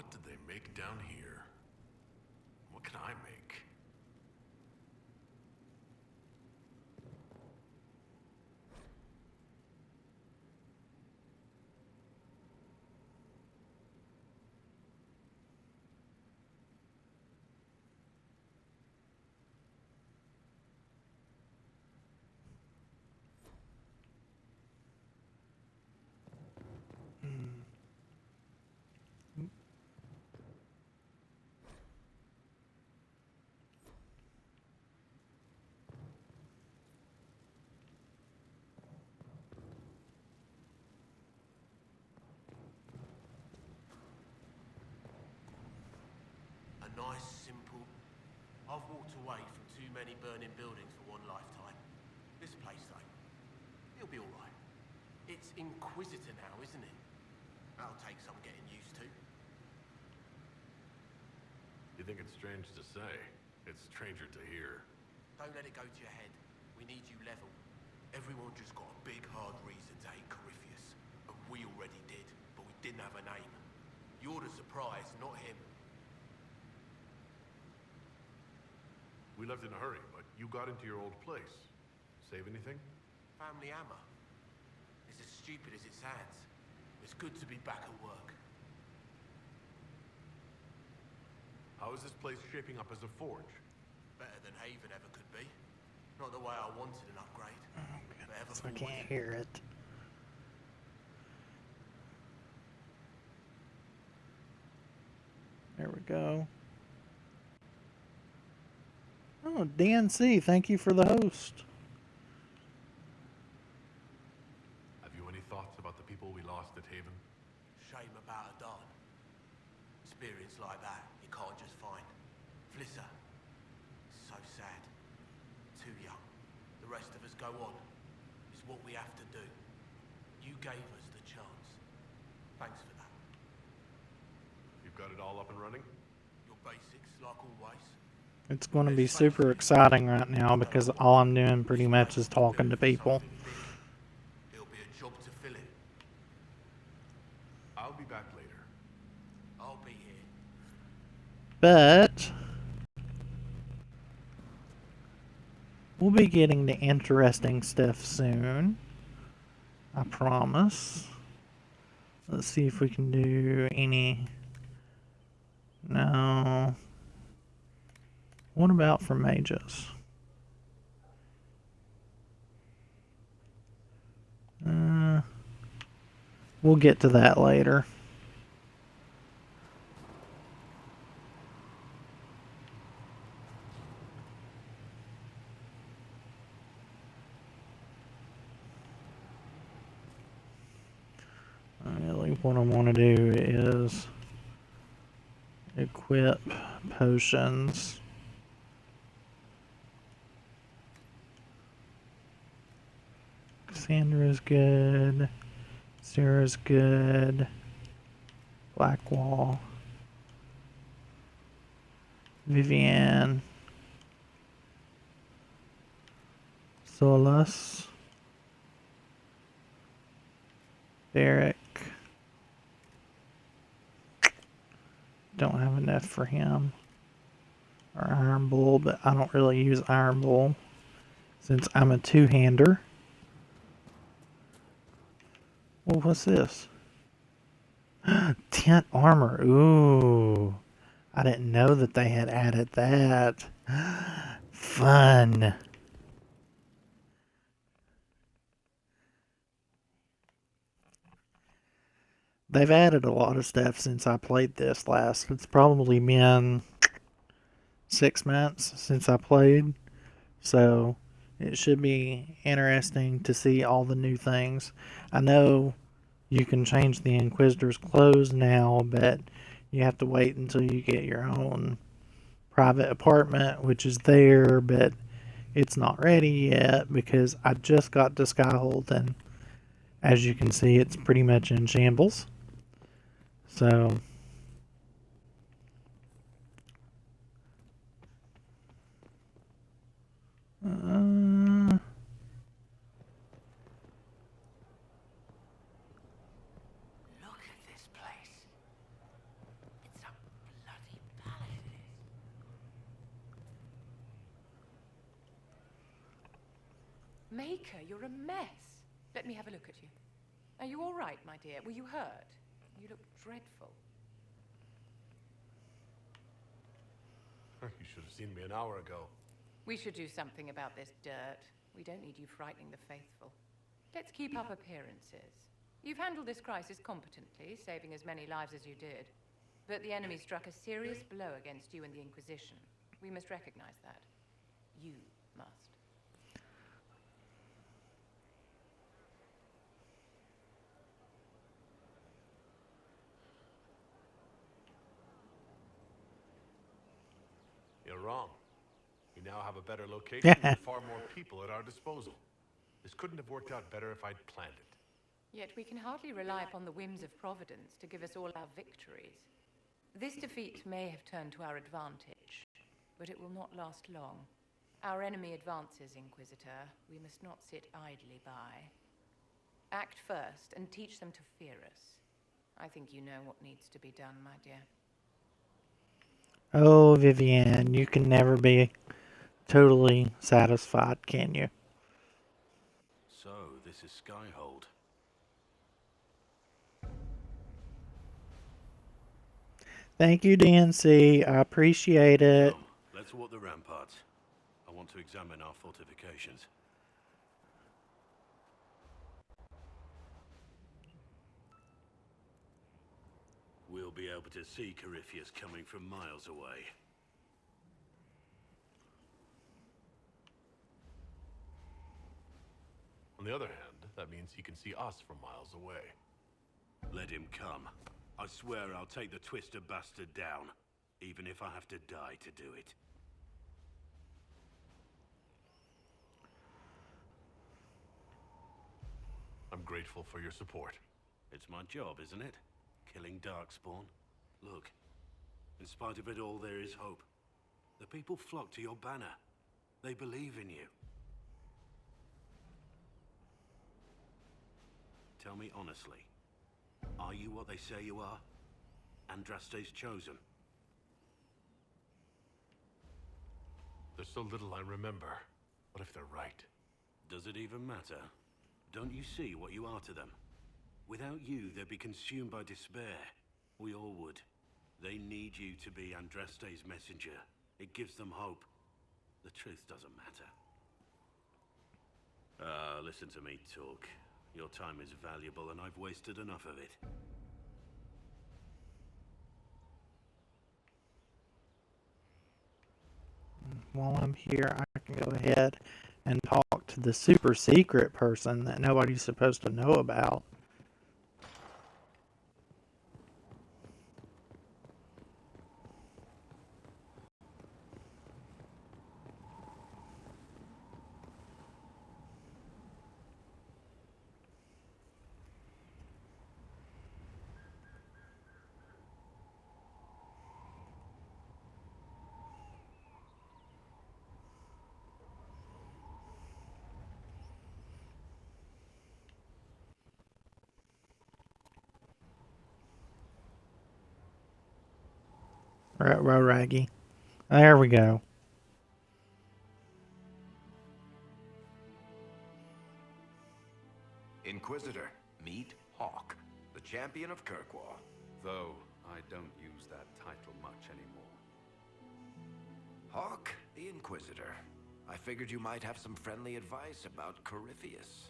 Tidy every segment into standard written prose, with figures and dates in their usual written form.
What did they make down here? What can I make? A nice, simple... I've walked away from too many burning buildings for one lifetime. This place, though, it'll be all right. It's Inquisitor now, isn't it? That'll take some getting used to. You think it's strange to say? It's stranger to hear. Don't let it go to your head. We need you level. Everyone just got a big, hard reason to hate Corypheus. And we already did, but we didn't have a name. You're the surprise, not him. We left in a hurry, but you got into your old place. Save anything? Family hammer. It's as stupid as it sounds. It's good to be back at work. How is this place shaping up as a forge? Better than Haven ever could be. Not the way I wanted an upgrade. I can't hear it. There we go. Oh, DNC, thank you for the host. Have you any thoughts about the people we lost at Haven? Shame about Adon. Experience like that, you can't just find. Flisser. So sad. Too young. The rest of us go on. It's what we have to do. You gave us the chance. Thanks for that. You've got it all up and running? Your basics, like always. It's going to be super exciting right now because all I'm doing pretty much is talking to people. It'll be a job to fill it. I'll be back later. I'll be here. But we'll be getting to interesting stuff soon. I promise. Let's see if we can do any... No. What about for mages? We'll get to that later. Really, what I want to do is equip potions. Cassandra's good. Sarah's good. Blackwall. Vivienne. Solus. Derek. Don't have enough for him. Or Iron Bull, but I don't really use Iron Bull since I'm a two-hander. Well, what's this? Tent armor. Ooh. I didn't know that they had added that. Fun. They've added a lot of stuff since I played this last. It's probably been 6 months since I played. So it should be interesting to see all the new things. I know you can change the Inquisitor's clothes now, but you have to wait until you get your own private apartment, which is there, but it's not ready yet because I just got to Skyhold, and as you can see, it's pretty much in shambles. So Look at this place. It's Maker, you're a mess. Let me have a look at you. Are you all right, my dear? Were you hurt? You look dreadful. You should have seen me an hour ago. We should do something about this dirt. We don't need you frightening the faithful. Let's keep up appearances. You've handled this crisis competently, saving as many lives as you did. But the enemy struck a serious blow against you and the Inquisition. We must recognize that. You must. You're wrong. We now have a better location and far more people at our disposal. This couldn't have worked out better if I'd planned it. Yet we can hardly rely upon the whims of Providence to give us all our victories. This defeat may have turned to our advantage, but it will not last long. Our enemy advances, Inquisitor. We must not sit idly by. Act first and teach them to fear us. I think you know what needs to be done, my dear. Oh, Vivienne, you can never be totally satisfied, can you? So, this is Skyhold. Thank you, DNC. I appreciate it. Come, let's walk the ramparts. I want to examine our fortifications. We'll be able to see Corypheus coming from miles away. On the other hand, that means he can see us from miles away. Let him come. I swear I'll take the Twister bastard down, even if I have to die to do it. I'm grateful for your support. It's my job, isn't it? Killing Darkspawn. Look, in spite of it all, there is hope. The people flock to your banner. They believe in you. Tell me honestly, are you what they say you are? Andraste's chosen? There's so little I remember. What if they're right? Does it even matter? Don't you see what you are to them? Without you, they'd be consumed by despair. We all would. They need you to be Andraste's messenger. It gives them hope. The truth doesn't matter. Listen to me talk. Your time is valuable, and I've wasted enough of it. While I'm here, I can go ahead and talk to the super secret person that nobody's supposed to know about. Raggy. There we go. Inquisitor, meet Hawke, the champion of Kirkwall. Though I don't use that title much anymore. Hawke, the Inquisitor. I figured you might have some friendly advice about Corypheus.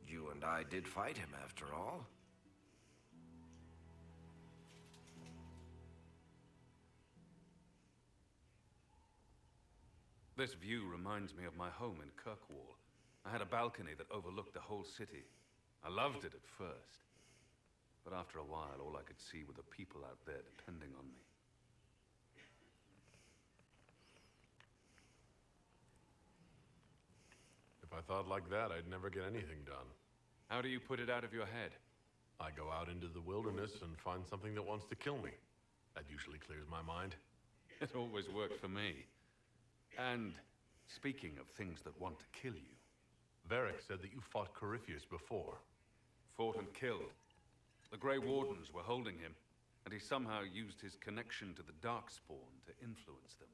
You and I did fight him, after all. This view reminds me of my home in Kirkwall. I had a balcony that overlooked the whole city. I loved it at first. But after a while, all I could see were the people out there depending on me. If I thought like that, I'd never get anything done. How do you put it out of your head? I go out into the wilderness and find something that wants to kill me. That usually clears my mind. It always worked for me. And speaking of things that want to kill you. Varric said that you fought Corypheus before. Fought and killed. The Grey Wardens were holding him, and he somehow used his connection to the Darkspawn to influence them.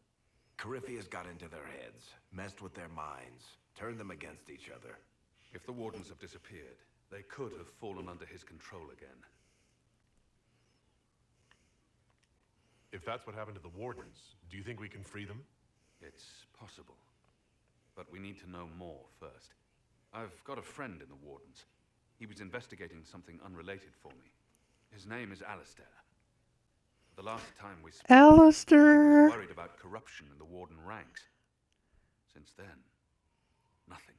Corypheus got into their heads, messed with their minds. Turn them against each other. If the wardens have disappeared, they could have fallen under his control again. If that's what happened to the wardens, do you think we can free them? It's possible. But we need to know more first. I've got a friend in the wardens. He was investigating something unrelated for me. His name is Alistair. The last time we spoke, he Alistair! was worried about corruption in the warden ranks. Since then, nothing.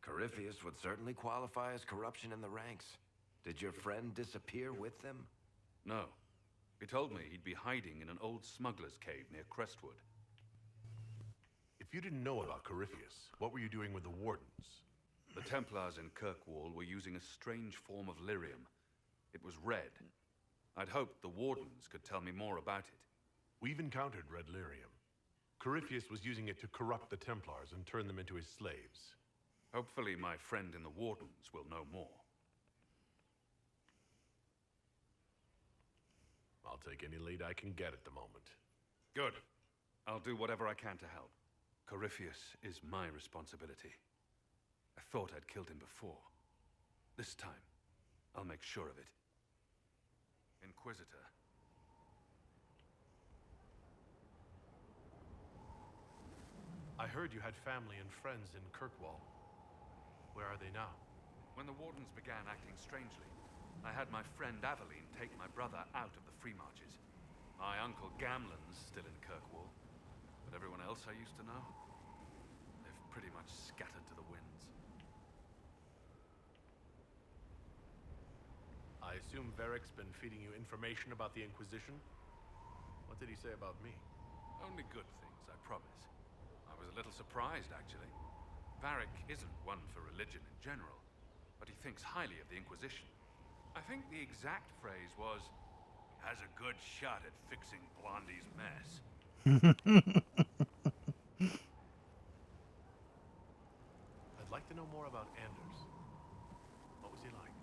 Corypheus would certainly qualify as corruption in the ranks. Did your friend disappear with them? No. He told me he'd be hiding in an old smuggler's cave near Crestwood. If you didn't know about Corypheus, what were you doing with the wardens? The Templars in Kirkwall were using a strange form of lyrium. It was red. I'd hoped the wardens could tell me more about it. We've encountered red lyrium. Corypheus was using it to corrupt the Templars and turn them into his slaves. Hopefully my friend in the wardens will know more. I'll take any lead I can get at the moment. Good. I'll do whatever I can to help. Corypheus is my responsibility. I thought I'd killed him before. This time, I'll make sure of it. Inquisitor. I heard you had family and friends in Kirkwall. Where are they now? When the wardens began acting strangely, I had my friend Aveline take my brother out of the Free Marches. My uncle Gamlen's still in Kirkwall, but everyone else I used to know, they've pretty much scattered to the winds. I assume Varric's been feeding you information about the Inquisition? What did he say about me? Only good things, I promise. I was a little surprised, actually. Varric isn't one for religion in general, but he thinks highly of the Inquisition. I think the exact phrase was, has a good shot at fixing Blondie's mess. I'd like to know more about Anders. What was he like?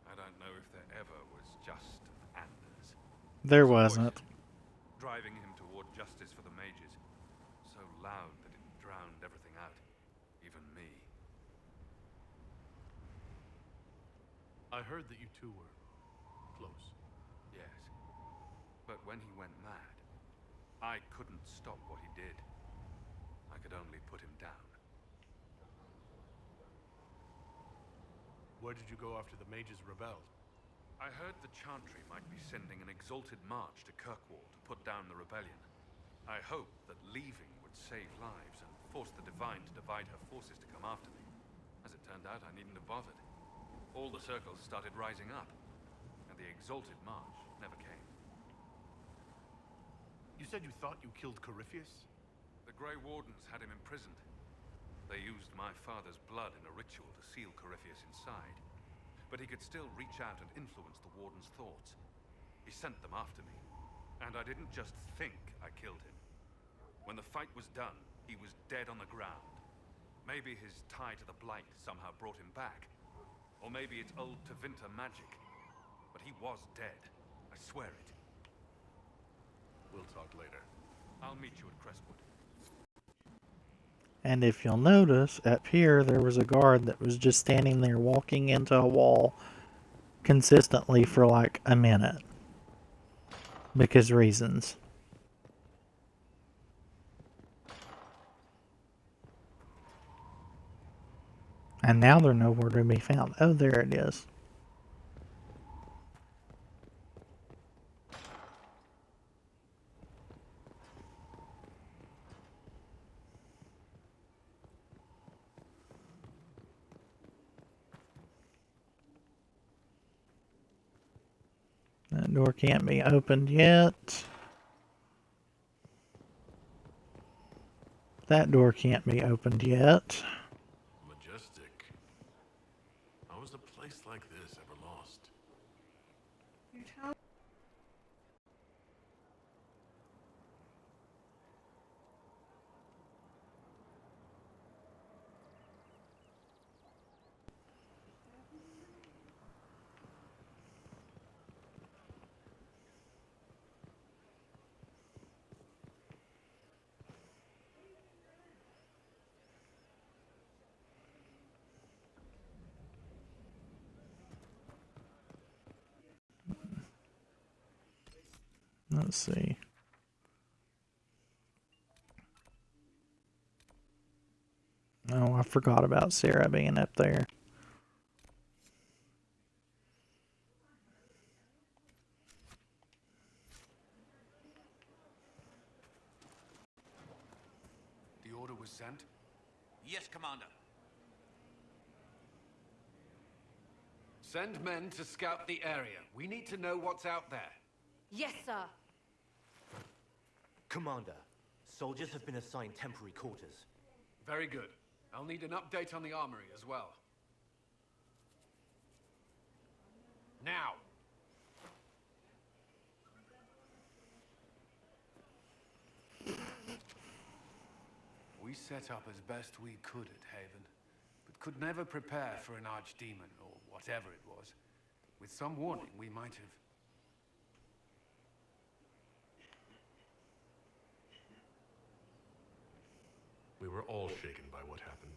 I don't know if there ever was just an Anders. There His wasn't. voice, driving him toward justice for the mages, so loud that it drowned everything out, even me. I heard that you two were close. Yes. But when he went mad, I couldn't stop what he did. I could only put him down. Where did you go after the mages rebelled? I heard the Chantry might be sending an exalted march to Kirkwall to put down the rebellion. I hoped that leaving would save lives and force the Divine to divide her forces to come after me. As it turned out, I needn't have bothered. All the circles started rising up, and the exalted march never came. You said you thought you killed Corypheus? The Grey Wardens had him imprisoned. They used my father's blood in a ritual to seal Corypheus inside. But he could still reach out and influence the Warden's thoughts. He sent them after me. And I didn't just think I killed him. When the fight was done, he was dead on the ground. Maybe his tie to the Blight somehow brought him back. Or maybe it's old Tevinter magic. But he was dead. I swear it. We'll talk later. I'll meet you at Crestwood. And if you'll notice, up here there was a guard that was just standing there walking into a wall consistently for like a minute. Because reasons. And now they're nowhere to be found. Oh, there it is. That door can't be opened yet. That door can't be opened yet. Majestic. How was a place like this ever lost? Let's see. Oh, I forgot about Sarah being up there. The order was sent? Yes, Commander. Send men to scout the area. We need to know what's out there. Yes, sir. Commander, soldiers have been assigned temporary quarters. Very good. I'll need an update on the armory as well. Now! We set up as best we could at Haven, but could never prepare for an archdemon, or whatever it was. With some warning, we might have... We were all shaken by what happened.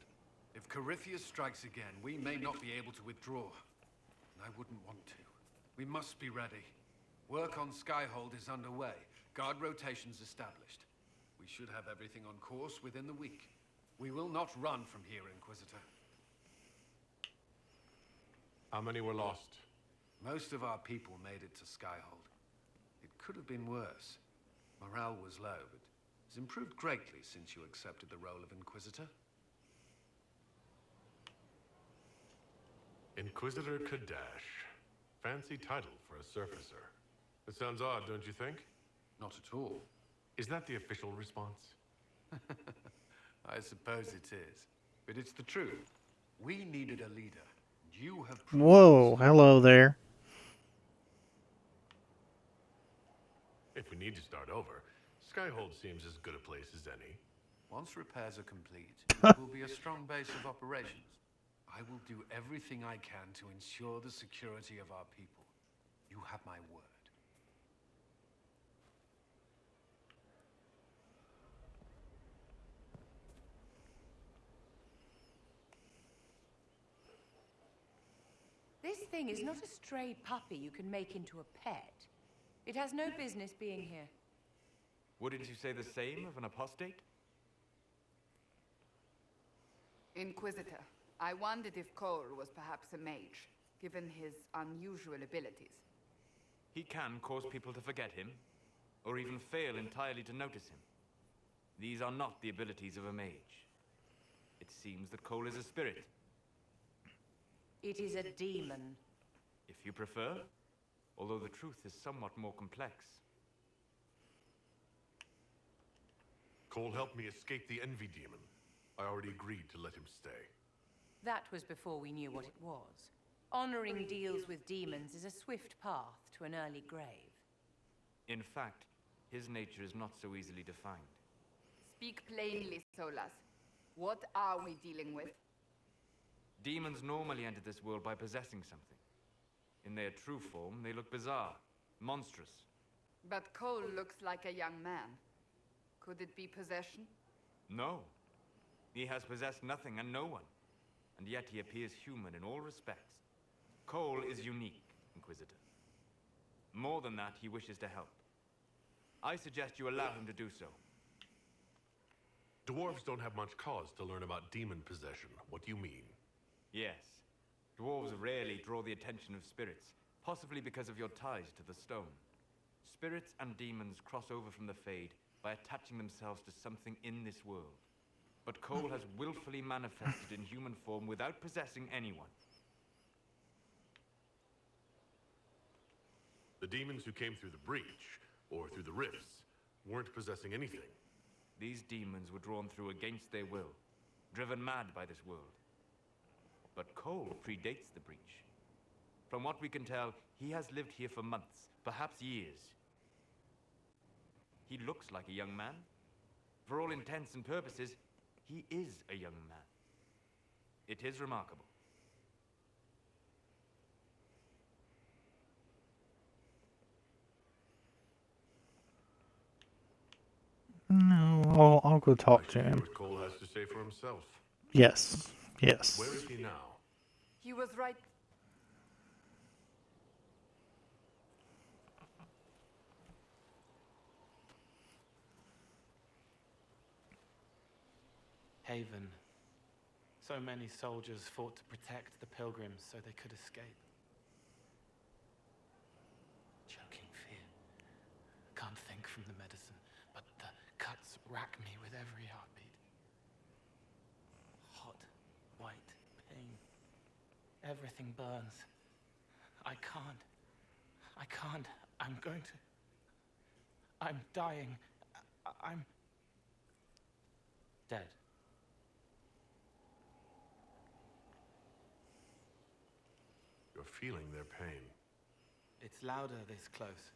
If Corypheus strikes again, we may not be able to withdraw. And I wouldn't want to. We must be ready. Work on Skyhold is underway. Guard rotations established. We should have everything on course within the week. We will not run from here, Inquisitor. How many were lost? Most of our people made it to Skyhold. It could have been worse. Morale was low, but it's improved greatly since you accepted the role of Inquisitor. Inquisitor Kadash. Fancy title for a surfacer. It sounds odd, don't you think? Not at all. Is that the official response? I suppose it is. But it's the truth. We needed a leader. You have... Whoa, hello there. If we need to start over, Skyhold seems as good a place as any. Once repairs are complete, it will be a strong base of operations. I will do everything I can to ensure the security of our people. You have my word. This thing is not a stray puppy you can make into a pet. It has no business being here. Wouldn't you say the same of an apostate? Inquisitor, I wondered if Cole was perhaps a mage, given his unusual abilities. He can cause people to forget him, or even fail entirely to notice him. These are not the abilities of a mage. It seems that Cole is a spirit. It is a demon. If you prefer, although the truth is somewhat more complex. Cole helped me escape the Envy Demon. I already agreed to let him stay. That was before we knew what it was. Honoring deals with demons is a swift path to an early grave. In fact, his nature is not so easily defined. Speak plainly, Solas. What are we dealing with? Demons normally enter this world by possessing something. In their true form, they look bizarre, monstrous. But Cole looks like a young man. Could it be possession? No. He has possessed nothing and no one. And yet he appears human in all respects. Cole is unique, Inquisitor. More than that, he wishes to help. I suggest you allow him to do so. Dwarves don't have much cause to learn about demon possession. What do you mean? Yes. Dwarves rarely draw the attention of spirits, possibly because of your ties to the stone. Spirits and demons cross over from the Fade by attaching themselves to something in this world. But Cole has willfully manifested in human form without possessing anyone. The demons who came through the breach, or through the rifts, weren't possessing anything. These demons were drawn through against their will, driven mad by this world. But Cole predates the breach. From what we can tell, he has lived here for months, perhaps years. He looks like a young man. For all intents and purposes, he is a young man. It is remarkable. No, I'll go talk to I should hear him. what Cole has to say for himself. Yes, yes. Where is he now? He was right. Haven. So many soldiers fought to protect the pilgrims so they could escape. Choking fear. Can't think from the medicine, but the cuts rack me with every heartbeat. Hot, white pain. Everything burns. I can't. I'm going to. I'm dying. I'm dead. You're feeling their pain. It's louder this close,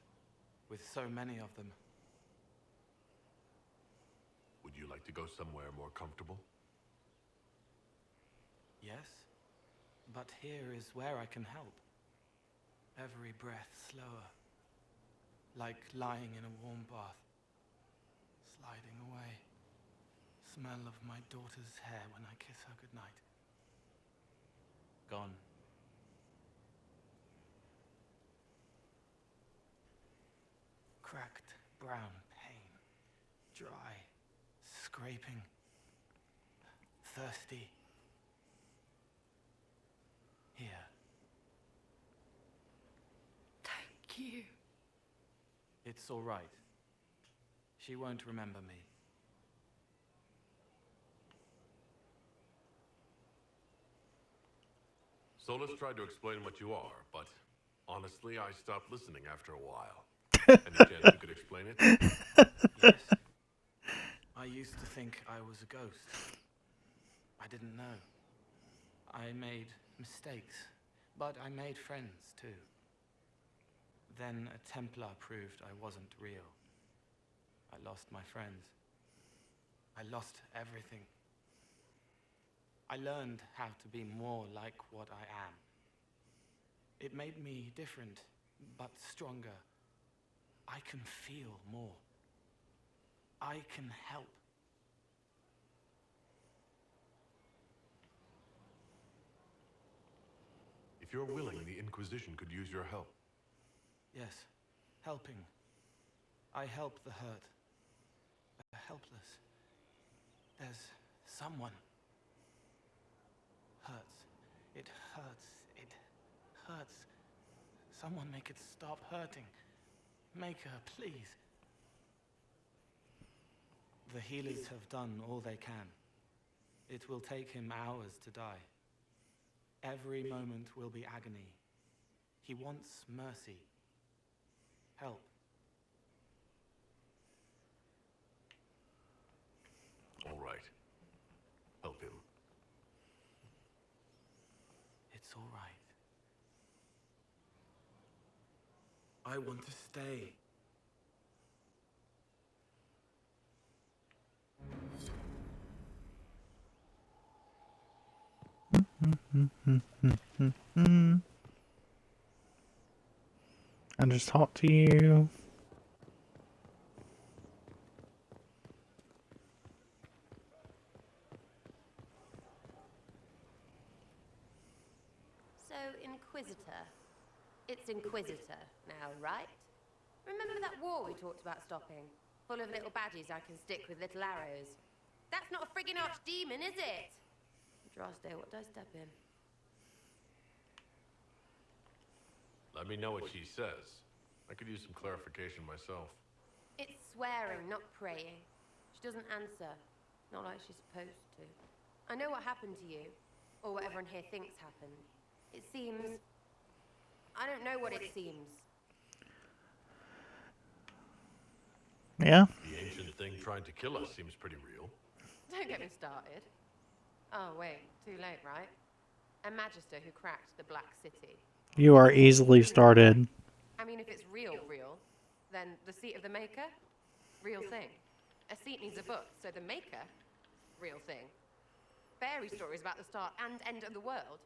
with so many of them. Would you like to go somewhere more comfortable? Yes, but here is where I can help. Every breath slower, like lying in a warm bath, sliding away. Smell of my daughter's hair when I kiss her goodnight. Gone. Cracked brown pain, dry, scraping, thirsty. Here. Thank you. It's all right. She won't remember me. Solus tried to explain what you are, but honestly, I stopped listening after a while. Any chance you could explain it? Yes. I used to think I was a ghost. I didn't know. I made mistakes, but I made friends too. Then a Templar proved I wasn't real. I lost my friends. I lost everything. I learned how to be more like what I am. It made me different, but stronger. I can feel more. I can help. If you're willing, the Inquisition could use your help. Yes, helping. I help the hurt. The helpless. There's someone. Hurts. It hurts. It hurts. Someone make it stop hurting. Make her, please. The healers have done all they can. It will take him hours to die. Every moment will be agony. He wants mercy. Help. All right. Help him. It's all right. I want to stay. I just talked to you. So, Inquisitor. It's Inquisitor now, right? Remember that war we talked about stopping? Full of little badges I can stick with little arrows. That's not a friggin' archdemon, is it? Drasdale, what did I step in? Let me know what she says. I could use some clarification myself. It's swearing, not praying. She doesn't answer. Not like she's supposed to. I know what happened to you. Or what everyone here thinks happened. It seems... I don't know what it seems. Yeah? The ancient thing trying to kill us seems pretty real. Don't get me started. Oh, wait. Too late, right? A Magister who cracked the Black City. You are easily started. I mean, if it's real, then the seat of the Maker? Real thing. A seat needs a book, so the Maker? Real thing. Fairy stories about the start and end of the world?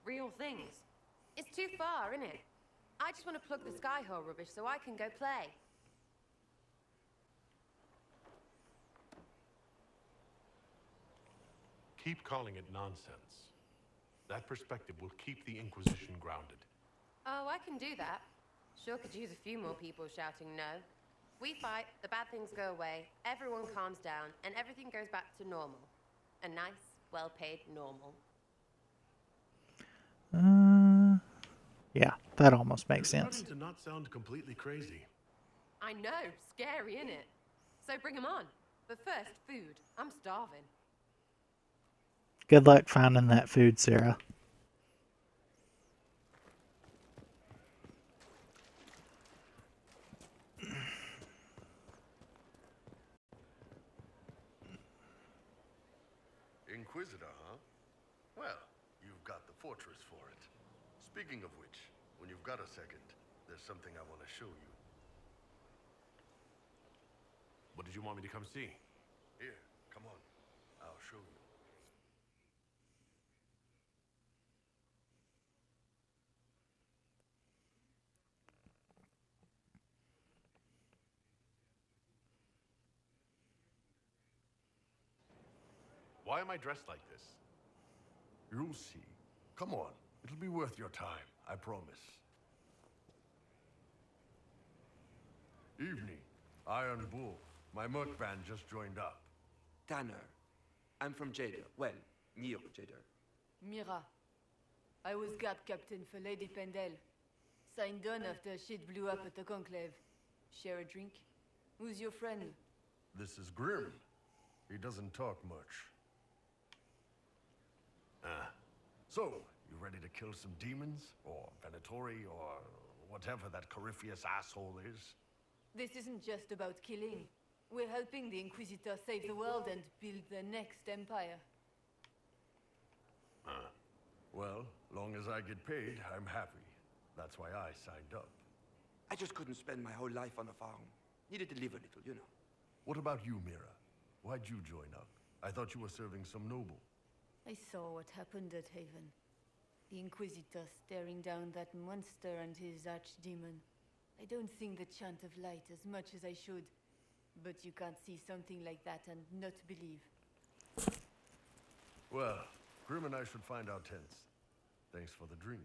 Real things. It's too far, isn't it? I just want to plug the Skyhole rubbish so I can go play. Keep calling it nonsense. That perspective will keep the Inquisition grounded. Oh, I can do that. Sure could use a few more people shouting no. We fight, the bad things go away, everyone calms down, and everything goes back to normal. A nice, well-paid normal. Yeah, that almost makes You're sense. starting to not sound completely crazy. I know, scary, innit? So bring 'em on. But first, food. I'm starving. Good luck finding that food, Sarah. Inquisitor, huh? Well, you've got the fortress for it. Speaking of which, when you've got a second, there's something I want to show you. What did you want me to come see? Here, come on. I'll show you. Why am I dressed like this? You'll see. Come on. It'll be worth your time, I promise. Evening. Iron Bull. My merc band just joined up. Tanner. I'm from Jader. Well, near Jader. Mira. I was guard captain for Lady Pendel. Signed on after shit blew up at the Conclave. Share a drink? Who's your friend? This is Grim. He doesn't talk much. So, you ready to kill some demons? Or Venatori, or whatever that Corypheus asshole is? This isn't just about killing. We're helping the Inquisitor save the world and build the next empire. Well, long as I get paid, I'm happy. That's why I signed up. I just couldn't spend my whole life on a farm. Needed to live a little, you know. What about you, Mira? Why'd you join up? I thought you were serving some noble. I saw what happened at Haven. The Inquisitor staring down that monster and his archdemon. I don't sing the chant of light as much as I should. But you can't see something like that and not believe. Well, Grim and I should find our tents. Thanks for the drink.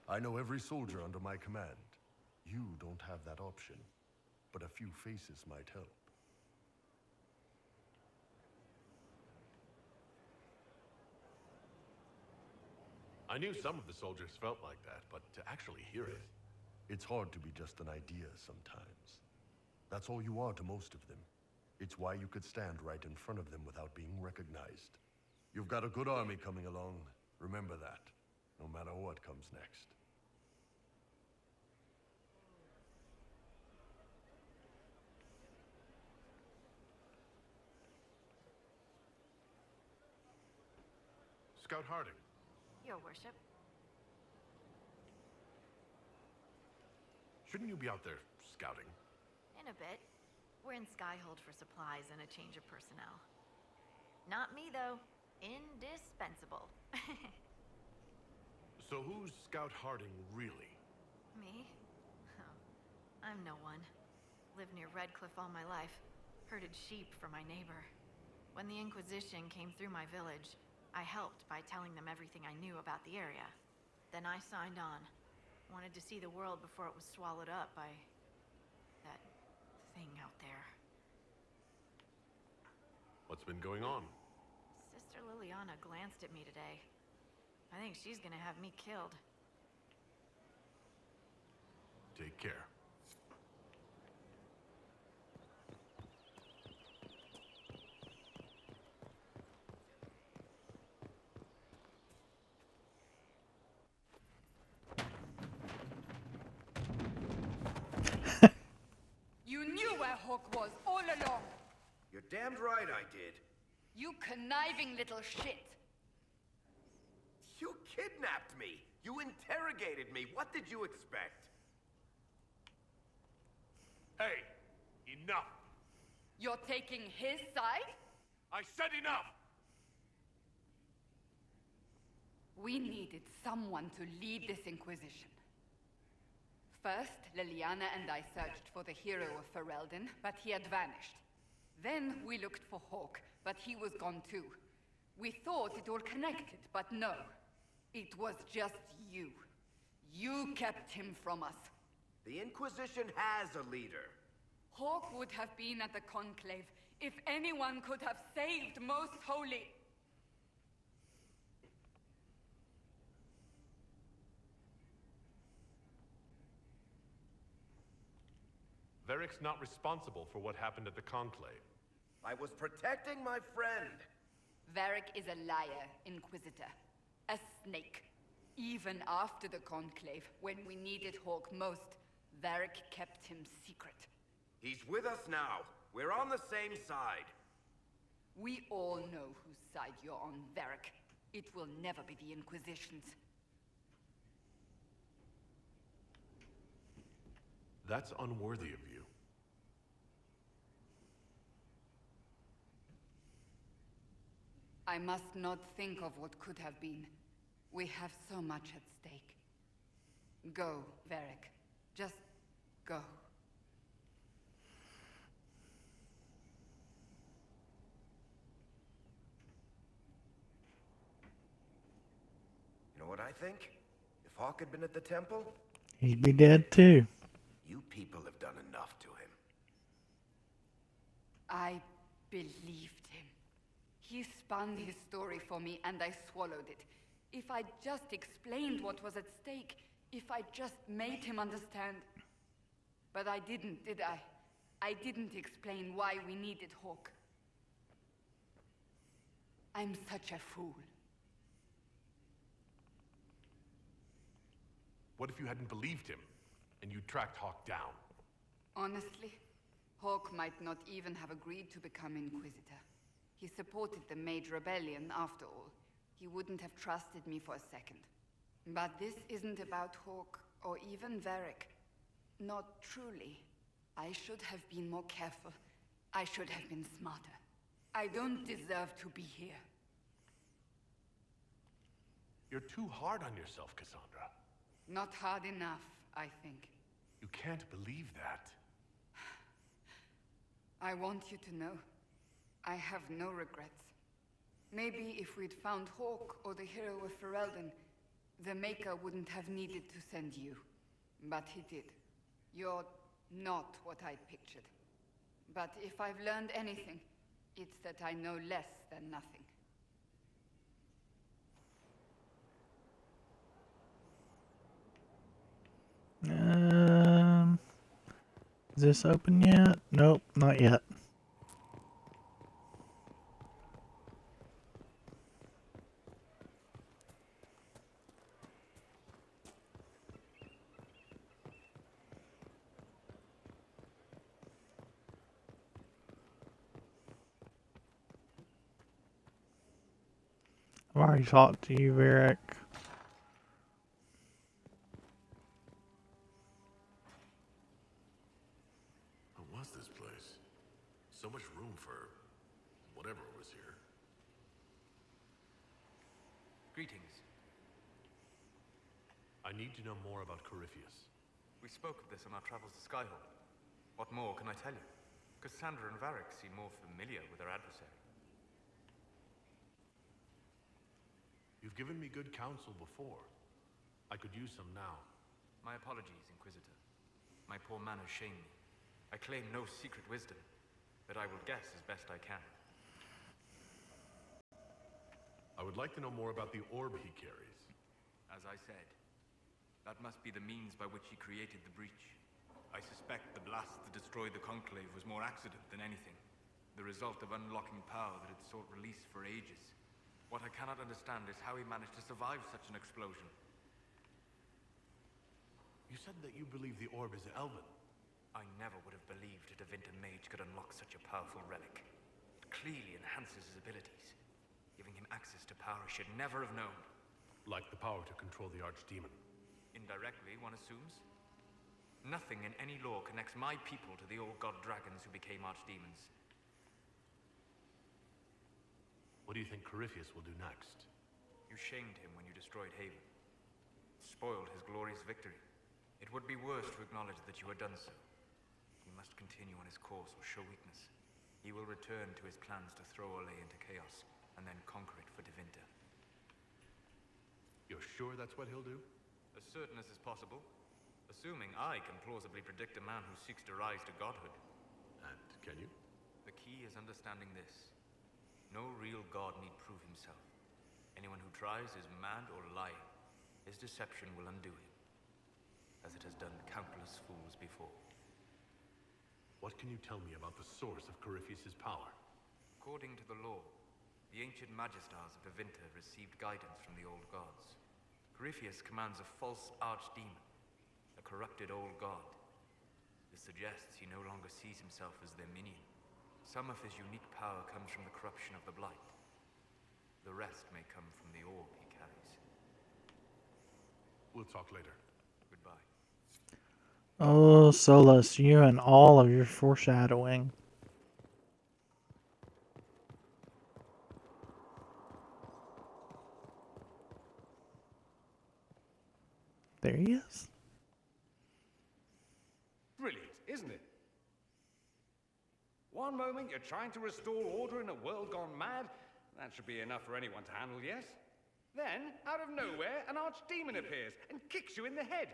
I know every soldier under my command. You don't have that option, but a few faces might help. I knew some of the soldiers felt like that, but to actually hear it... It's hard to be just an idea sometimes. That's all you are to most of them. It's why you could stand right in front of them without being recognized. You've got a good army coming along. Remember that, no matter what comes next. Scout Harding. Your worship. Shouldn't you be out there scouting? In a bit. We're in Skyhold for supplies and a change of personnel. Not me, though. Indispensable. So who's Scout Harding really? Me? Oh, I'm no one. Lived near Redcliffe all my life. Herded sheep for my neighbor. When the Inquisition came through my village, I helped by telling them everything I knew about the area. Then I signed on. Wanted to see the world before it was swallowed up by... that thing out there. What's been going on? Sister Liliana glanced at me today. I think she's gonna have me killed. Take care. You knew where Hawk was all along. You're damned right I did. You conniving little shit. You kidnapped me. You interrogated me. What did you expect? Hey, enough! You're taking his side? I said enough! We needed someone to lead this Inquisition. First, Liliana and I searched for the hero of Ferelden, but he had vanished. Then we looked for Hawk, but he was gone too. We thought it all connected, but no. It was just you. You kept him from us. The Inquisition has a leader. Hawke would have been at the Conclave if anyone could have saved Most Holy. Varric's not responsible for what happened at the Conclave. I was protecting my friend. Varric is a liar, Inquisitor. A snake. Even after the Conclave, when we needed Hawke most, Varric kept him secret. He's with us now. We're on the same side. We all know whose side you're on, Varric. It will never be the Inquisition's. That's unworthy of you. I must not think of what could have been. We have so much at stake. Go, Varric. Just go. You know what I think? If Hawke had been at the temple, He'd be dead too. you people have done enough to him. I believed him. He spun his story for me and I swallowed it. If I just explained what was at stake, if I just made him understand. But I didn't, did I? I didn't explain why we needed Hawke. I'm such a fool. What if you hadn't believed him, and you tracked Hawke down? Honestly, Hawke might not even have agreed to become Inquisitor. He supported the Mage Rebellion, after all. He wouldn't have trusted me for a second. But this isn't about Hawke, or even Varric. Not truly. I should have been more careful. I should have been smarter. I don't deserve to be here. You're too hard on yourself, Cassandra. Not hard enough, I think. You can't believe that. I want you to know, I have no regrets. Maybe if we'd found Hawke or the hero of Ferelden, the Maker wouldn't have needed to send you. But he did. You're not what I pictured. But if I've learned anything, it's that I know less than nothing. Is this open yet? Nope, not yet. I've already talked to you, Varric. What was this place? So much room for whatever was here. Greetings. I need to know more about Corypheus. We spoke of this on our travels to Skyhawk. What more can I tell you? Cassandra and Varric seem more familiar with their adversary. You've given me good counsel before. I could use some now. My apologies, Inquisitor. My poor manners shame me. I claim no secret wisdom, but I will guess as best I can. I would like to know more about the orb he carries. As I said, that must be the means by which he created the breach. I suspect the blast that destroyed the Conclave was more accident than anything. The result of unlocking power that had sought release for ages. What I cannot understand is how he managed to survive such an explosion. You said that you believe the orb is Elven. I never would have believed a Devinter mage could unlock such a powerful relic. It clearly enhances his abilities, giving him access to power he should never have known. Like the power to control the Archdemon. Indirectly, one assumes. Nothing in any lore connects my people to the old god dragons who became Archdemons. What do you think Corypheus will do next? You shamed him when you destroyed Haven. Spoiled his glorious victory. It would be worse to acknowledge that you had done so. He must continue on his course or show weakness. He will return to his plans to throw Orlais into chaos, and then conquer it for Devinter. You're sure that's what he'll do? As certain as is possible. Assuming I can plausibly predict a man who seeks to rise to godhood. And can you? The key is understanding this. No real god need prove himself. Anyone who tries is mad or lying. His deception will undo him, as it has done countless fools before. What can you tell me about the source of Corypheus' power? According to the law, the ancient Magistars of Tevinter received guidance from the old gods. Corypheus commands a false archdemon, a corrupted old god. This suggests he no longer sees himself as their minion. Some of his unique power comes from the corruption of the Blight. The rest may come from the orb he carries. We'll talk later. Goodbye. Oh, Solus, you and all of your foreshadowing. There he is. Brilliant, isn't it? One moment you're trying to restore order in a world gone mad. That should be enough for anyone to handle, yes? Then, out of nowhere, an archdemon appears and kicks you in the head.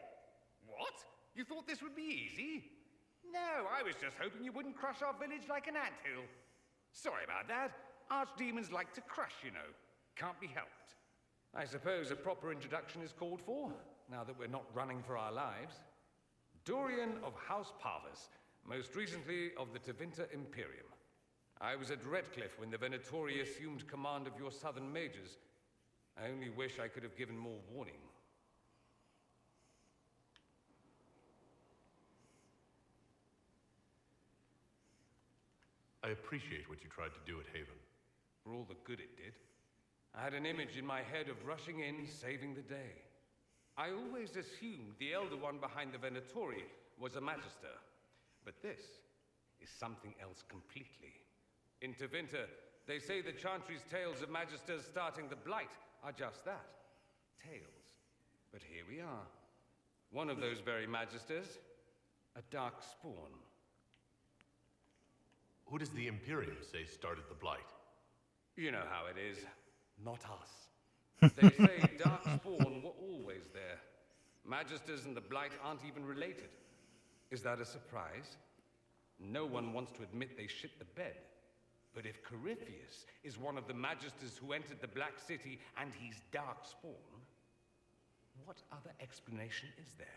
What? You thought this would be easy? No, I was just hoping you wouldn't crush our village like an anthill. Sorry about that. Archdemons like to crush, you know. Can't be helped. I suppose a proper introduction is called for, now that we're not running for our lives. Dorian of House Parvus, most recently of the Tevinter Imperium. I was at Redcliffe when the Venatori assumed command of your southern mages. I only wish I could have given more warning. I appreciate what you tried to do at Haven. For all the good it did. I had an image in my head of rushing in, saving the day. I always assumed the Elder One behind the Venatori was a Magister. But this is something else completely. In Tevinter, they say the Chantry's tales of Magisters starting the Blight are just that. Tales. But here we are. One of those very Magisters, a dark spawn. Who does the Imperium say started the Blight? You know how it is. Not us. They say Darkspawn were always there. Magisters and the Blight aren't even related. Is that a surprise? No one wants to admit they shit the bed. But if Corypheus is one of the Magisters who entered the Black City and he's Darkspawn, what other explanation is there?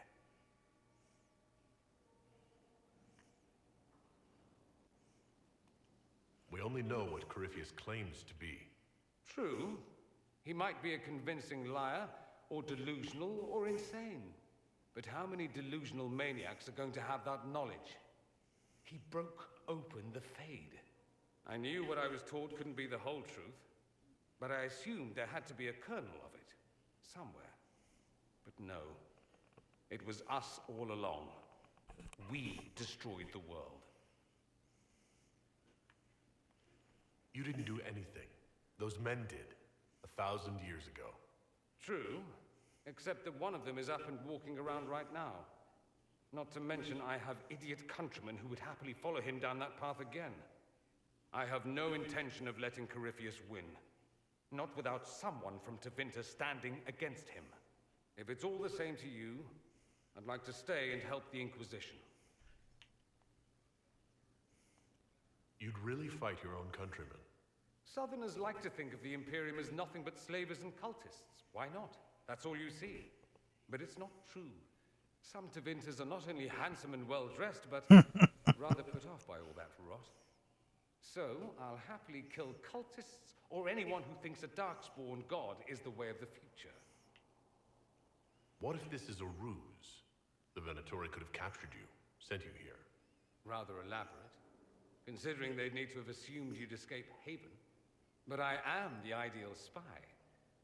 We only know what Corypheus claims to be. True. He might be a convincing liar, or delusional, or insane. But how many delusional maniacs are going to have that knowledge? He broke open the Fade. I knew what I was taught couldn't be the whole truth, but I assumed there had to be a kernel of it, somewhere. But no, it was us all along. We destroyed the world. You didn't do anything. Those men did, 1,000 years ago. True, except that one of them is up and walking around right now. Not to mention I have idiot countrymen who would happily follow him down that path again. I have no intention of letting Corypheus win. Not without someone from Tevinter standing against him. If it's all the same to you, I'd like to stay and help the Inquisition. You'd really fight your own countrymen? Southerners like to think of the Imperium as nothing but slavers and cultists. Why not? That's all you see. But it's not true. Some Tevinters are not only handsome and well-dressed, but rather put off by all that rot. So, I'll happily kill cultists or anyone who thinks a Darkspawn god is the way of the future. What if this is a ruse? The Venatori could have captured you, sent you here. Rather elaborate, considering they'd need to have assumed you'd escape Haven. But I am the ideal spy.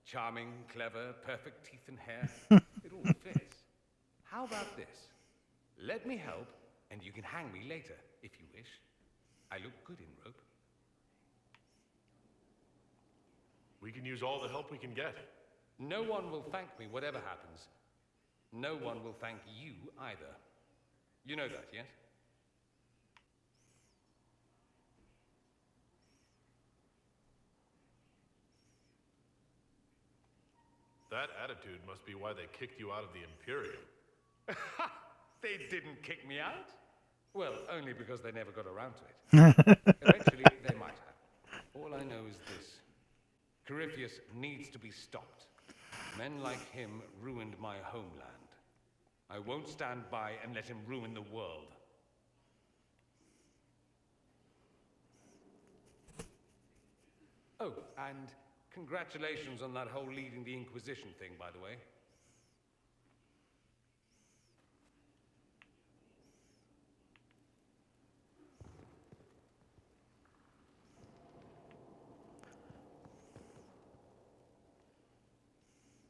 Charming, clever, perfect teeth and hair. It all fits. How about this? Let me help, and you can hang me later, if you wish. I look good in rope. We can use all the help we can get. No one will thank me, whatever happens. No one will thank you, either. You know that, yes? That attitude must be why they kicked you out of the Imperium. They didn't kick me out? Well, only because they never got around to it. Eventually, they might have. All I know is this. Corypheus needs to be stopped. Men like him ruined my homeland. I won't stand by and let him ruin the world. Oh, and congratulations on that whole leading the Inquisition thing, by the way.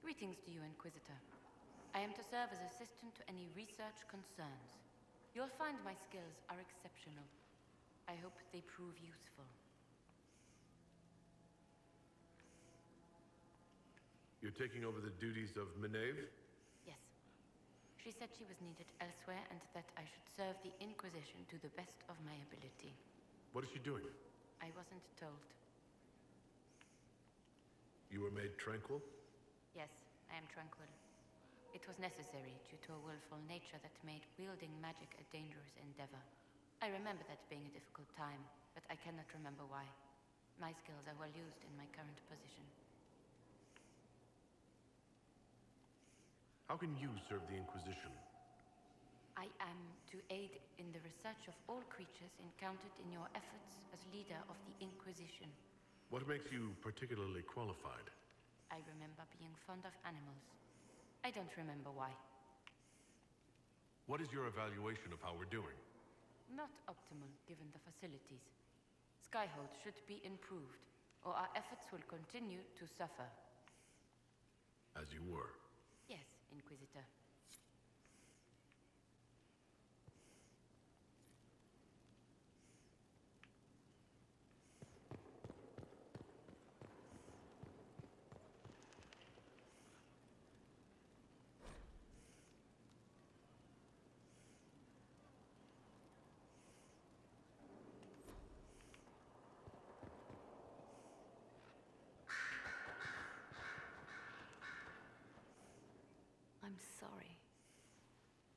Greetings to you, Inquisitor. I am to serve as assistant to any research concerns. You'll find my skills are exceptional. I hope they prove useful. You're taking over the duties of Maenave? Yes. She said she was needed elsewhere and that I should serve the Inquisition to the best of my ability. What is she doing? I wasn't told. You were made tranquil? Yes, I am tranquil. It was necessary due to a willful nature that made wielding magic a dangerous endeavor. I remember that being a difficult time, but I cannot remember why. My skills are well used in my current position. How can you serve the Inquisition? I am to aid in the research of all creatures encountered in your efforts as leader of the Inquisition. What makes you particularly qualified? I remember being fond of animals. I don't remember why. What is your evaluation of how we're doing? Not optimal, given the facilities. Skyhold should be improved, or our efforts will continue to suffer. As you were. Yes, Inquisitor. I'm sorry.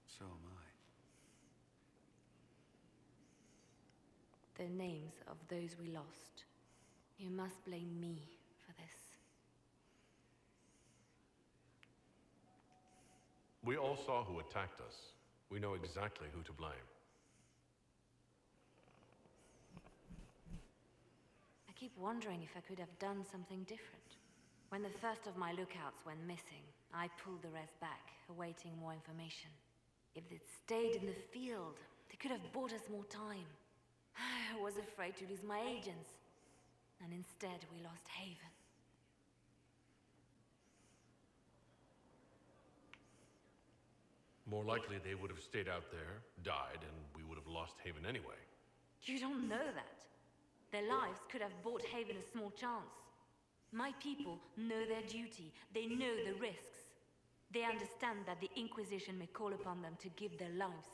So am I. The names of those we lost. You must blame me for this. We all saw who attacked us. We know exactly who to blame. I keep wondering if I could have done something different. When the first of my lookouts went missing, I pulled the rest back, awaiting more information. If they'd stayed in the field, they could have bought us more time. I was afraid to lose my agents. And instead, we lost Haven. More likely they would have stayed out there, died, and we would have lost Haven anyway. You don't know that. Their lives could have bought Haven a small chance. My people know their duty. They know the risks. They understand that the Inquisition may call upon them to give their lives.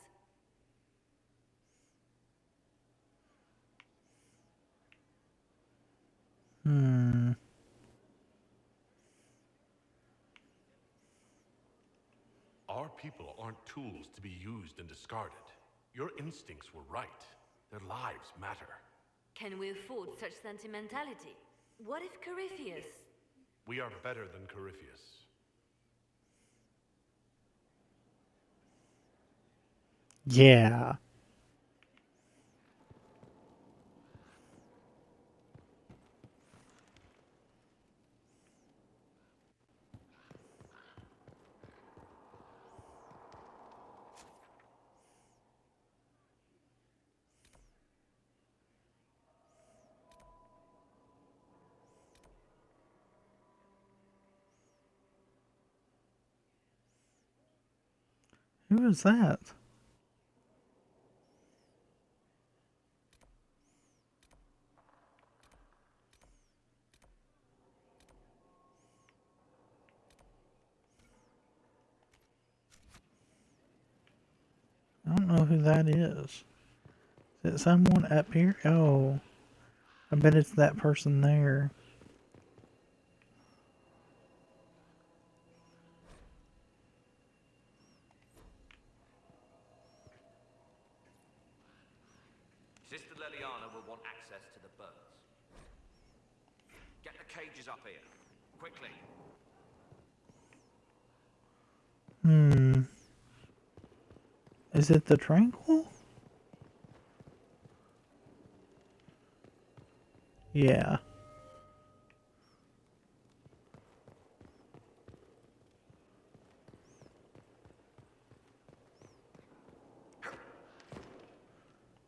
Our people aren't tools to be used and discarded. Your instincts were right. Their lives matter. Can we afford such sentimentality? What if Corypheus? We are better than Corypheus. Yeah. Who is that? I don't know who that is. Is it someone up here? Oh, I bet it's that person there. Leliana will want access to the birds. Get the cages up here. Quickly. Is it the Tranquil? Yeah.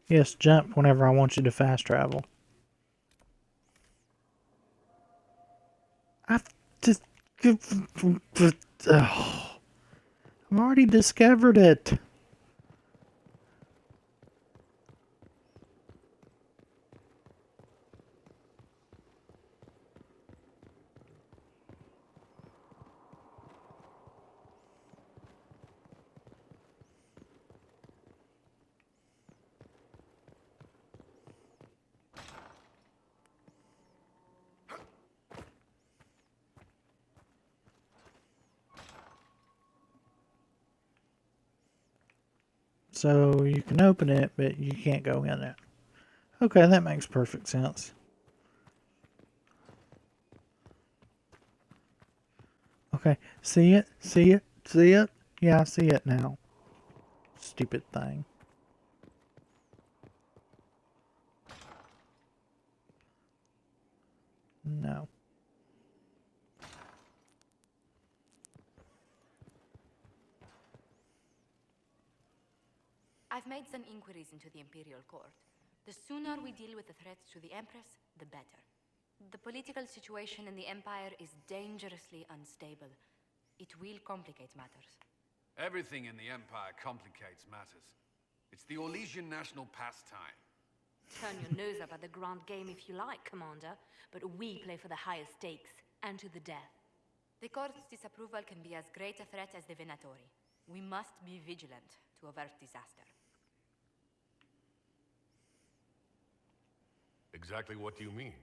Yes, jump whenever I want you to fast travel. I've just... I've already discovered it. So you can open it, but you can't go in it. Okay, that makes perfect sense. Okay, see it? See it? See it? Yeah, I see it now. Stupid thing. No. I've made some inquiries into the Imperial Court. The sooner we deal with the threats to the Empress, the better. The political situation in the Empire is dangerously unstable. It will complicate matters. Everything in the Empire complicates matters. It's the Orlesian national pastime. Turn your nose up at the grand game if you like, Commander, but we play for the highest stakes, and to the death. The Court's disapproval can be as great a threat as the Venatori. We must be vigilant to avert disaster. Exactly what do you mean?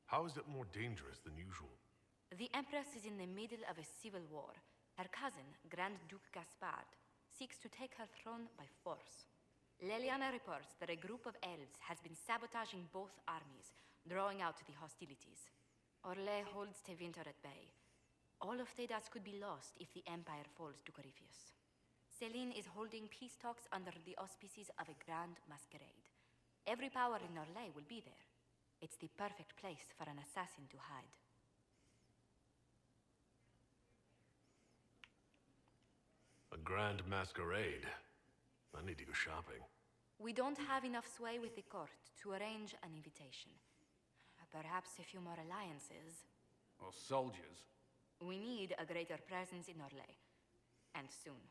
How is it more dangerous than usual? The Empress is in the middle of a civil war. Her cousin, Grand Duke Gaspard, seeks to take her throne by force. Leliana reports that a group of elves has been sabotaging both armies, drawing out the hostilities. Orlais holds Tevinter at bay. All of Thedas could be lost if the Empire falls to Corypheus. Selene is holding peace talks under the auspices of a grand masquerade. Every power in Orlais will be there. It's the perfect place for an assassin to hide. A grand masquerade. I need to go shopping. We don't have enough sway with the court to arrange an invitation. Perhaps a few more alliances. Or soldiers. We need a greater presence in Orlais. And soon.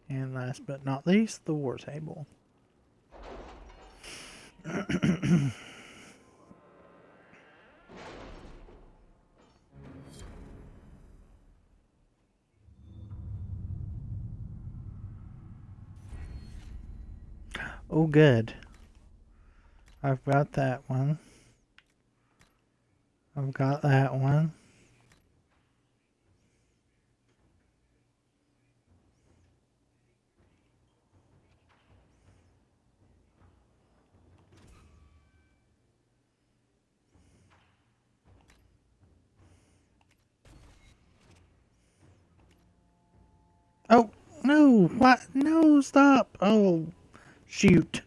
And last but not least, the war table. Oh, good. I've got that one. I've got that one. Oh, no, what? No, stop. Oh, shoot.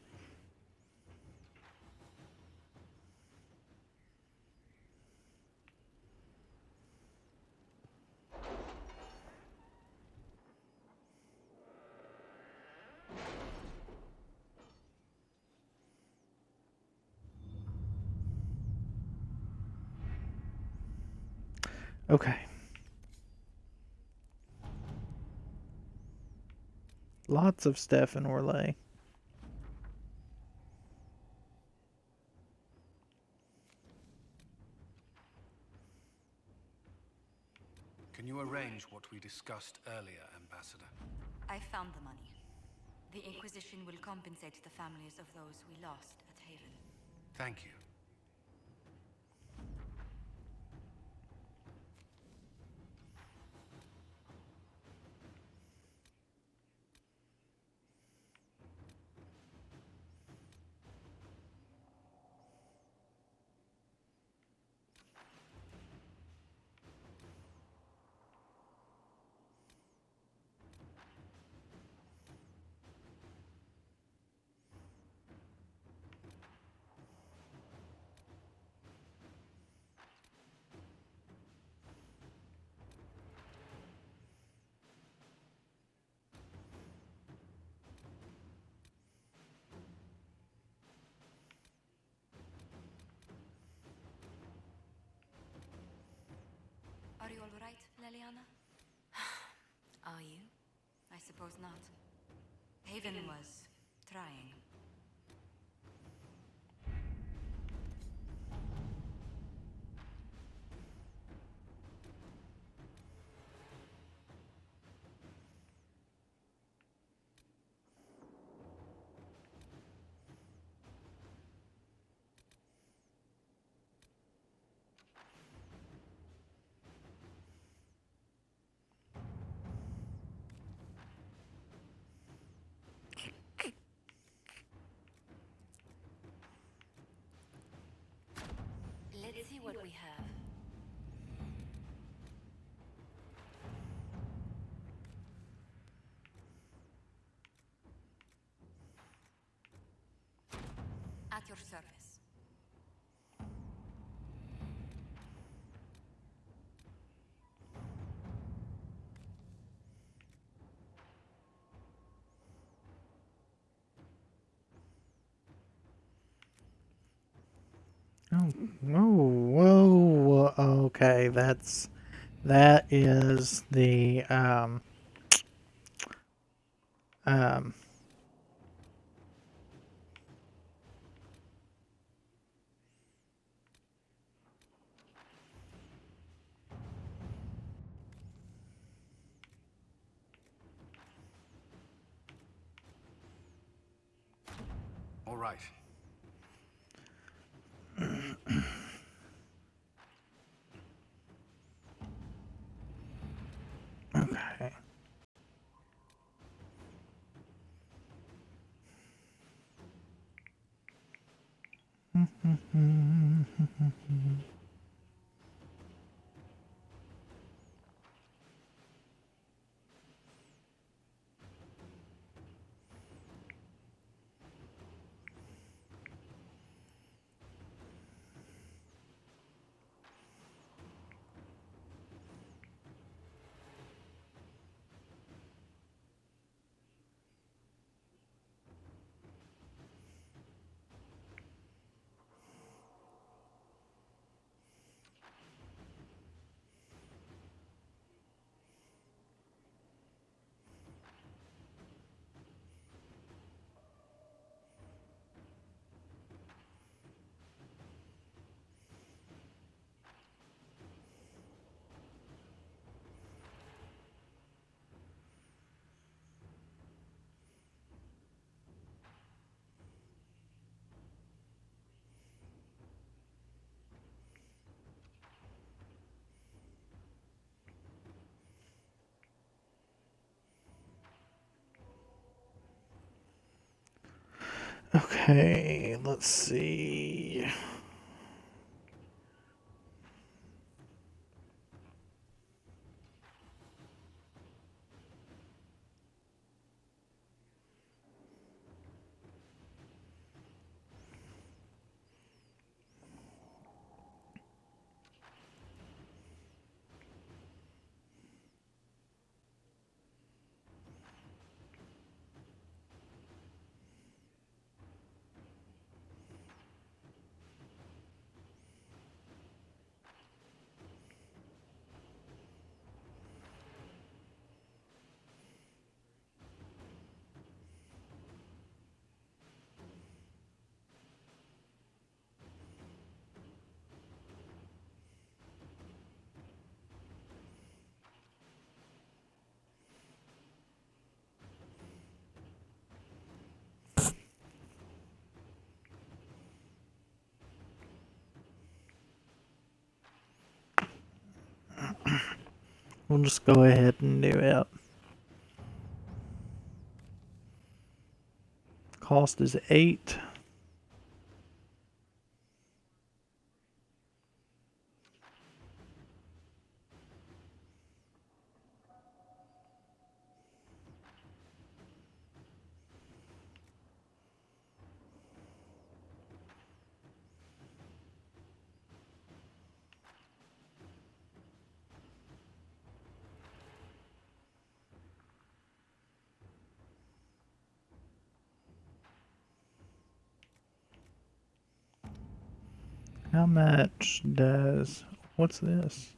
Okay. Lots of stuff in Orlais. Can you arrange what we discussed earlier, Ambassador? I found the money. The Inquisition will compensate the families of those we lost at Haven. Thank you. Are you all right, Leliana? Are you? I suppose not. Haven was trying. Let's see what we have. At your service. Oh, whoa, okay, that is the, All right. okay. Okay, let's see. We'll just go ahead and do it. Cost is 8. How much does... What's this?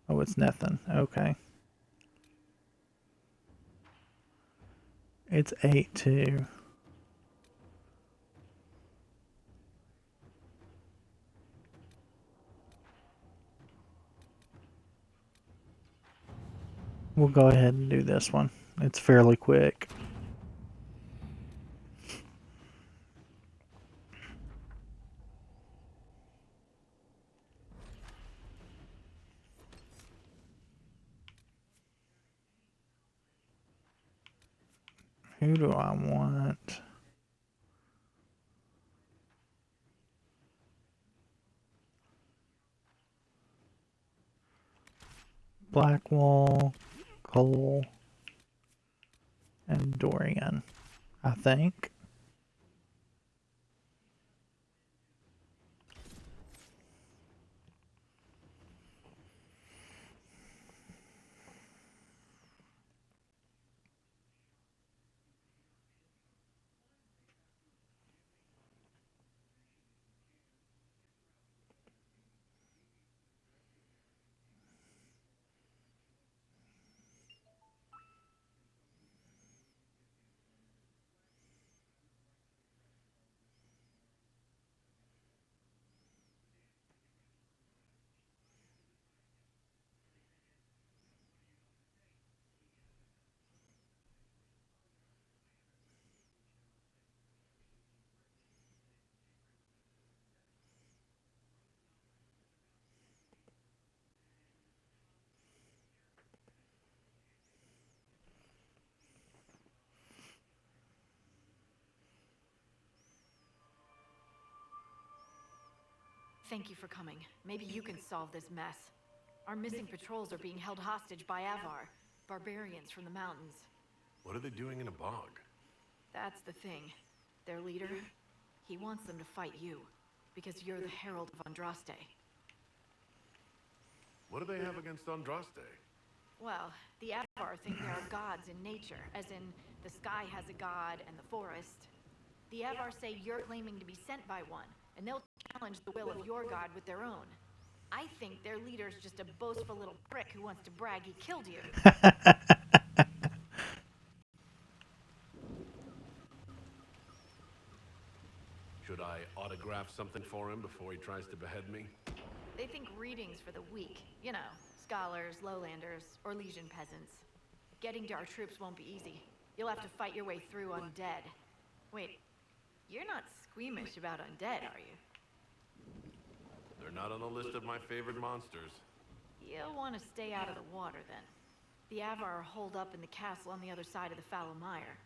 Oh, it's nothing. Okay. It's 8 too. We'll go ahead and do this one. It's fairly quick. Who do I want? Blackwall, Cole, and Dorian, I think. Thank you for coming. Maybe you can solve this mess. Our missing patrols are being held hostage by Avar, barbarians from the mountains. What are they doing in a bog? That's the thing. Their leader, he wants them to fight you, because you're the Herald of Andraste. What do they have against Andraste? Well, the Avar think there are gods in nature, as in the sky has a god and the forest. The Avar say you're claiming to be sent by one, and they'll challenge the will of your god with their own. I think their leader's just a boastful little prick who wants to brag he killed you. Should I autograph something for him before he tries to behead me? They think readings for the weak. You know, scholars, lowlanders, or legion peasants. Getting to our troops won't be easy. You'll have to fight your way through undead. Wait, you're not squeamish about undead, are you? They're not on the list of my favorite monsters. You'll want to stay out of the water, then. The Avar are holed up in the castle on the other side of the Fallow Mire.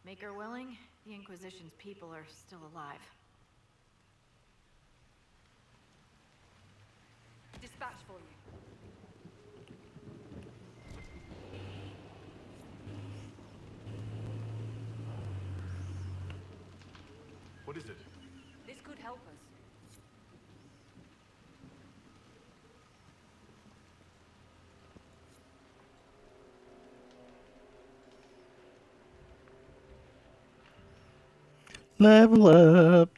Make her willing, the Inquisition's people are still alive. Dispatch for you. What is it? This could help us. Level up.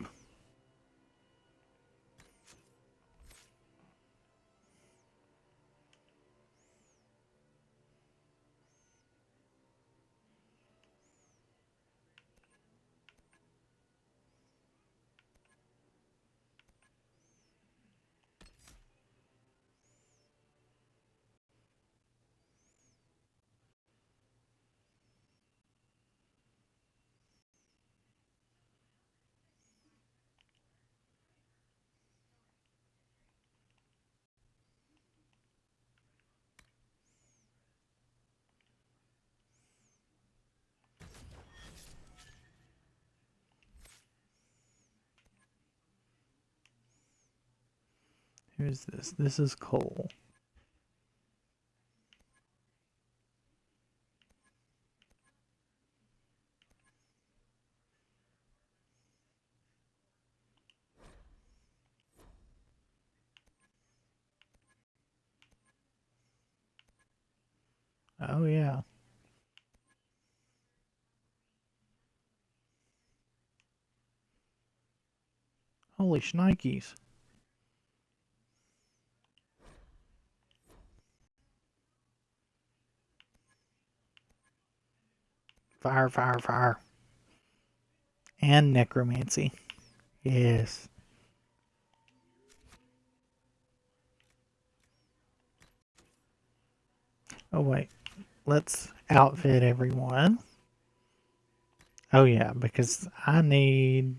Who's this? This is Cole. Oh, yeah. Holy shnikes. Fire, fire, fire. And necromancy. Yes. Oh, wait. Let's outfit everyone. Oh, yeah, because I need...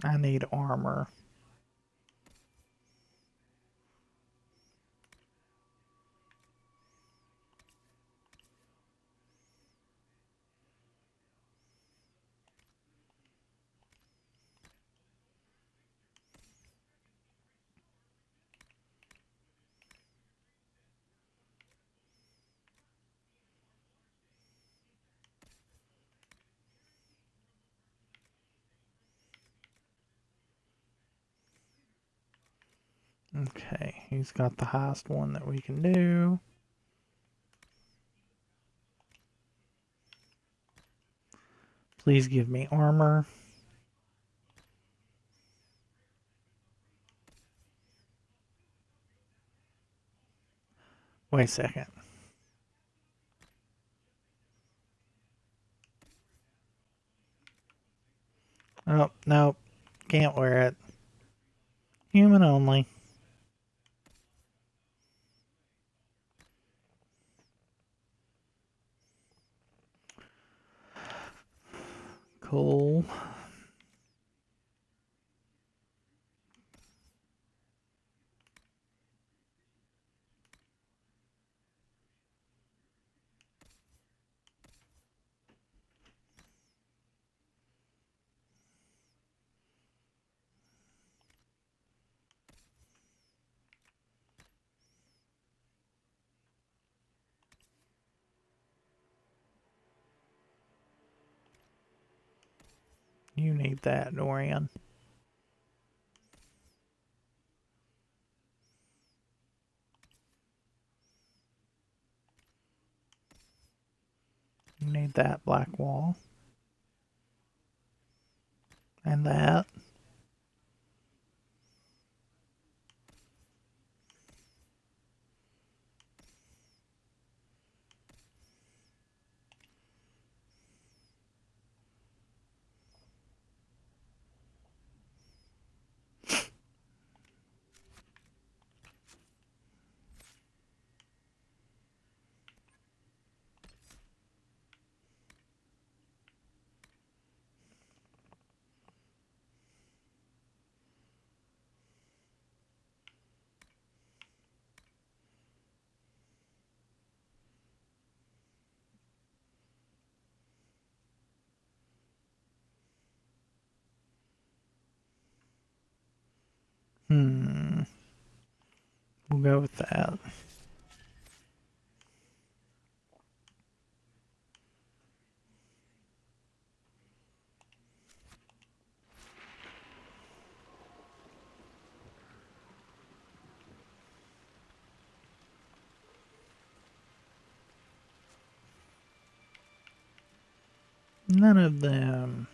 I need armor. Okay, he's got the highest one that we can do. Please give me armor. Wait a second. Oh, no. Can't wear it. Human only. Cool. You need that, Dorian. You need that black wall. And that. We'll go with that. None of them.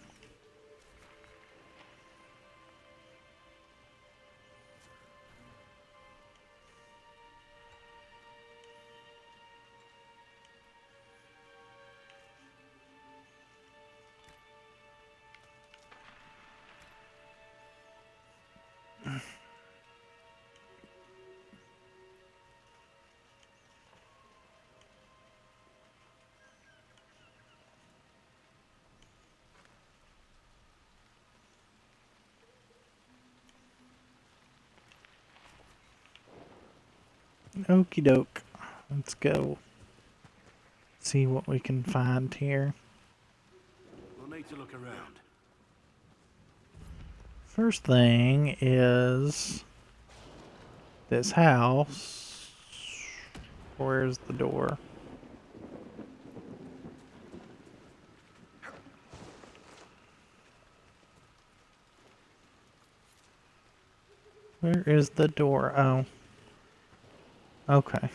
Okie doke. Let's go. See what we can find here. We'll need to look around. First thing is this house. Where's the door? Where is the door? Oh. Okay.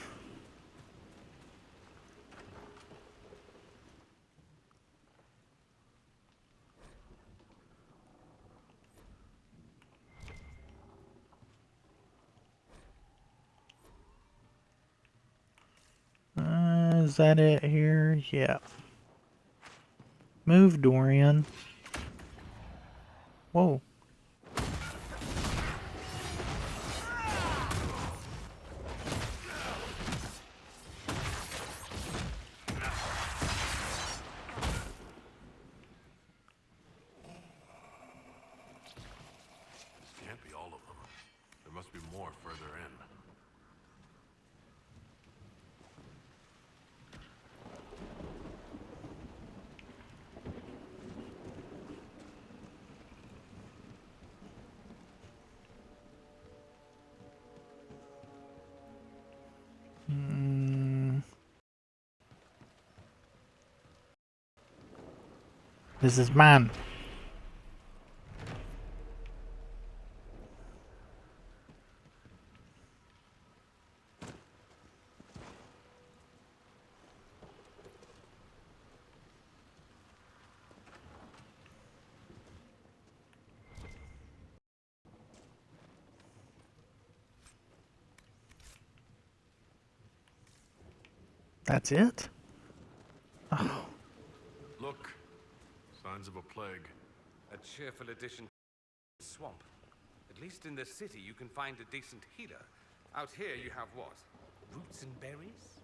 Is that it here? Yeah. Move, Dorian. Whoa. Can't be all of them. There must be more further in. This is mine. That's it? Oh. Look. Signs of a plague. A cheerful addition to the swamp. At least in the city you can find a decent healer. Out here you have what? Roots and berries?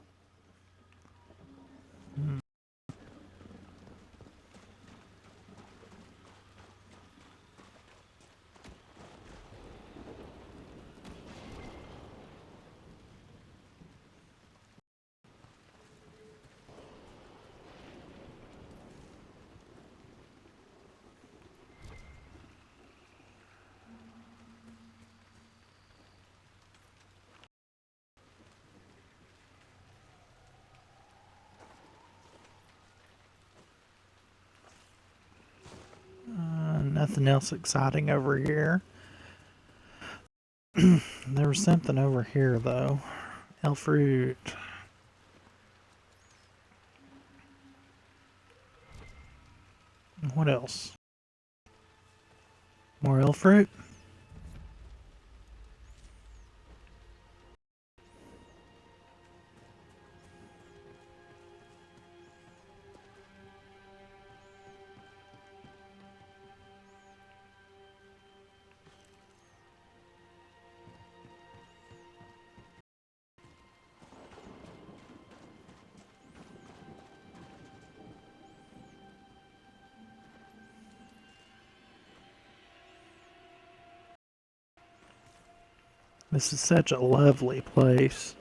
Nothing else exciting over here. There was something over here though. Elf root. What else? More elf fruit? This is such a lovely place.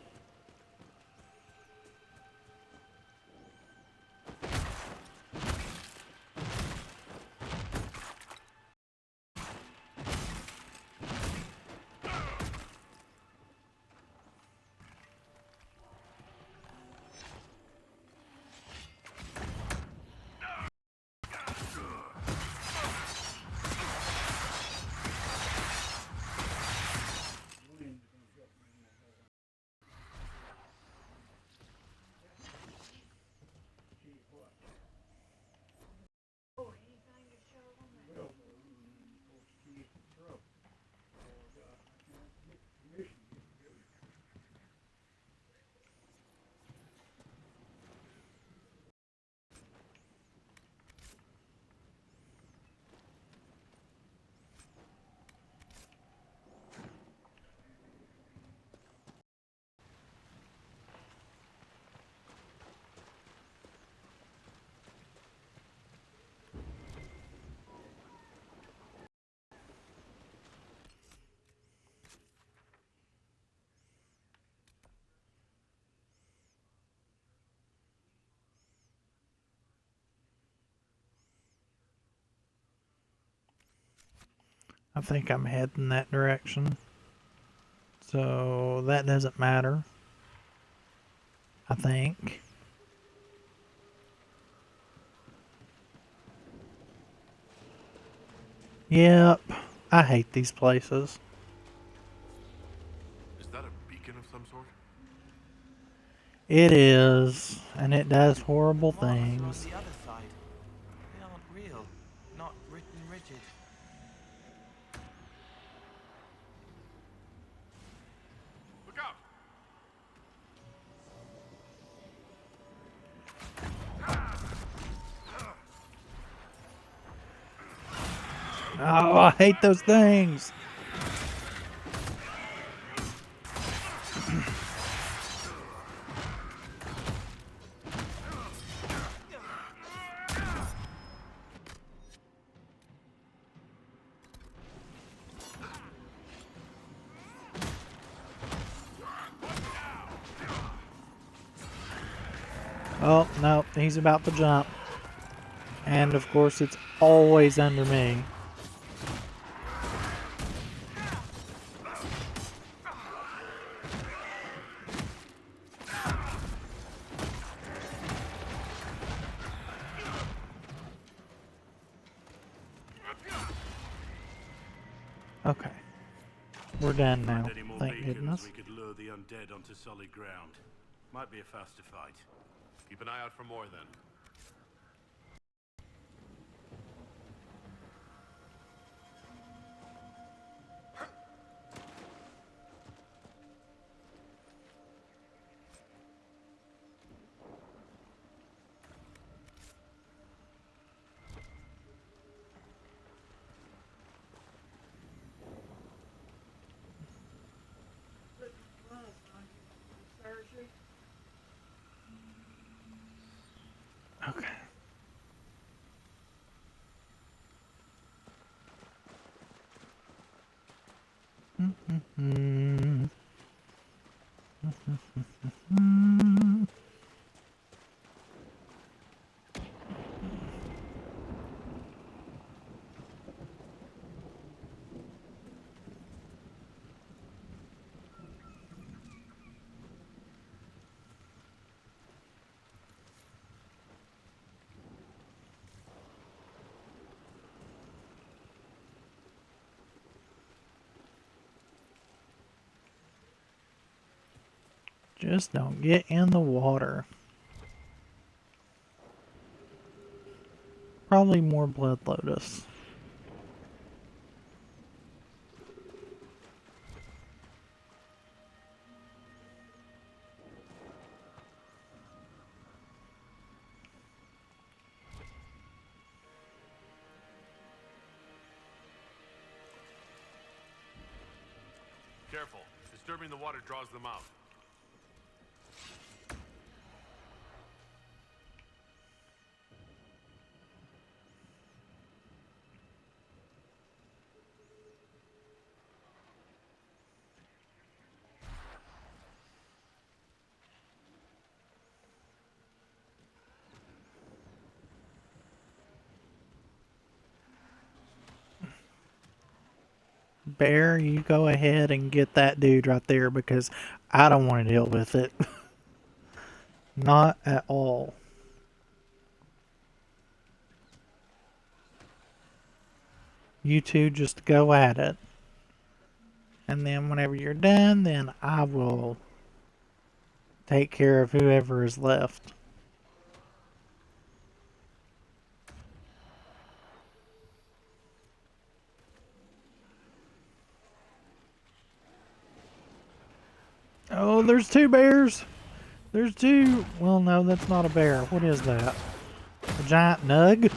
I think I'm heading that direction. So that doesn't matter. I think. Yep. I hate these places. Is that a beacon of some sort? It is, and it does horrible Marks are on things. the other side. They aren't real, not written rigid. Look out! Oh, I hate those things. Oh, no, he's about to jump. And of course, it's always under me. Okay. We're done now. Find any more Thank beacons, goodness. we could lure the undead onto solid ground. Might be a faster fight. Keep an eye out for more then. Okay. Just don't get in the water. Probably more Blood Lotus. Careful. Disturbing the water draws them out. Bear, you go ahead and get that dude right there because I don't want to deal with it. Not at all. You two just go at it. And then whenever you're done, then I will take care of whoever is left. Oh, there's two bears. There's two. Well, no, that's not a bear. What is that? A giant nug?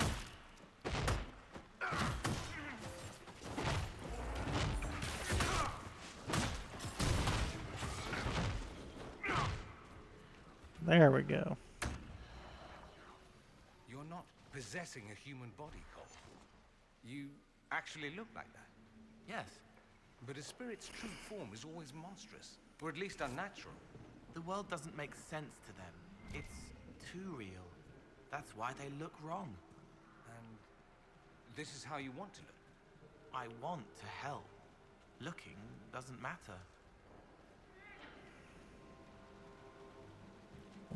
There we go. You're not possessing a human body, Cole. You actually look like that. Yes. But a spirit's true form is always monstrous, or at least unnatural. The world doesn't make sense to them. It's too real. That's why they look wrong. And this is how you want to look? I want to help. Looking doesn't matter.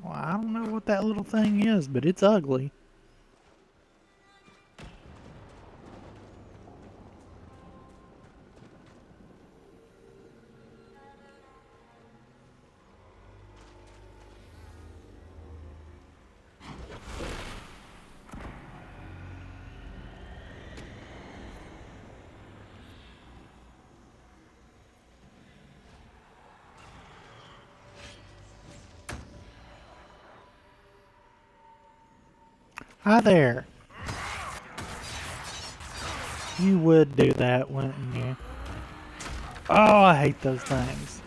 Well, I don't know what that little thing is, but it's ugly. Hi there. You would do that, wouldn't you? Oh, I hate those things.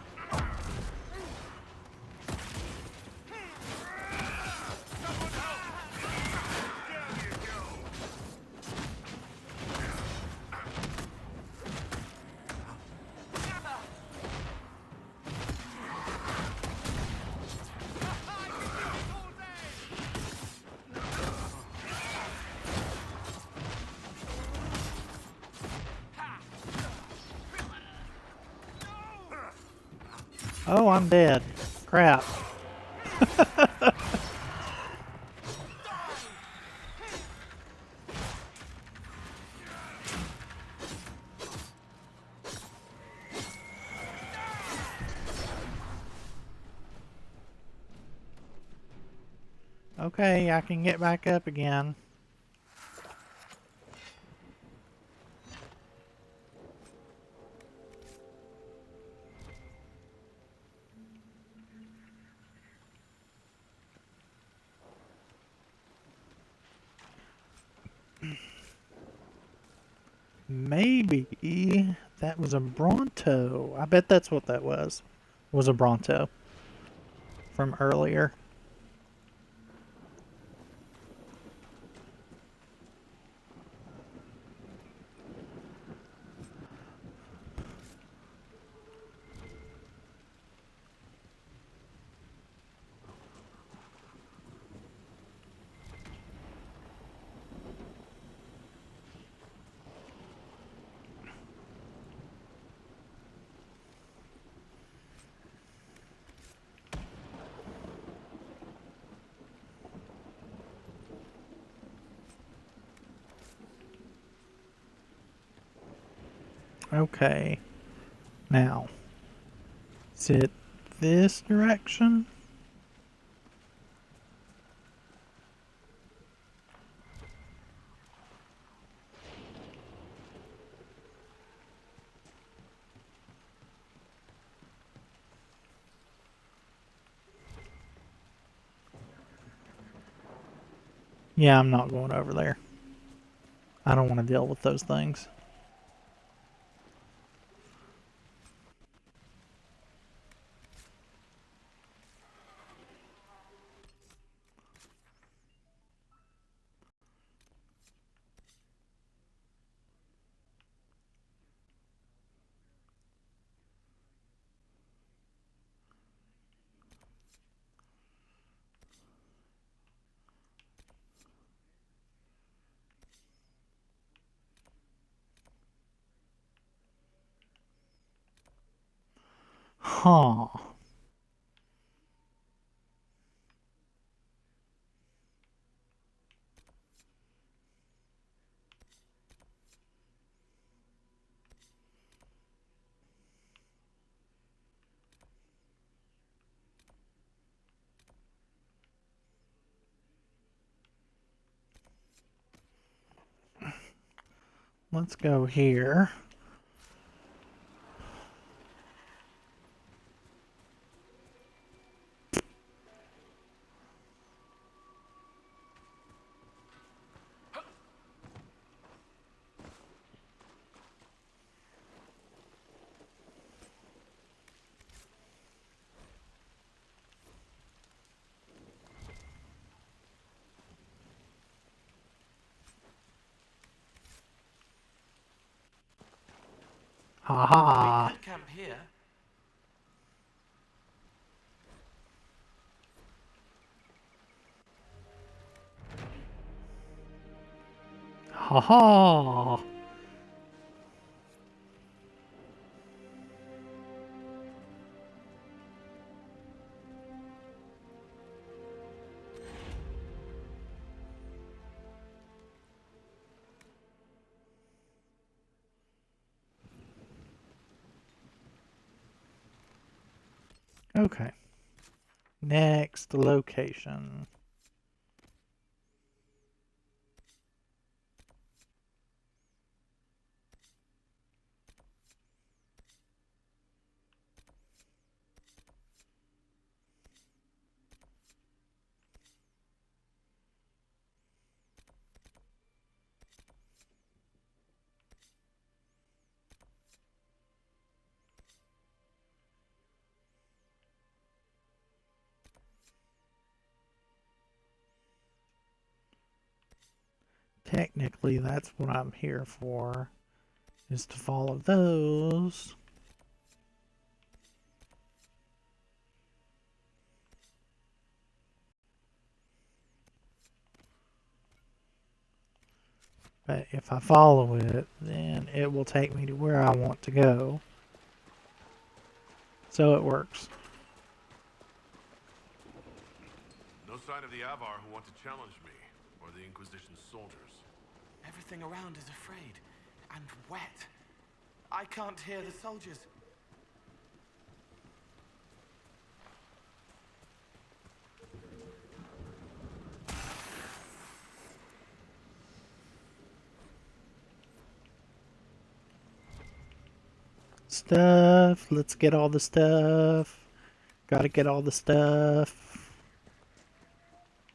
Oh, I'm dead. Crap. Okay, I can get back up again. Maybe that was a Bronto. I bet that's what that was. Was a Bronto from earlier. Okay. Now, is it this direction? Yeah, I'm not going over there. I don't want to deal with those things. Huh. Let's go here. Ha We could camp here. ha. Ha ha. Okay. Next location. Technically, that's what I'm here for, is to follow those. But if I follow it, then it will take me to where I want to go. So it works. No sign of the Avar who want to challenge me, or the Inquisition's soldiers. Everything around is afraid and wet. I can't hear the soldiers. Stuff. Let's get all the stuff. Gotta get all the stuff.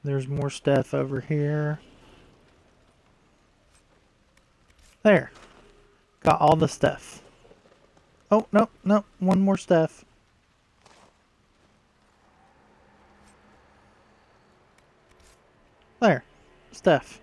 There's more stuff over here. There. Got all the stuff. Oh, no, no. One more stuff. There. Stuff.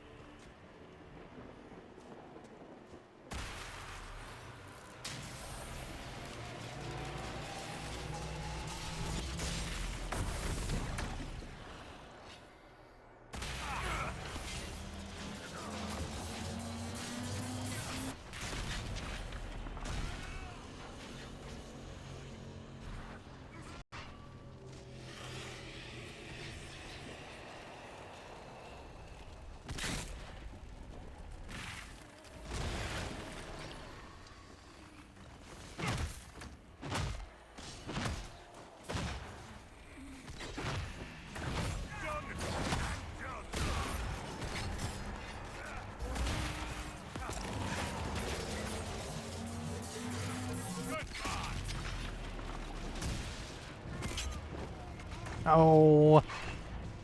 Oh,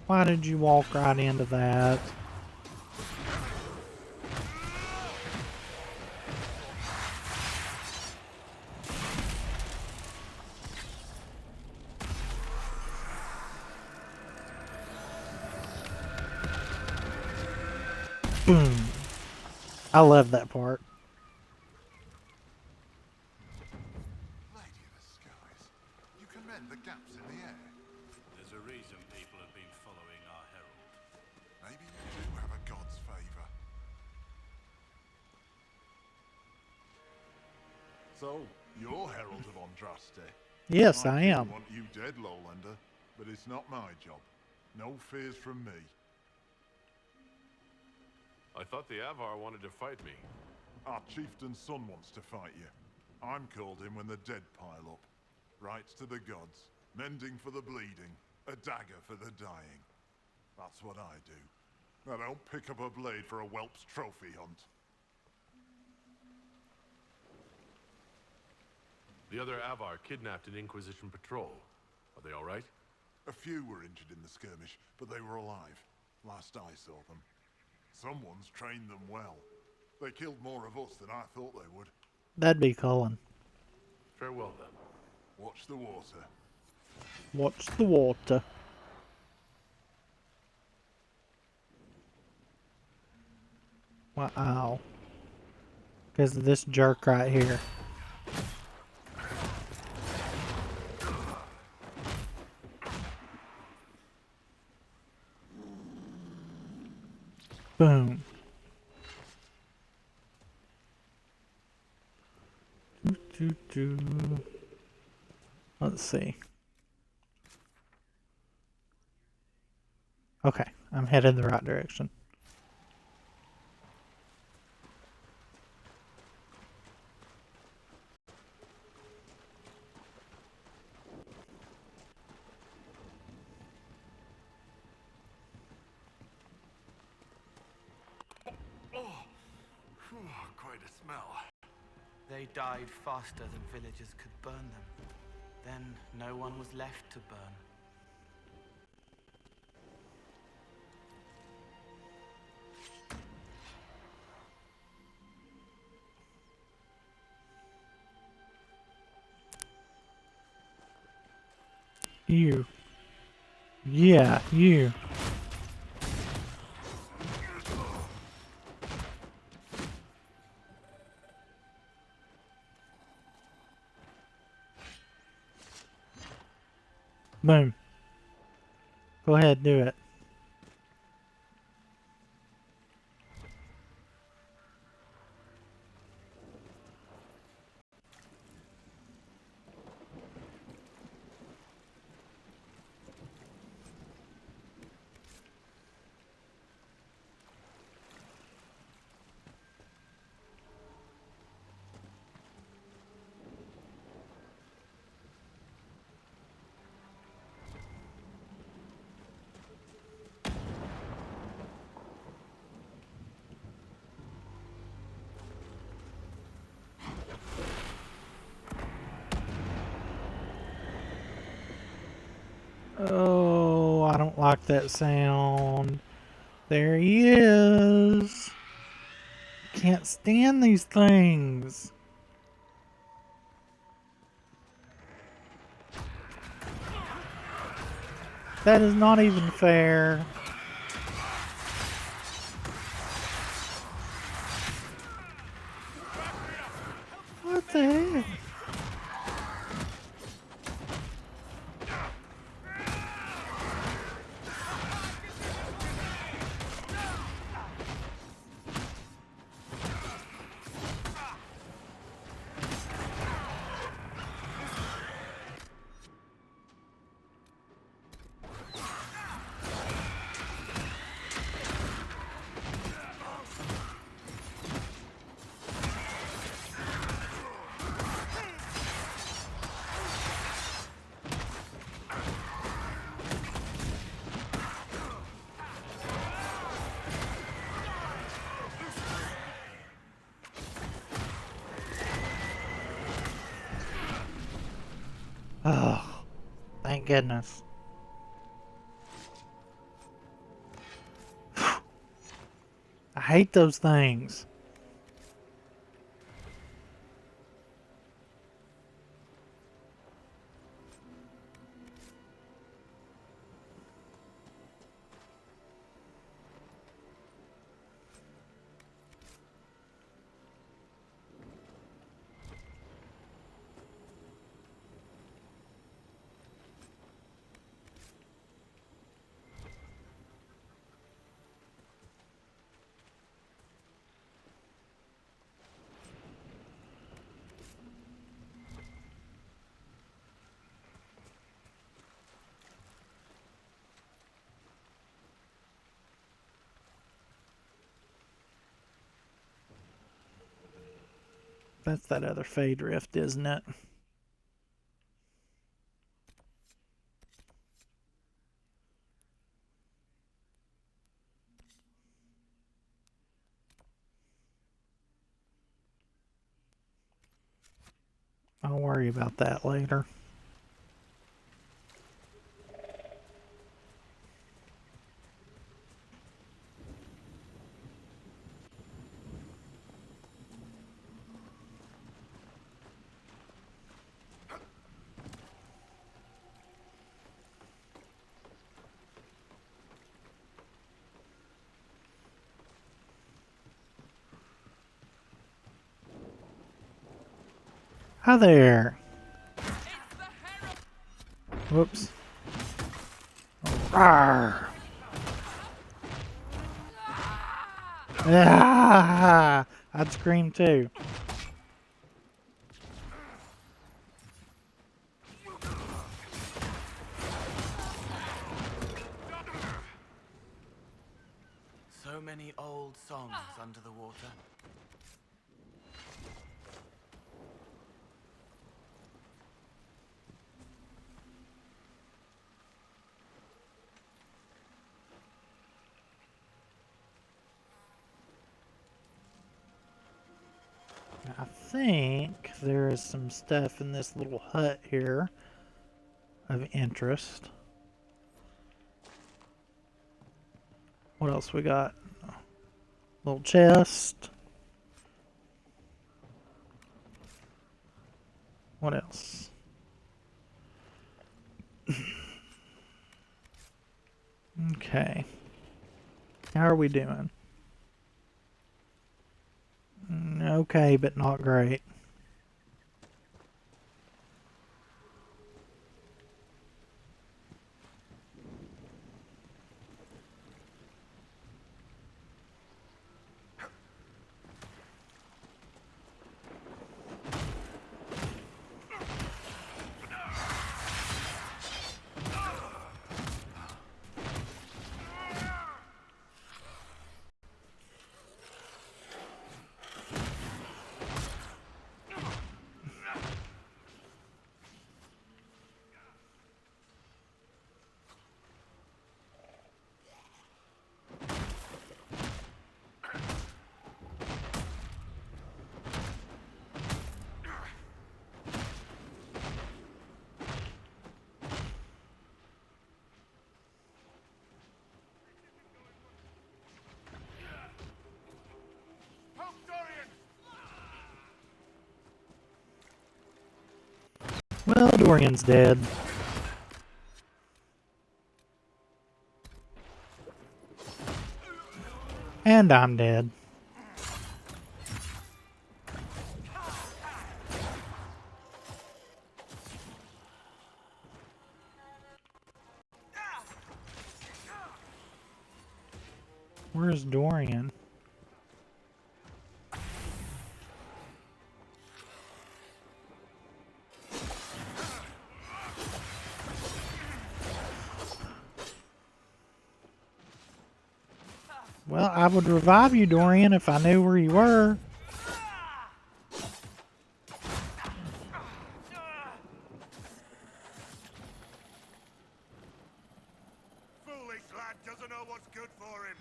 why did you walk right into that? Boom. I love that part. Lady of the skies, you can mend the gaps in the air. There's a reason people have been following our herald. Maybe you do have a god's favor. So, you're Herald of Andraste. Yes, I am. want you dead, Lowlander, but it's not my job. No fears from me. I thought the Avar wanted to fight me. Our chieftain's son wants to fight you. I'm called in when the dead pile up. Rights to the gods, mending for the bleeding, a dagger for the dying. That's what I do. I don't pick up a blade for a whelp's trophy hunt. The other Avar kidnapped an Inquisition patrol. Are they all right? A few were injured in the skirmish, but they were alive. Last I saw them. Someone's trained them well. They killed more of us than I thought they would. That'd be Cullen. Farewell, then. Watch the water. Watch the water. Wow. Because of this jerk right here. Boom. Let's see. Okay, I'm headed in the right direction. Quite a smell. They died faster than villagers could burn them. Then no one was left to burn. You. Yeah, you. Boom. Go ahead, do it. Oh, I don't like that sound. There he is. Can't stand these things. That is not even fair. What the heck? Oh, thank goodness. I hate those things. That's that other Fade Rift, isn't it? I'll worry about that later. Hi there. Whoops. Rawr. Ah, I'd scream too. So many old songs under the water. I think there is some stuff in this little hut here of interest. What else we got? Little chest. What else? Okay. How are we doing? Okay, but not great. Well, Dorian's dead. And I'm dead. Where's Dorian? Well, I would revive you, Dorian, if I knew where you were. Foolish lad doesn't know what's good for him.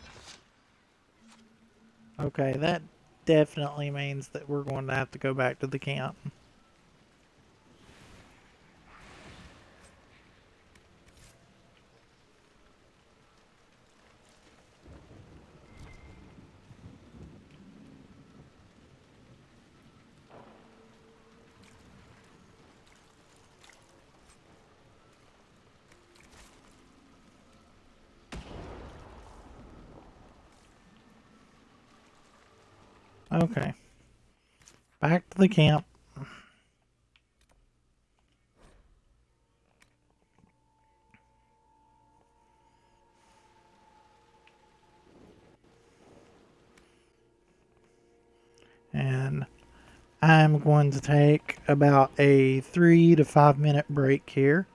Okay, that definitely means that we're going to have to go back to the camp. Okay. Back to the camp. And I'm going to take about a 3 to 5 minute break here.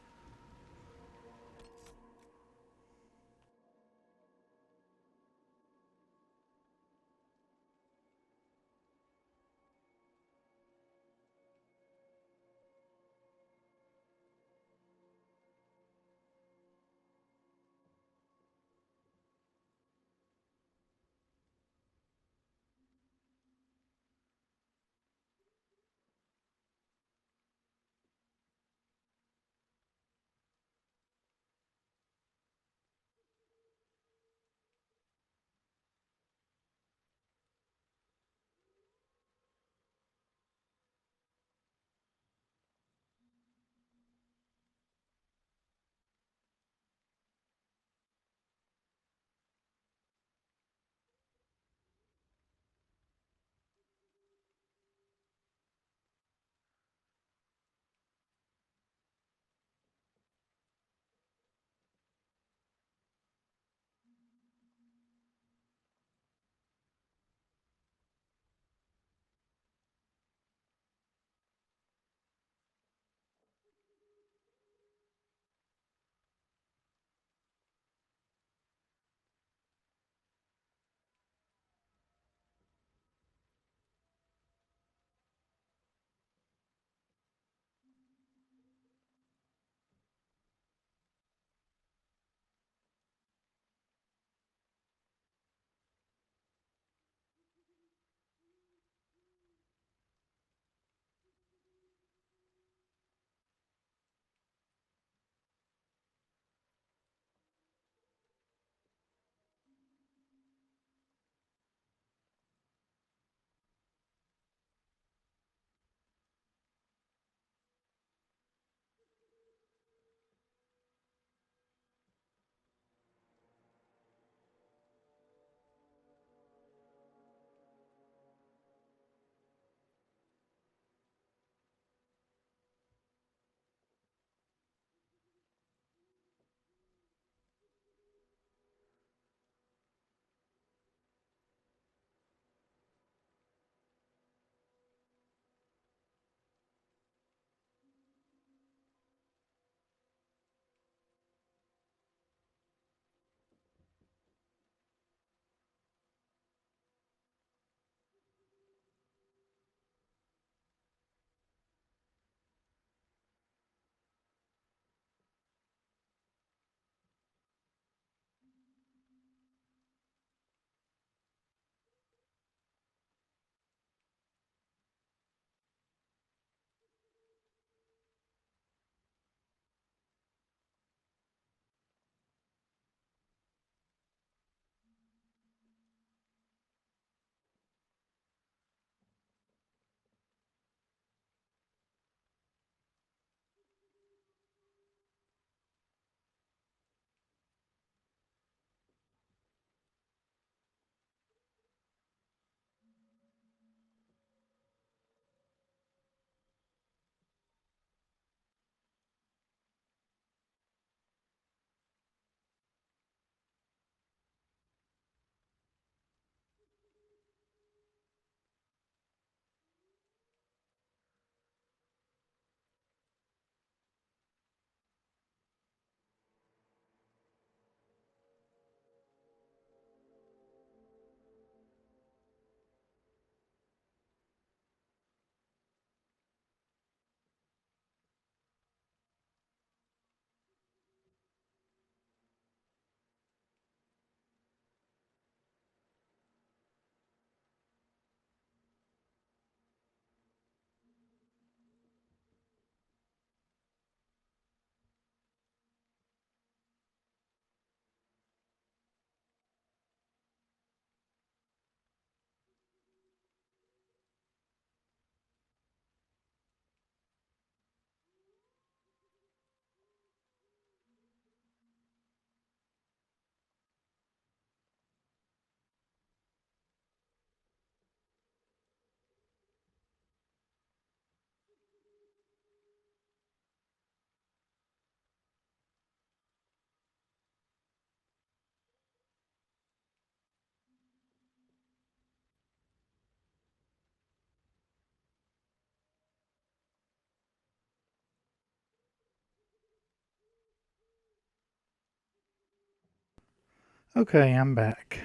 Okay, I'm back.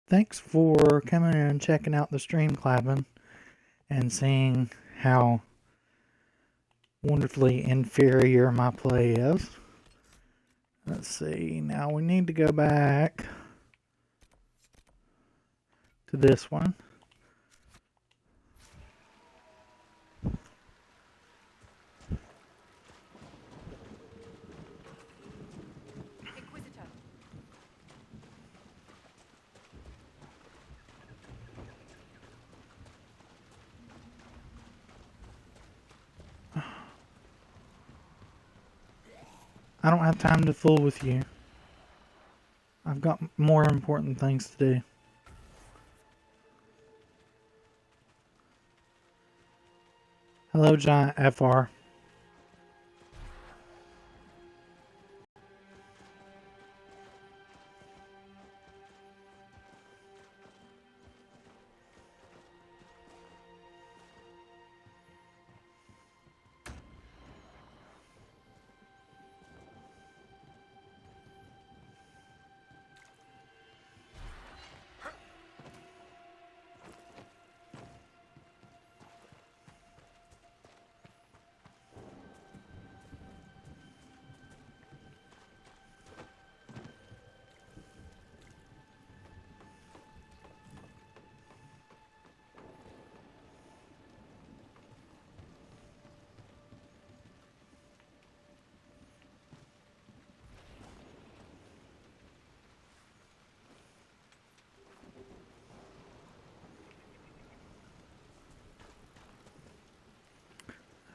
Thanks for coming in and checking out the stream, Clappin, and seeing how wonderfully inferior my play is. Let's see, now we need to go back to this one. Inquisitor. I don't have time to fool with you. I've got more important things to do. Hello, Giant FR.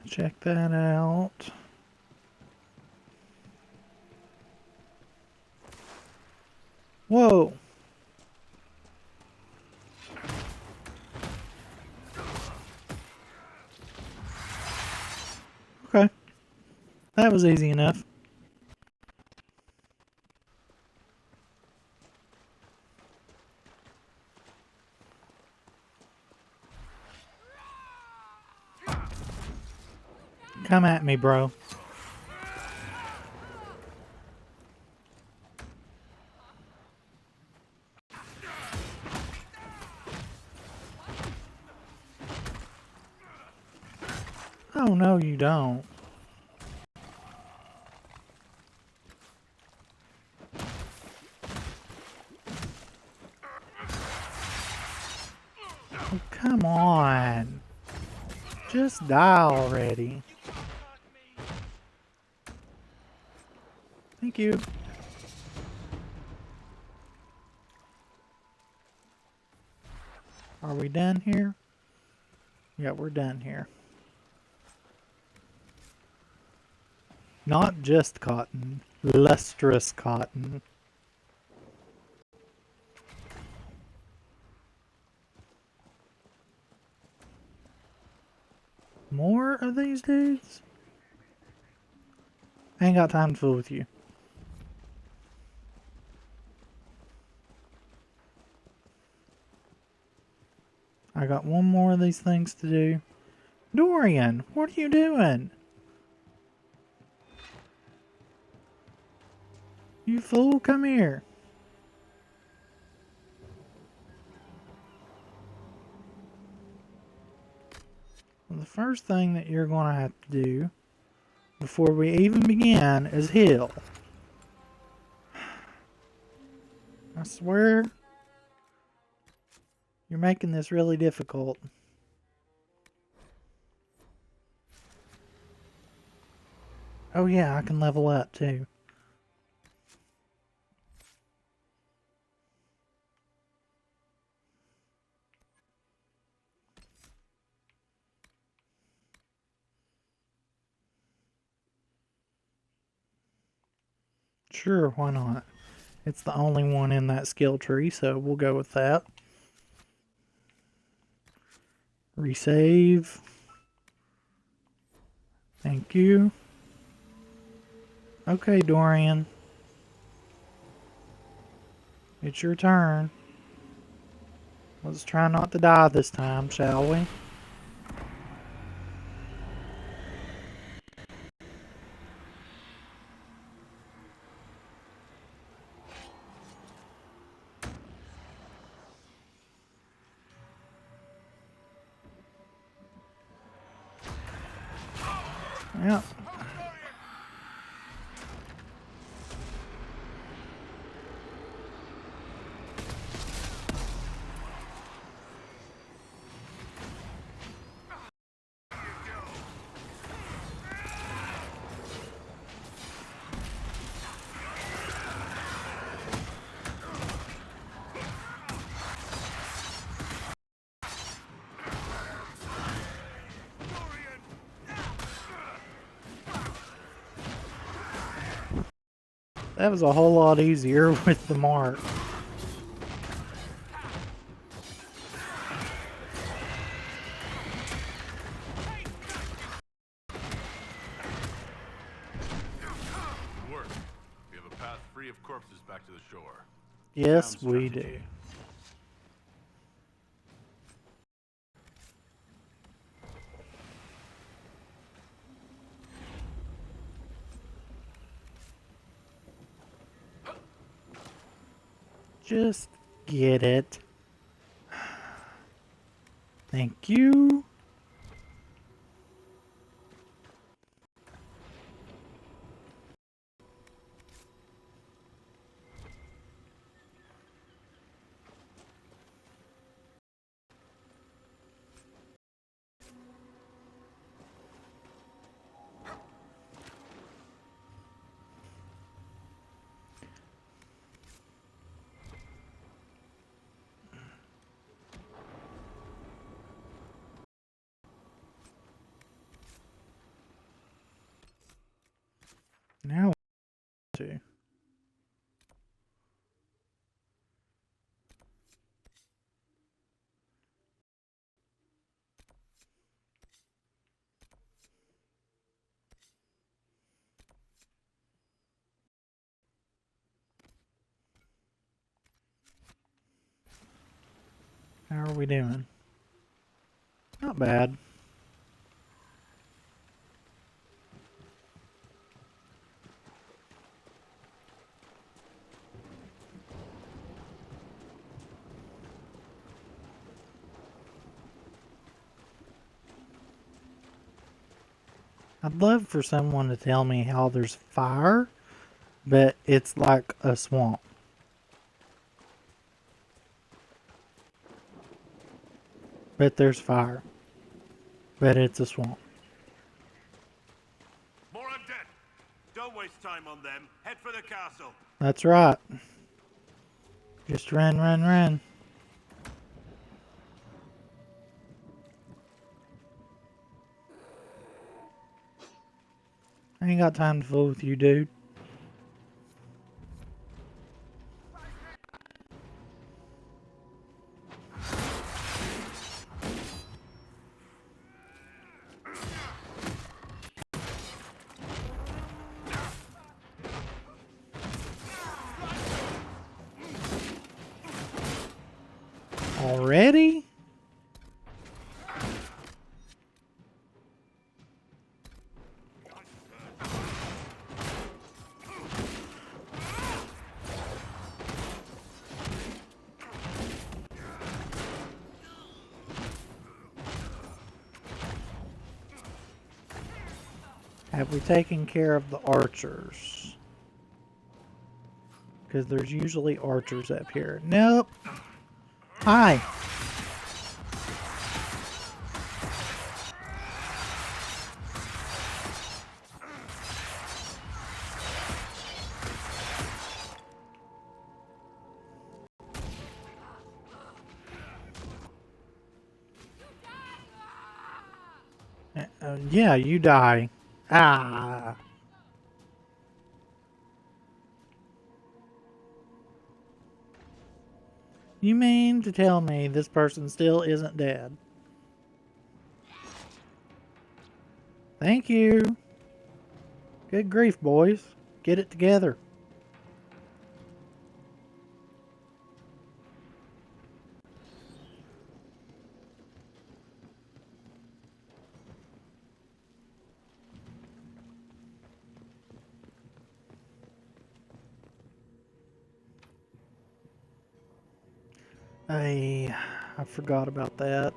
Check that out. Whoa. Okay. That was easy enough. Come at me, bro. Oh, no, you don't. Oh, come on. Just die already. Thank you. Are we done here? Yeah, we're done here. Not just cotton, lustrous cotton. More of these dudes? I ain't got time to fool with you. I got one more of these things to do. Dorian, what are you doing? You fool, come here. Well, the first thing that you're going to have to do before we even begin is heal. I swear, you're making this really difficult. Oh yeah, I can level up too. Sure, why not? It's the only one in that skill tree, so we'll go with that. Resave. Thank you. Okay, Dorian. It's your turn. Let's try not to die this time, shall we? Yeah. That was a whole lot easier with the mark. Work. We have a path free of corpses back to the shore. Yes, Sound we strategy. do. Just get it. Thank you. Now to. How are we doing? Not bad. I'd love for someone to tell me how there's fire, but it's like a swamp. But there's fire. But it's a swamp. More undead! Don't waste time on them. Head for the castle. That's right. Just run, run, run. I ain't got time to fool with you, dude. Already? Have we taken care of the archers? Because there's usually archers up here. Nope. Hi. Yeah, you die. Ah. You mean to tell me this person still isn't dead? Thank you. Good grief, boys. Get it together. I forgot about that.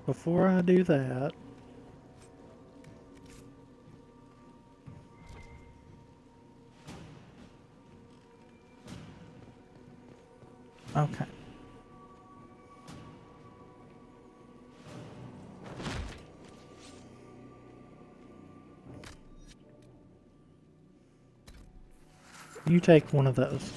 before I do that, okay. You take one of those.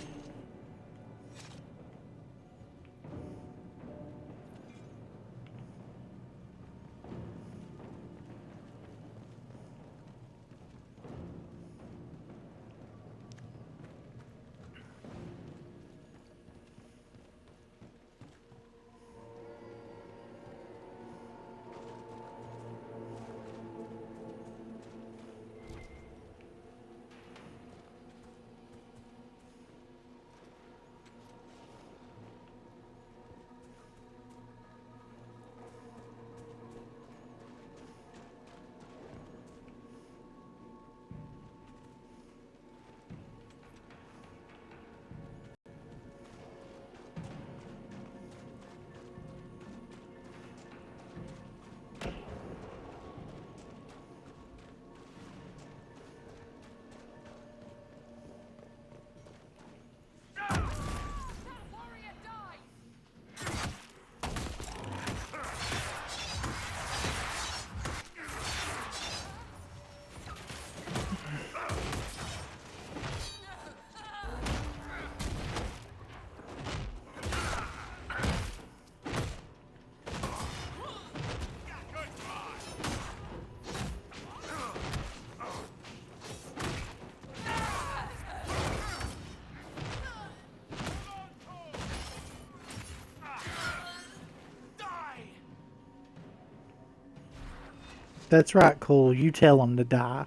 That's right, Cole. You tell him to die.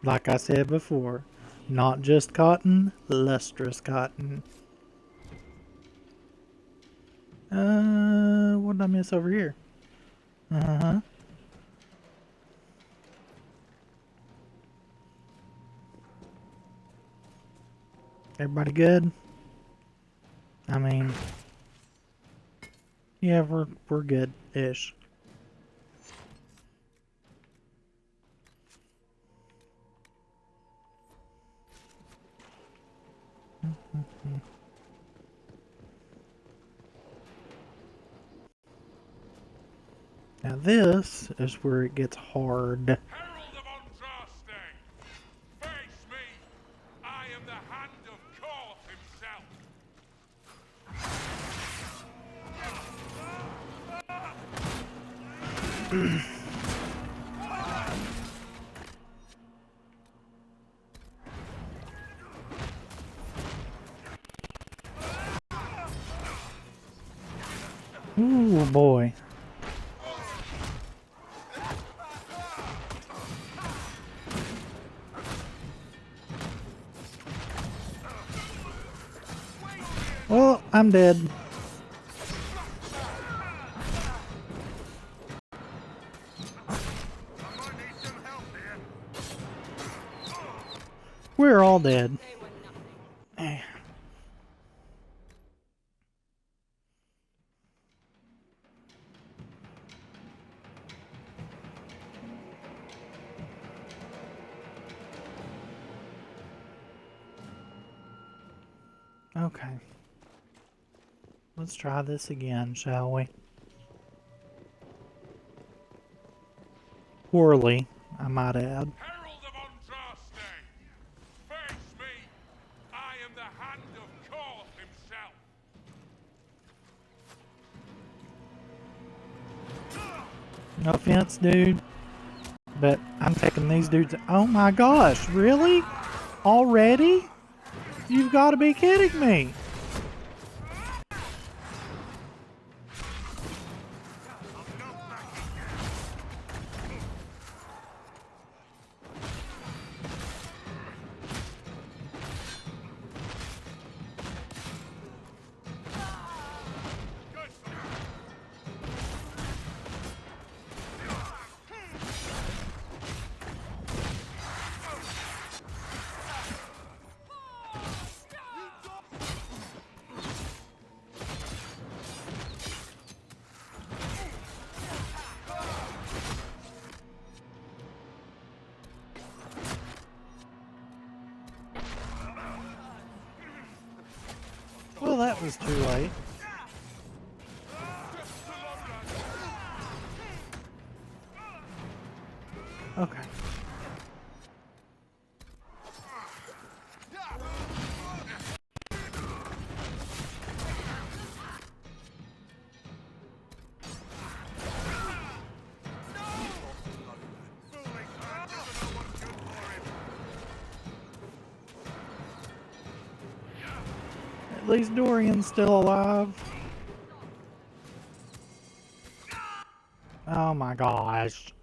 Like I said before, not just cotton, lustrous cotton. What did I miss over here? Uh-huh. Everybody good? I mean, yeah, we're good-ish. Now this is where it gets hard. Herald of Andraste! Face me! I am the Hand of Koth himself! Ooh, boy. Well, I'm dead. We're all dead. Okay. Let's try this again, shall we? Poorly, I might add. Herald of Andraste! Face me! I am the Hand of Koth himself! No offense, dude. But I'm taking these dudes. Oh my gosh, really? Already? You've got to be kidding me. That was too late. Okay. At least Dorian's still alive. Oh my gosh.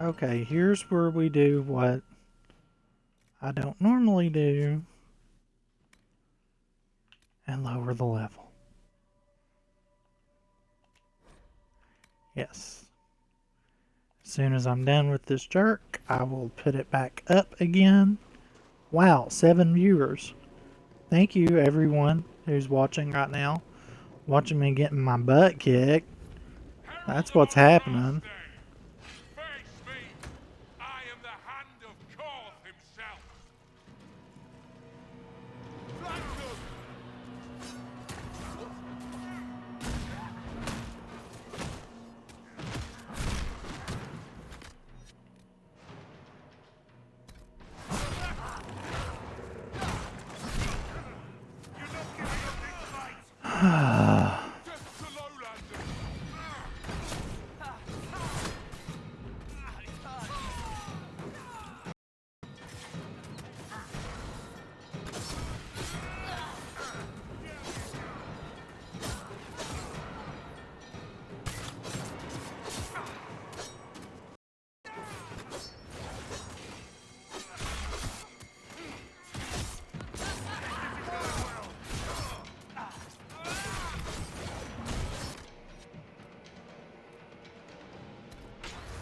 Okay, here's where we do what I don't normally do and lower the level. Yes. As soon as I'm done with this jerk, I will put it back up again. Wow, 7 viewers. Thank you everyone who's watching right now. Watching me getting my butt kicked. That's what's happening.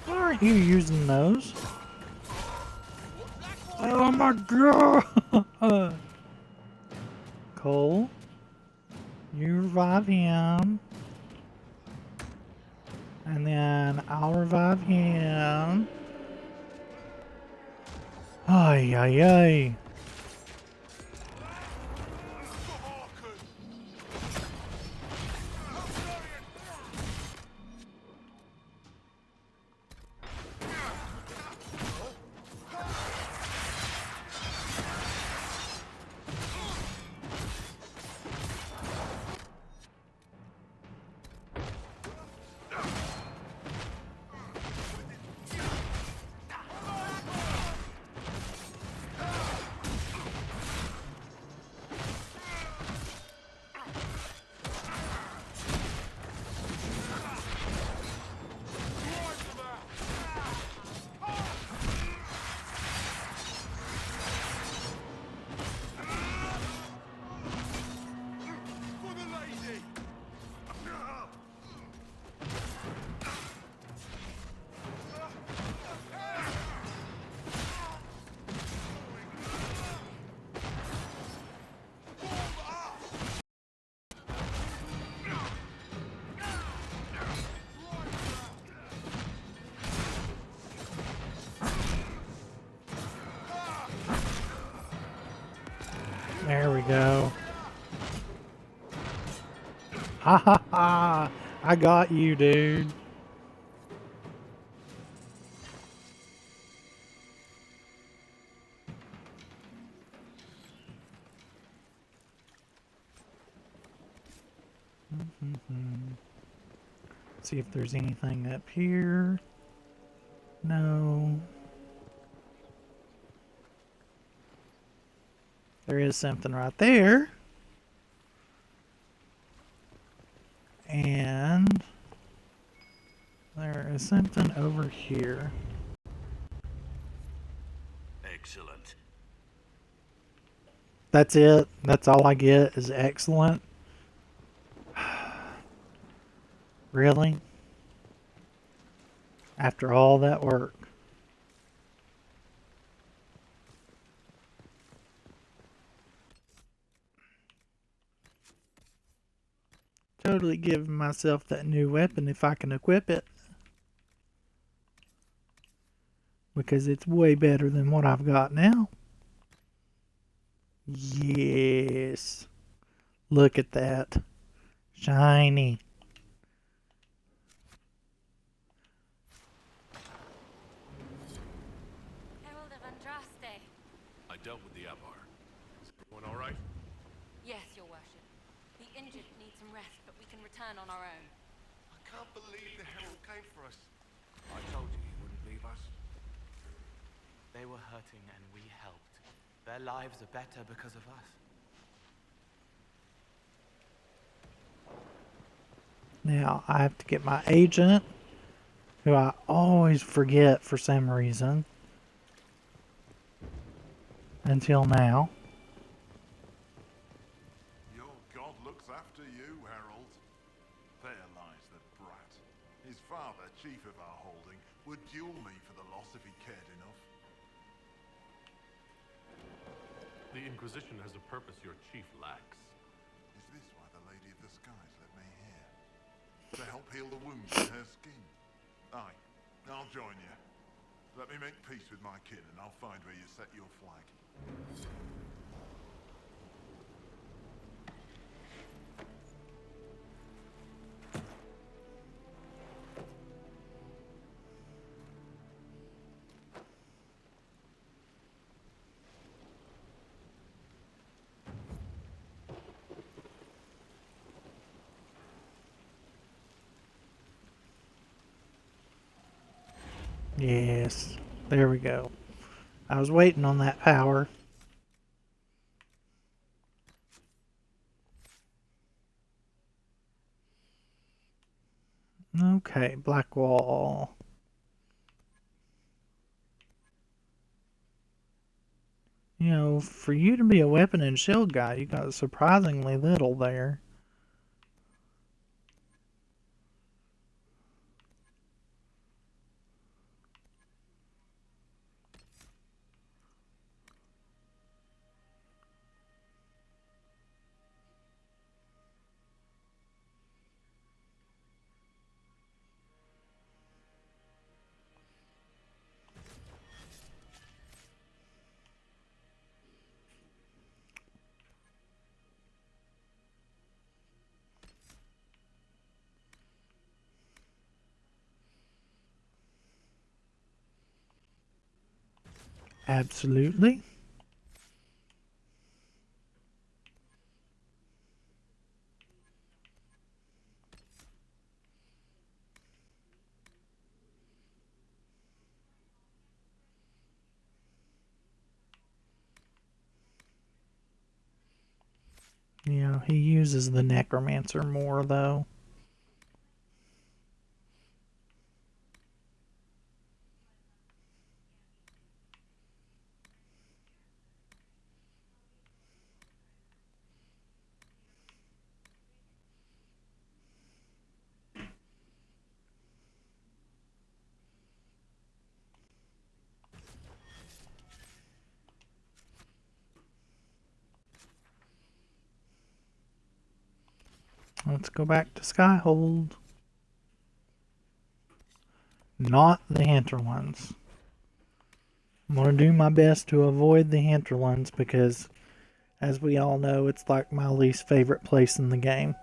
Why aren't you using those? Oh my god! Cole, you revive him. And then I'll revive him. Ay, ay, ay. There we go. Ha ha ha! I got you, dude. See if there's anything up here. No. There is something right there. And there is something over here. Excellent. That's it. That's all I get is excellent. Really? After all that work. totally give myself that new weapon if I can equip it. Because it's way better than what I've got now. Yes. Look at that. Shiny. Herald of Andraste. I dealt with the Avar. Is everyone all right? Yes, your worship. The injured need some rest, but we can return on our own. I can't believe the Herald came for us. I told you he wouldn't leave us. They were hurting and we helped. Their lives are better because of us. Now, I have to get my agent, who I always forget for some reason. Until now. Your god looks after you, Herald. There lies the brat. His father, chief of our holding, would duel me for the loss if he cared enough. The Inquisition has a purpose your chief lacks. Is this why the Lady of the Skies led me here? To help heal the wounds in her skin? Aye, I'll join you. Let me make peace with my kin and I'll find where you set your flag. Yes. There we go. I was waiting on that power. Okay, Blackwall. You know, for you to be a weapon and shield guy, you got surprisingly little there. Absolutely. Yeah, he uses the Necromancer more, though. Let's go back to Skyhold. Not the hinterlands. I'm going to do my best to avoid the hinterlands because, as we all know, it's like my least favorite place in the game.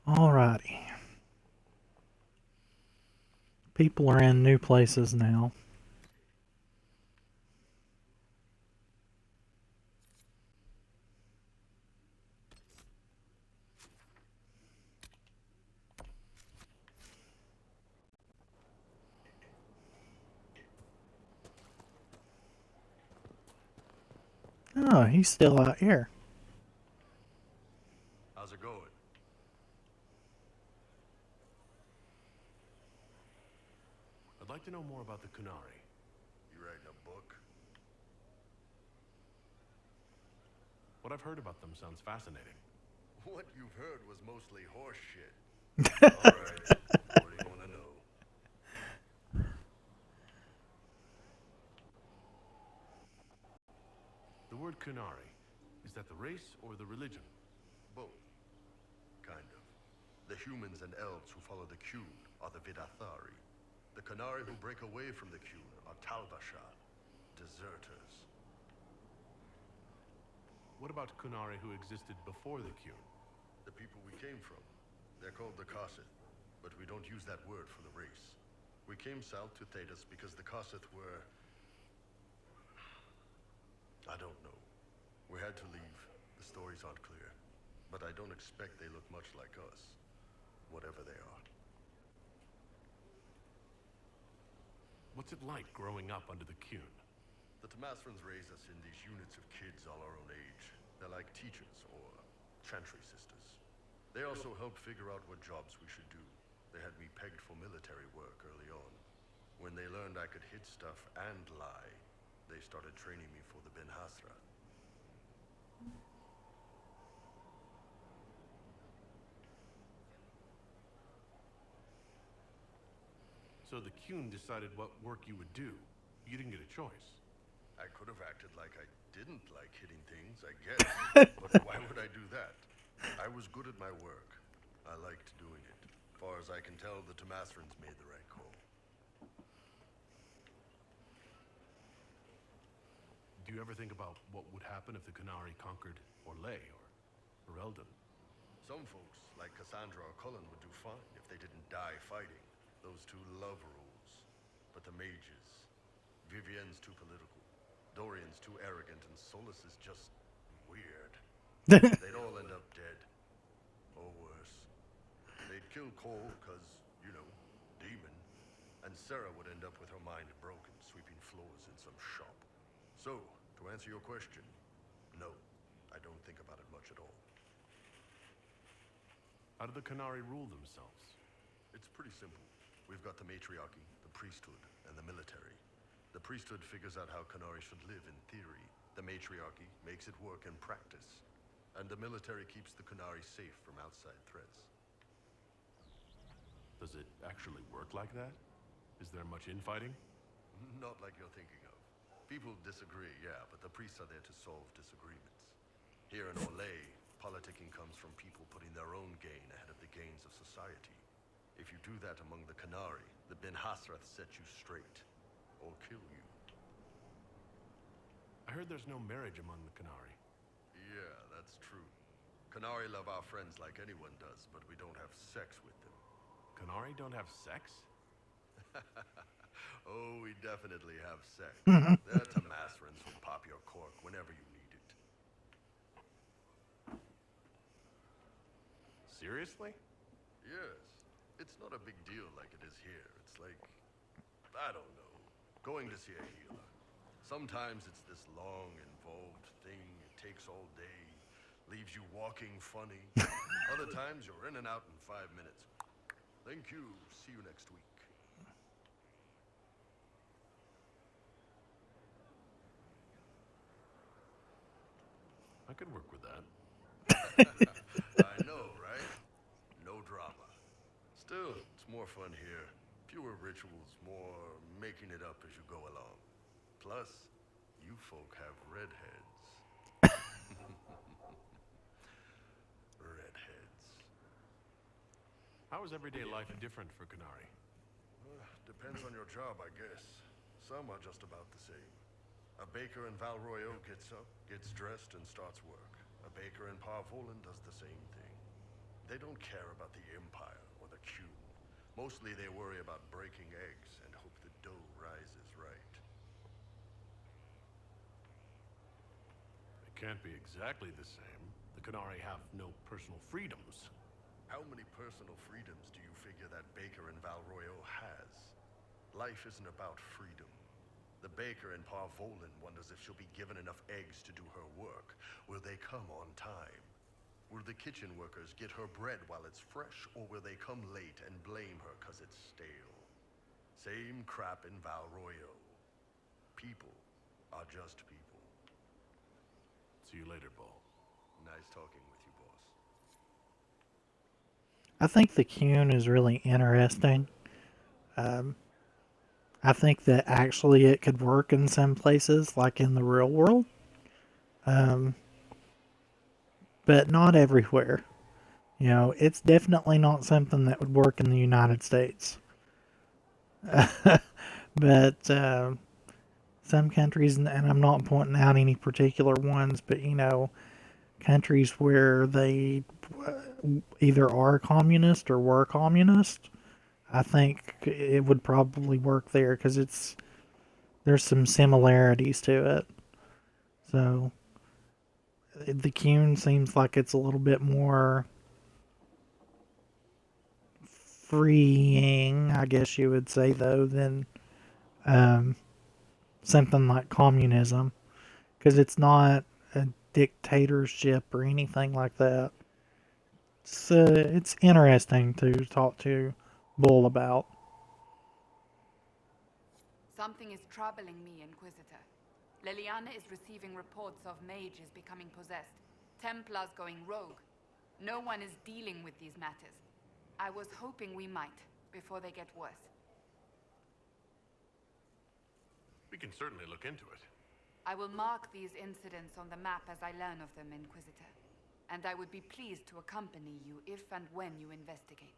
Alrighty. People are in new places now. Oh, he's still out here. How's it going? I'd like to know more about the Kunari. You writing a book? What I've heard about them sounds fascinating. What you've heard was mostly horse shit. Alright, what do you want to know? The word Kunari, is that the race or the religion? Both. Kind of. The humans and elves who follow the Qun are the Vidathari. The Kunari who break away from the Qun are Talbashar, deserters. What about Kunari who existed before the Qun? The people we came from. They're called the Kossith, but we don't use that word for the race. We came south to Thedas because the Kossith were... I don't know. We had to leave. The stories aren't clear. But I don't expect they look much like us. Whatever they are. What's it like growing up under the Qun? The Tamasrans raise us in these units of kids all our own age. They're like teachers or chantry sisters. They also help figure out what jobs we should do. They had me pegged for military work early on. When they learned I could hit stuff and lie, they started training me for the Ben Hasra. So the Qun decided what work you would do. You didn't get a choice. I could have acted like I didn't like hitting things, I guess. But why would I do that? I was good at my work. I liked doing it. As far as I can tell, the Tamasrans made the right call. Do you ever think about what would happen if the Kunari conquered Orlais or Eldon? Some folks, like Cassandra or Cullen, would do fine if they didn't die fighting. Those two love rules. But the mages... Vivienne's too political. Dorian's too arrogant, and Solus is just... weird. They'd all end up dead. Or worse. They'd kill Cole, cause, you know, demon. And Sarah would end up with her mind broken, sweeping floors in some shop. So, to answer your question, no. I don't think about it much at all. How do the Kunari rule themselves? It's pretty simple. We've got the matriarchy, the priesthood, and the military. The priesthood figures out how Kunari should live in theory. The matriarchy makes it work in practice. And the military keeps the Kunari safe from outside threats. Does it actually work like that? Is there much infighting? Not like you're thinking of. People disagree, yeah, but the priests are there to solve disagreements. Here in Orlais, politicking comes from people putting their own gain ahead of the gains of society. If you do that among the Kunari, the Ben Hasrath set you straight. Or kill you. I heard there's no marriage among the Kunari. Yeah, that's true. Kunari love our friends like anyone does, but we don't have sex with them. Kunari don't have sex? Oh, we definitely have sex. They're Tamasrans who pop your cork whenever you need it. Seriously? Yes. It's not a big deal like it is here. It's like, I don't know, going to see a healer. Sometimes it's this long, involved thing. It takes all day, leaves you walking funny. Other times you're in and out in 5 minutes. Thank you. See you next week. I could work with that. I know, right? No drama. Still, it's more fun here. Fewer rituals, more making it up as you go along. Plus, you folk have redheads. Redheads. How is everyday life different for Kunari? Depends on your job, I guess. Some are just about the same. A baker in Val Royeaux gets up, gets dressed, and starts work. A baker in Parvolan does the same thing. They don't care about the Empire or the Qun. Mostly they worry about breaking eggs and hope the dough rises right. It can't be exactly the same. The Qunari have no personal freedoms. How many personal freedoms do you figure that baker in Val Royeaux has? Life isn't about freedom. The baker in Parvolin wonders if she'll be given enough eggs to do her work. Will they come on time? Will the kitchen workers get her bread while it's fresh, or will they come late and blame her 'cause it's stale? Same crap in Val Royeaux. People are just people. See you later, Bull. Nice talking with you, boss. I think the Qun is really interesting. I think that actually it could work in some places, like in the real world. But not everywhere. You know, it's definitely not something that would work in the United States. But some countries, and I'm not pointing out any particular ones, but you know, countries where they either are communist or were communist, I think it would probably work there because there's some similarities to it. So the Qun seems like it's a little bit more freeing, I guess you would say, though, than something like communism, because it's not a dictatorship or anything like that. It's interesting to talk to Bull about. Something is troubling me, Inquisitor. Leliana is receiving reports of mages becoming possessed, Templars going rogue. No one is dealing with these matters. I was hoping we might, before they get worse. We can certainly look into it. I will mark these incidents on the map as I learn of them, Inquisitor. And I would be pleased to accompany you if and when you investigate.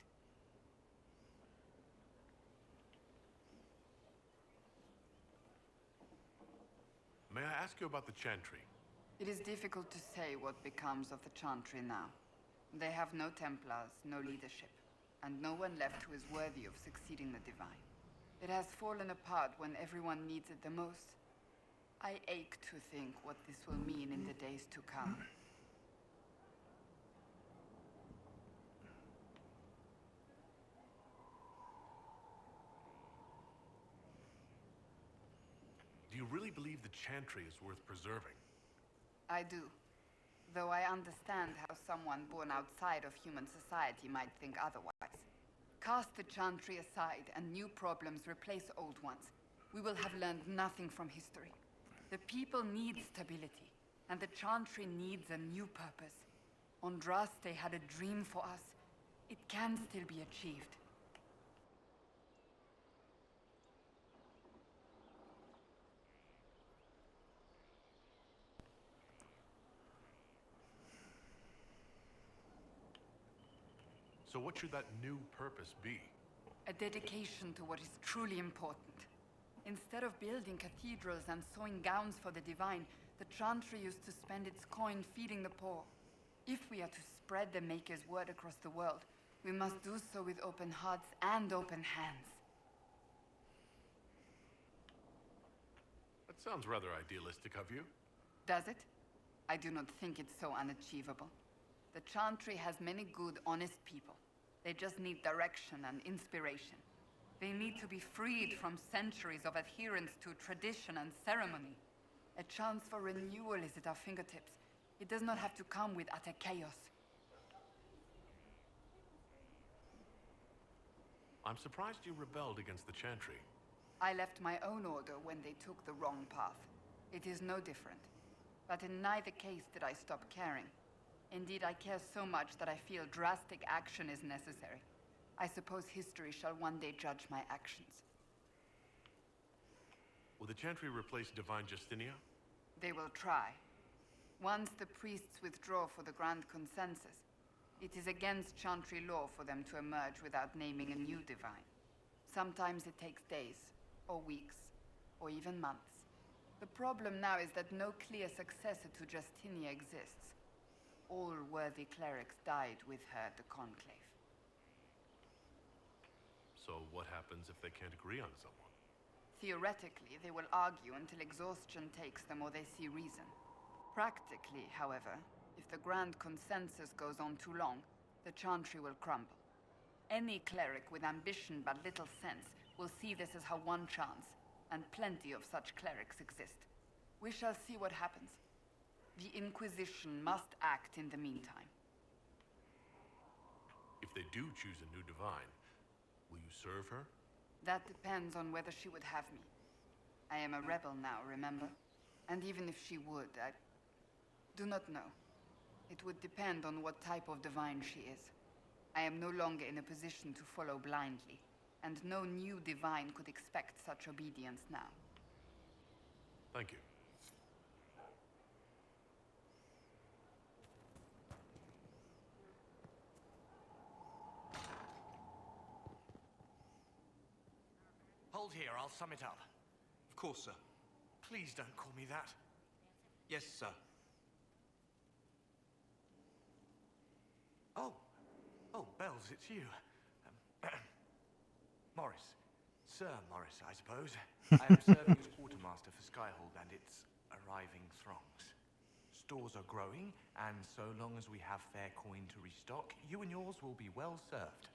May I ask you about the Chantry? It is difficult to say what becomes of the Chantry now. They have no Templars, no leadership, and no one left who is worthy of succeeding the Divine. It has fallen apart when everyone needs it the most. I ache to think what this will mean in the days to come. Do you really believe the Chantry is worth preserving? I do. Though I understand how someone born outside of human society might think otherwise. Cast the Chantry aside and new problems replace old ones. We will have learned nothing from history. The people need stability, and the Chantry needs a new purpose. Andraste had a dream for us. It can still be achieved. So what should that new purpose be? A dedication to what is truly important. Instead of building cathedrals and sewing gowns for the Divine, the Chantry used to spend its coin feeding the poor. If we are to spread the Maker's word across the world, we must do so with open hearts and open hands. That sounds rather idealistic of you. Does it? I do not think it's so unachievable. The Chantry has many good, honest people. They just need direction and inspiration. They need to be freed from centuries of adherence to tradition and ceremony. A chance for renewal is at our fingertips. It does not have to come with utter chaos. I'm surprised you rebelled against the Chantry. I left my own order when they took the wrong path. It is no different. But in neither case did I stop caring. Indeed, I care so much that I feel drastic action is necessary. I suppose history shall one day judge my actions. Will the Chantry replace Divine Justinia? They will try. Once the priests withdraw for the Grand Consensus, it is against Chantry law for them to emerge without naming a new Divine. Sometimes it takes days, or weeks, or even months. The problem now is that no clear successor to Justinia exists. All worthy clerics died with her at the Conclave. So what happens if they can't agree on someone? Theoretically, they will argue until exhaustion takes them or they see reason. Practically, however, if the grand consensus goes on too long, the Chantry will crumble. Any cleric with ambition but little sense will see this as her one chance, and plenty of such clerics exist. We shall see what happens. The Inquisition must act in the meantime. If they do choose a new divine, will you serve her? That depends on whether she would have me. I am a rebel now, remember? And even if she would, I do not know. It would depend on what type of divine she is. I am no longer in a position to follow blindly, and no new divine could expect such obedience now. Thank you. Hold here, I'll sum it up. Of course, sir. Please don't call me that. Yes, sir. Oh, Bells, it's you. Morris. Sir Morris, I suppose. I am serving as quartermaster for Skyhold and its arriving throngs. Stores are growing, and so long as we have fair coin to restock, you and yours will be well served.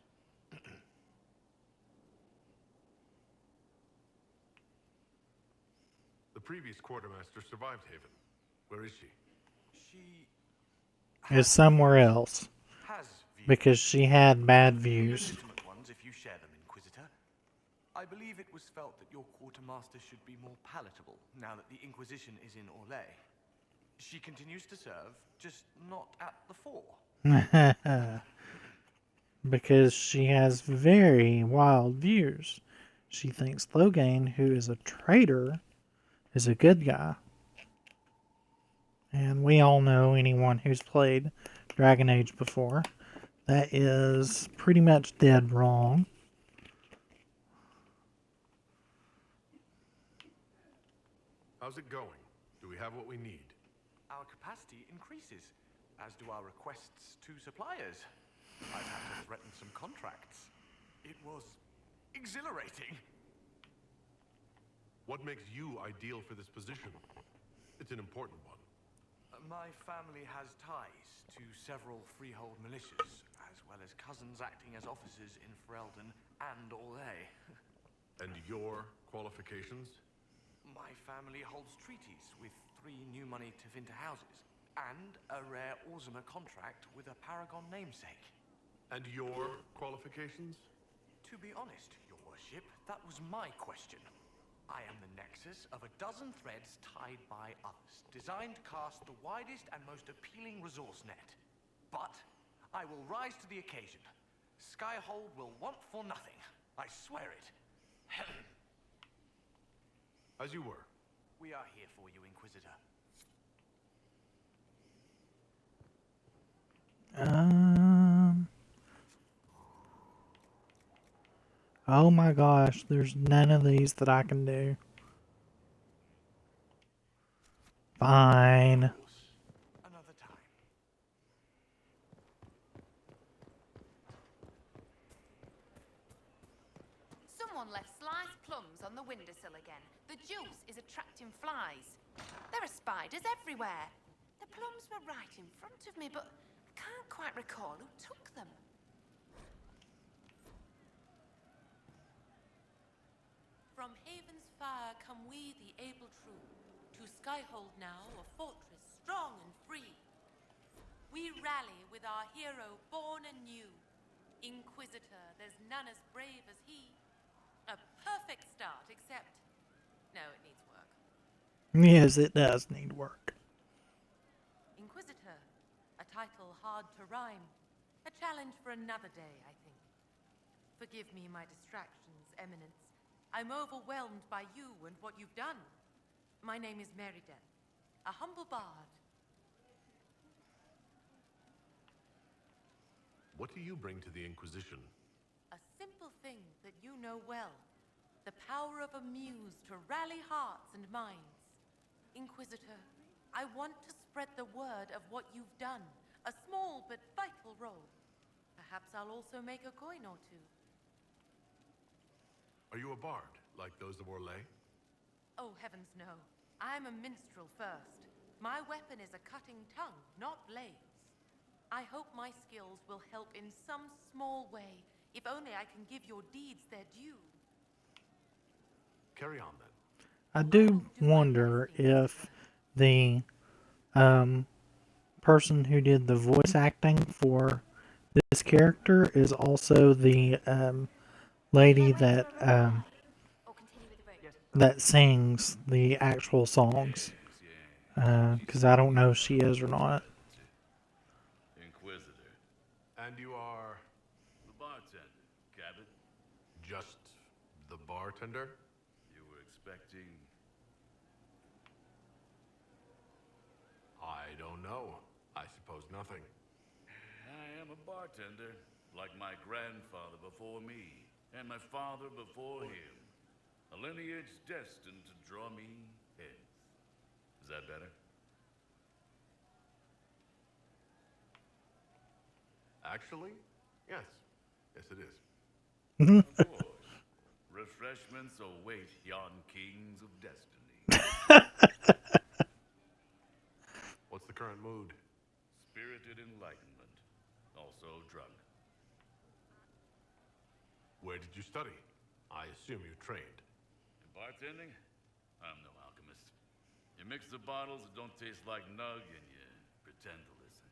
The previous quartermaster survived Haven. Where is she? She Is somewhere else. has Because she had bad views. legitimate ones if you share them, Inquisitor. I believe it was felt that your quartermaster should be more palatable now that the Inquisition is in Orlais. She continues to serve, just not at the fore. Because she has very wild views. She thinks Loghain, who is a traitor, is a good guy. And we all know, anyone who's played Dragon Age before, that is pretty much dead wrong. How's it going? Do we have what we need? Our capacity increases, as do our requests to suppliers. I've had to threaten some contracts. It was exhilarating. What makes you ideal for this position? It's an important one. My family has ties to several freehold militias, as well as cousins acting as officers in Ferelden and Orlais. And your qualifications? My family holds treaties with 3 new money Tevinter houses, and a rare Orzuma contract with a Paragon namesake. And your qualifications? To be honest, your worship, that was my question. I am the nexus of a dozen threads tied by others, designed to cast the widest and most appealing resource net. But I will rise to the occasion. Skyhold will want for nothing. I swear it. As you were. We are here for you, Inquisitor. Oh my gosh, there's none of these that I can do. Fine. Another time. Someone left sliced plums on the windowsill again. The juice is attracting flies. There are spiders everywhere. The plums were right in front of me, but I can't quite recall who took them. From Haven's fire come we, the able true, to Skyhold now, a fortress strong and free. We rally with our hero born anew. Inquisitor, there's none as brave as he. A perfect start, except... no, it needs work. Yes, it does need work. Inquisitor, a title hard to rhyme. A challenge for another day, I think. Forgive me my distractions, Eminence. I'm overwhelmed by you and what you've done. My name is Meriden, a humble bard. What do you bring to the Inquisition? A simple thing that you know well. The power of a muse to rally hearts and minds. Inquisitor, I want to spread the word of what you've done. A small but vital role. Perhaps I'll also make a coin or two. Are you a bard, like those of Orlais? Oh, heavens no. I'm a minstrel first. My weapon is a cutting tongue, not blades. I hope my skills will help in some small way, if only I can give your deeds their due. Carry on, then. I do wonder if the person who did the voice acting for this character is also the lady that that sings the actual songs. Because I don't know if she is or not. Inquisitor. And you are... The bartender, Cabot. just the bartender? You were expecting... I don't know. I suppose nothing. I am a bartender, like my grandfather before me, and my father before him. A lineage destined to draw me heads. Is that better? Actually, yes. Yes, it is. Of course. Refreshments await yon kings of destiny. What's the current mood? Spirited enlightenment. Also drunk. Where did you study? I assume you trained. In bartending? I'm no alchemist. You mix the bottles that don't taste like nug and you pretend to listen.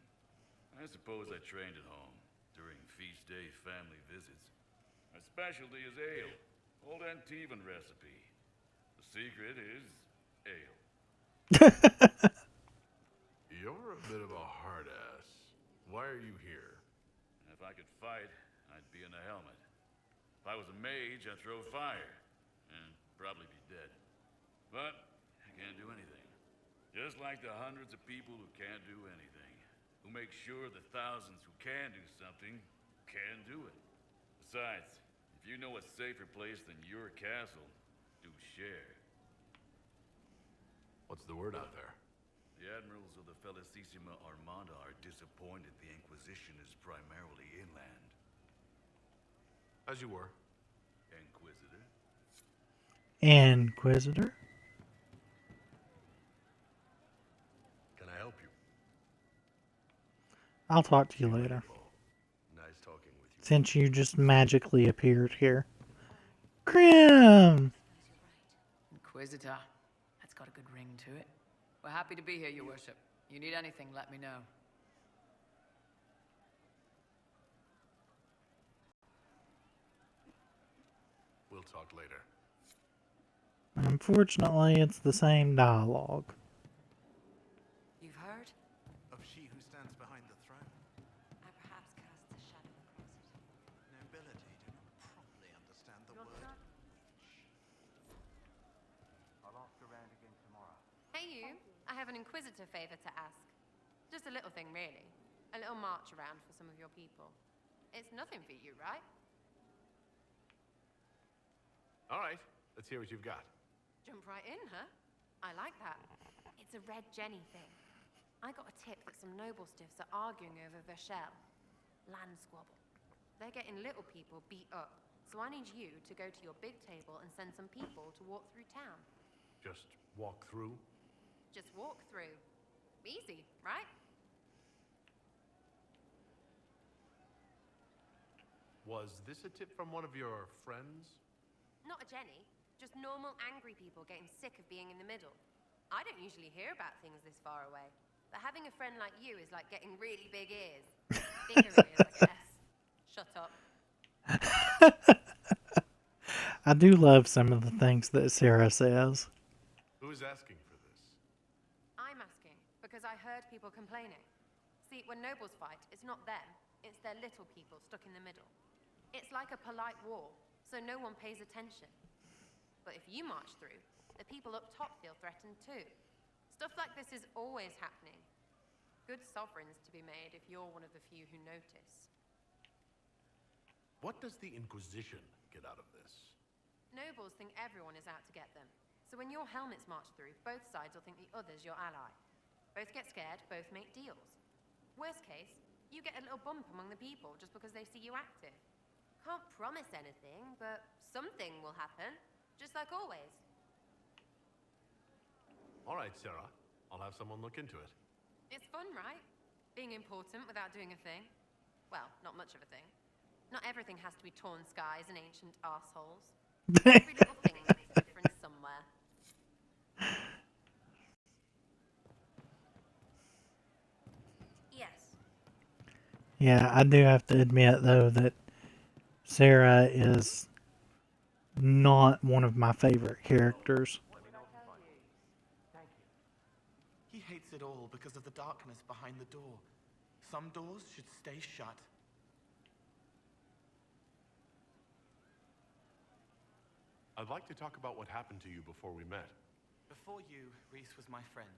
I suppose I trained at home during feast day family visits. My specialty is ale. Old Antivan recipe. The secret is ale. You're a bit of a hard ass. Why are you here? If I could fight, I'd be in a helmet. If I was a mage, I'd throw fire. And probably be dead. But I can't do anything. Just like the hundreds of people who can't do anything. Who make sure the thousands who can do something can do it. Besides, if you know a safer place than your castle, do share. What's the word out there? The admirals of the Felicissima Armada are disappointed the Inquisition is primarily inland. As you were. Inquisitor? Inquisitor? Can I help you? I'll talk to you later. Nice talking with you. Since you just magically appeared here. Grim! Inquisitor. That's got a good ring to it. We're happy to be here, your worship. You need anything, let me know. We'll talk later. Unfortunately, it's the same dialogue. You've heard? Of she who stands behind the throne. I perhaps cast a shadow across it. Nobility do not properly understand the word witch. I'll ask around again tomorrow. Hey you, I have an inquisitor favor to ask. Just a little thing, really. A little march around for some of your people. It's nothing for you, right? All right, let's hear what you've got. Jump right in, huh? I like that. It's a Red Jenny thing. I got a tip that some noble stiffs are arguing over Verschel. Land squabble. They're getting little people beat up. So I need you to go to your big table and send some people to walk through town. Just walk through? Just walk through. Easy, right? Was this a tip from one of your friends? Not a Jenny. Just normal angry people getting sick of being in the middle. I don't usually hear about things this far away. But having a friend like you is like getting really big ears. Bigger ears, I guess. Shut up. I do love some of the things that Sarah says. Who is asking for this? I'm asking because I heard people complaining. See, when nobles fight, it's not them. It's their little people stuck in the middle. It's like a polite war, so no one pays attention. But if you march through, the people up top feel threatened too. Stuff like this is always happening. Good sovereigns to be made if you're one of the few who notice. What does the Inquisition get out of this? Nobles think everyone is out to get them. So when your helmets march through, both sides will think the other's your ally. Both get scared, both make deals. Worst case, you get a little bump among the people just because they see you active. Can't promise anything, but something will happen. Just like always. All right, Sarah. I'll have someone look into it. It's fun, right? Being important without doing a thing. Well, not much of a thing. Not everything has to be torn skies and ancient arseholes. Every little thing makes a difference somewhere. Yes. Yeah, I do have to admit, though, that Sarah is not one of my favorite characters. He hates it all because of the darkness behind the door. Some doors should stay shut. I'd like to talk about what happened to you before we met. Before you, Reese was my friend.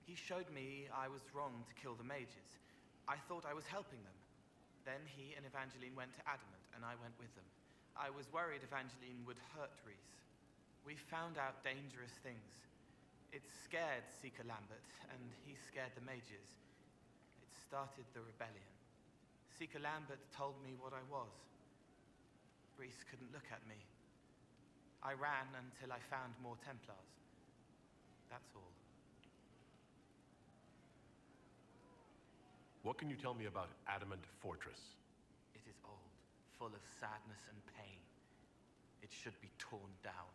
He showed me I was wrong to kill the mages. I thought I was helping them. Then he and Evangeline went to Adamant, and I went with them. I was worried Evangeline would hurt Reese. We found out dangerous things. It scared Seeker Lambert, and he scared the mages. It started the rebellion. Seeker Lambert told me what I was. Reese couldn't look at me. I ran until I found more Templars. That's all. What can you tell me about Adamant Fortress? It is old, full of sadness and pain. It should be torn down.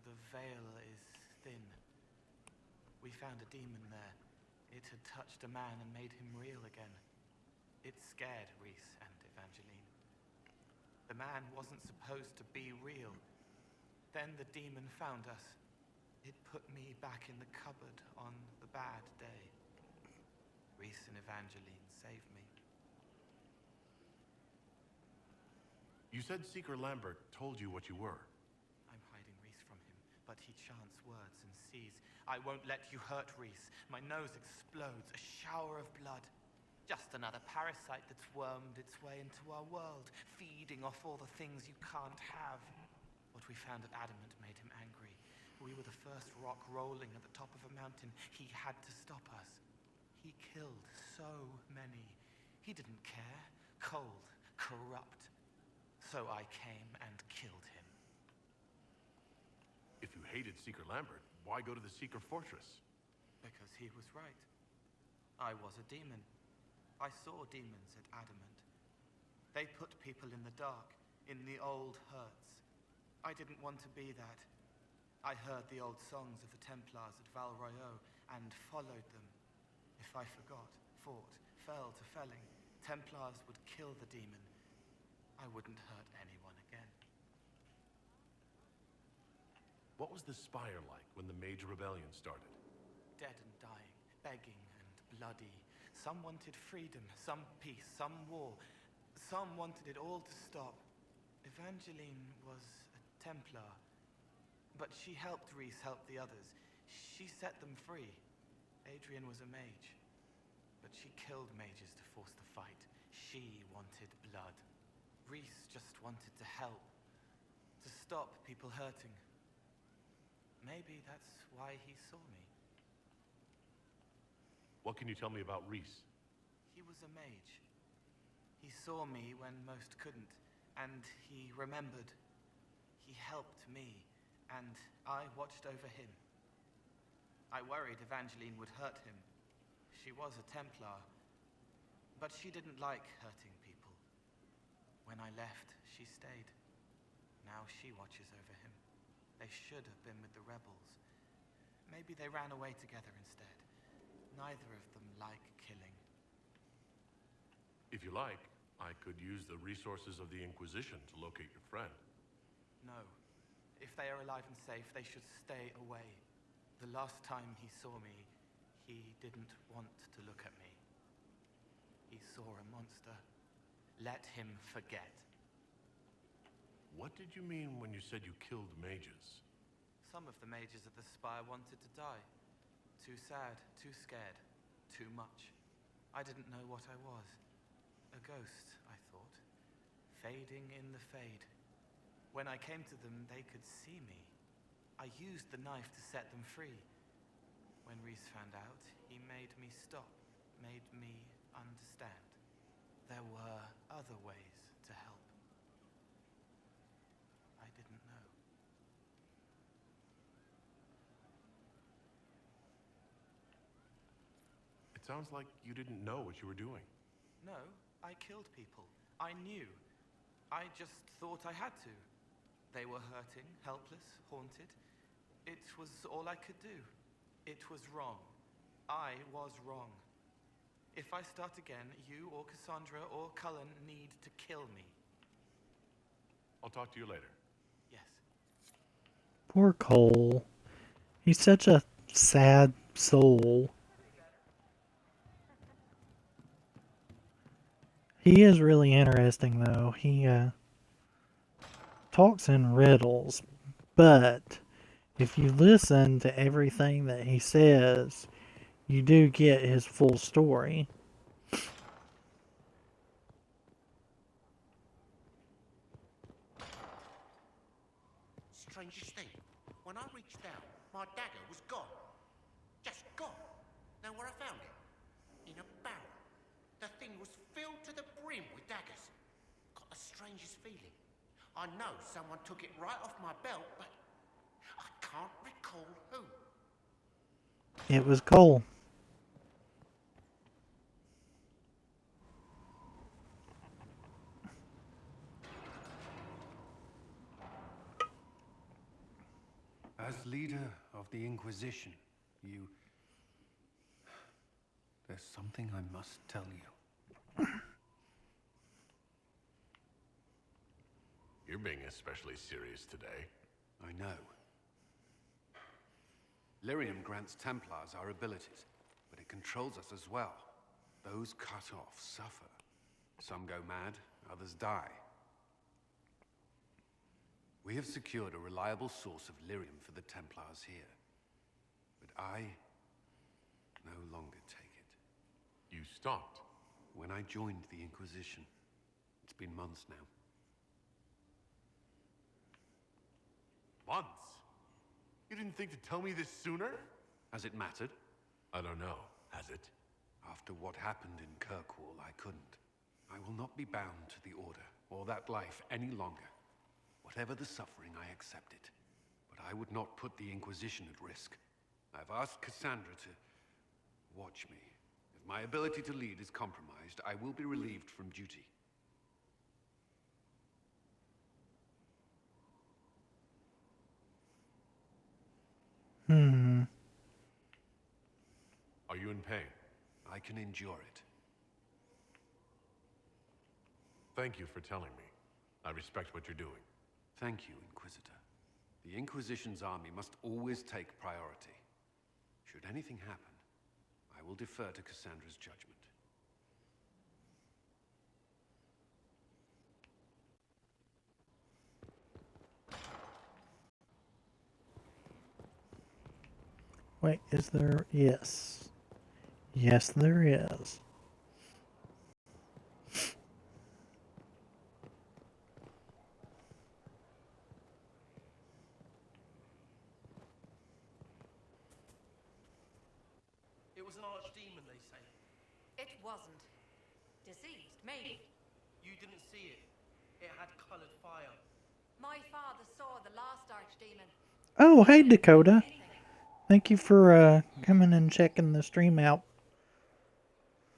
The veil is thin. We found a demon there. It had touched a man and made him real again. It scared Reese and Evangeline. The man wasn't supposed to be real. Then the demon found us. It put me back in the cupboard on the bad day. Reese and Evangeline saved me. You said Seeker Lambert told you what you were. I'm hiding Reese from him, but he chants words and sees. I won't let you hurt Reese. My nose explodes, a shower of blood. Just another parasite that's wormed its way into our world, feeding off all the things you can't have. What we found at Adamant made him angry. We were the first rock rolling at the top of a mountain. He had to stop us. He killed so many. He didn't care. Cold, corrupt. So I came and killed him. If you hated Seeker Lambert, why go to the Seeker Fortress? Because he was right. I was a demon. I saw demons at Adamant. They put people in the dark, in the old hurts. I didn't want to be that. I heard the old songs of the Templars at Val Royeaux and followed them. If I forgot, fought, fell to felling, Templars would kill the demon. I wouldn't hurt anyone again. What was the Spire like when the Mage Rebellion started? Dead and dying, begging and bloody. Some wanted freedom, some peace, some war. Some wanted it all to stop. Evangeline was a Templar, but she helped Reese help the others. She set them free. Adrian was a mage, but she killed mages to force the fight. She wanted blood. Reese just wanted to help, to stop people hurting. Maybe that's why he saw me. What can you tell me about Reese? He was a mage. He saw me when most couldn't, and he remembered. He helped me, and I watched over him. I worried Evangeline would hurt him. She was a Templar, but she didn't like hurting people. When I left, she stayed. Now she watches over him. They should have been with the rebels. Maybe they ran away together instead. Neither of them like killing. If you like, I could use the resources of the Inquisition to locate your friend. No. If they are alive and safe, they should stay away. The last time he saw me, he didn't want to look at me. He saw a monster. Let him forget. What did you mean when you said you killed mages? Some of the mages at the Spire wanted to die. Too sad, too scared, too much. I didn't know what I was. A ghost, I thought. Fading in the fade. When I came to them, they could see me. I used the knife to set them free. When Reese found out, he made me stop, made me understand. There were other ways to help. It sounds like you didn't know what you were doing. No, I killed people. I knew. I just thought I had to. They were hurting, helpless, haunted. It was all I could do. It was wrong. I was wrong. If I start again, you or Cassandra or Cullen need to kill me. I'll talk to you later. Yes. Poor Cole. He's such a sad soul. He is really interesting, though. He talks in riddles, but if you listen to everything that he says, you do get his full story. Strangest thing, when I reached down, my dagger was gone. Just gone. Know where I found it? In a barrel. The thing was filled to the brim with daggers. Got the strangest feeling. I know someone took it right off my belt, but I can't recall who. It was Cole. As leader of the Inquisition, there's something I must tell you. You're being especially serious today. I know. Lyrium grants Templars our abilities, but it controls us as well. Those cut off suffer. Some go mad, others die. We have secured a reliable source of lyrium for the Templars here. But I no longer take it. You stopped? When I joined the Inquisition. It's been months now. Months? You didn't think to tell me this sooner? Has it mattered? I don't know. Has it? After what happened in Kirkwall, I couldn't. I will not be bound to the Order, or that life any longer. Whatever the suffering, I accept it. But I would not put the Inquisition at risk. I've asked Cassandra to watch me. If my ability to lead is compromised, I will be relieved from duty. Are you in pain? I can endure it. Thank you for telling me. I respect what you're doing. Thank you, Inquisitor. The Inquisition's army must always take priority. Should anything happen, I will defer to Cassandra's judgment. Wait, is there? Yes. Yes, there is. It was an archdemon, they say. It wasn't. Deceased, maybe. You didn't see it. It had coloured fire. My father saw the last archdemon. Oh, hey Dakota. Thank you for coming and checking the stream out.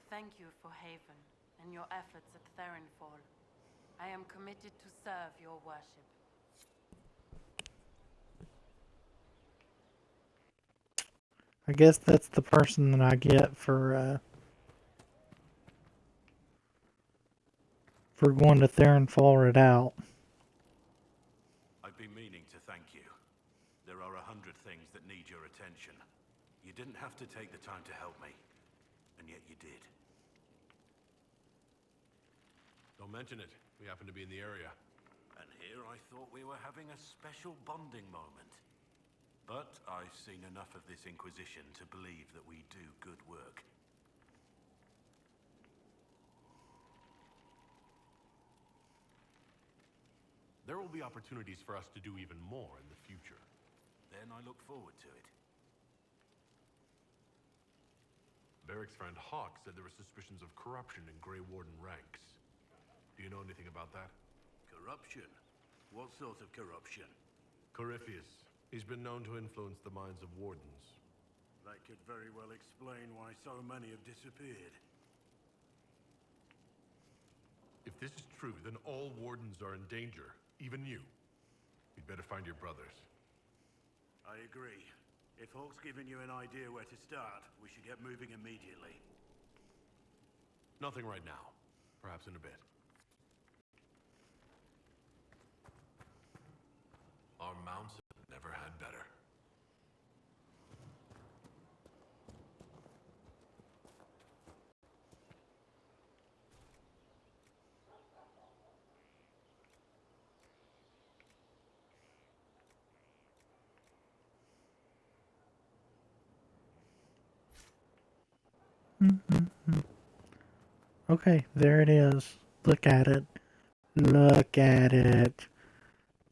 Thank you for Haven and your efforts at Therenfall. I am committed to serve your worship. I guess that's the person that I get for going to Therenfall it out. I've been meaning to thank you. There are 100 things that need your attention. You didn't have to take the time to help me, and yet you did. Don't mention it. We happen to be in the area. And here I thought we were having a special bonding moment. But I've seen enough of this Inquisition to believe that we do good work. There will be opportunities for us to do even more in the future. Then I look forward to it. Barrick's friend Hawk said there were suspicions of corruption in Grey Warden ranks. Do you know anything about that? Corruption? What sort of corruption? Corypheus. He's been known to influence the minds of wardens. That could very well explain why so many have disappeared. If this is true, then all wardens are in danger, even you. You'd better find your brothers. I agree. If Hawk's given you an idea where to start, we should get moving immediately. Nothing right now. Perhaps in a bit. Our mounts have never had better. Okay, there it is. Look at it. Look at it.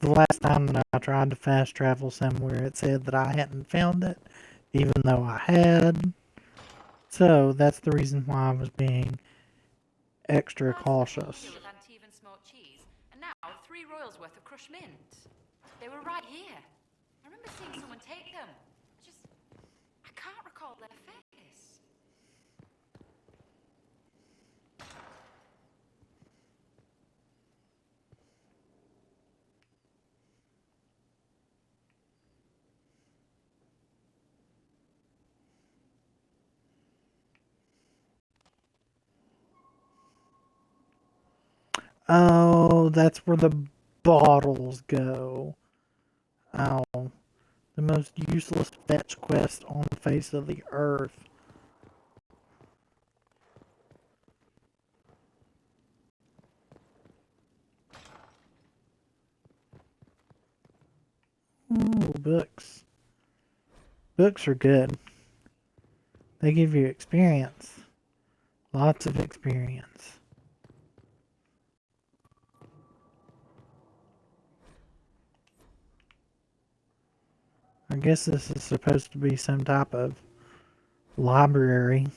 The last time that I tried to fast travel somewhere, it said that I hadn't found it, even though I had. So, that's the reason why I was being extra cautious. Of Antivan smoked cheese, and now 3 royals worth of crushed mint. They were right here. I remember seeing someone take them. I can't recall their face. Oh, that's where the bottles go. Oh, the most useless fetch quest on the face of the earth. Ooh, books. Books are good. They give you experience. Lots of experience. I guess this is supposed to be some type of library.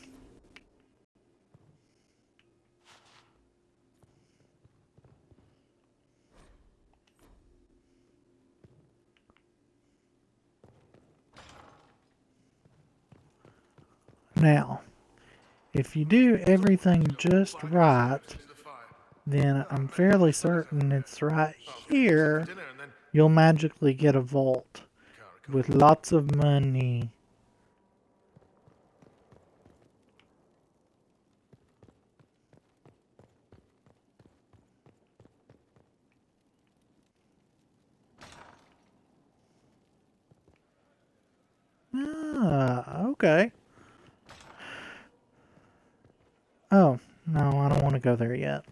Now, if you do everything just right, then I'm fairly certain it's right here. You'll magically get a vault with lots of money. Ah, okay. Oh, no, I don't want to go there yet.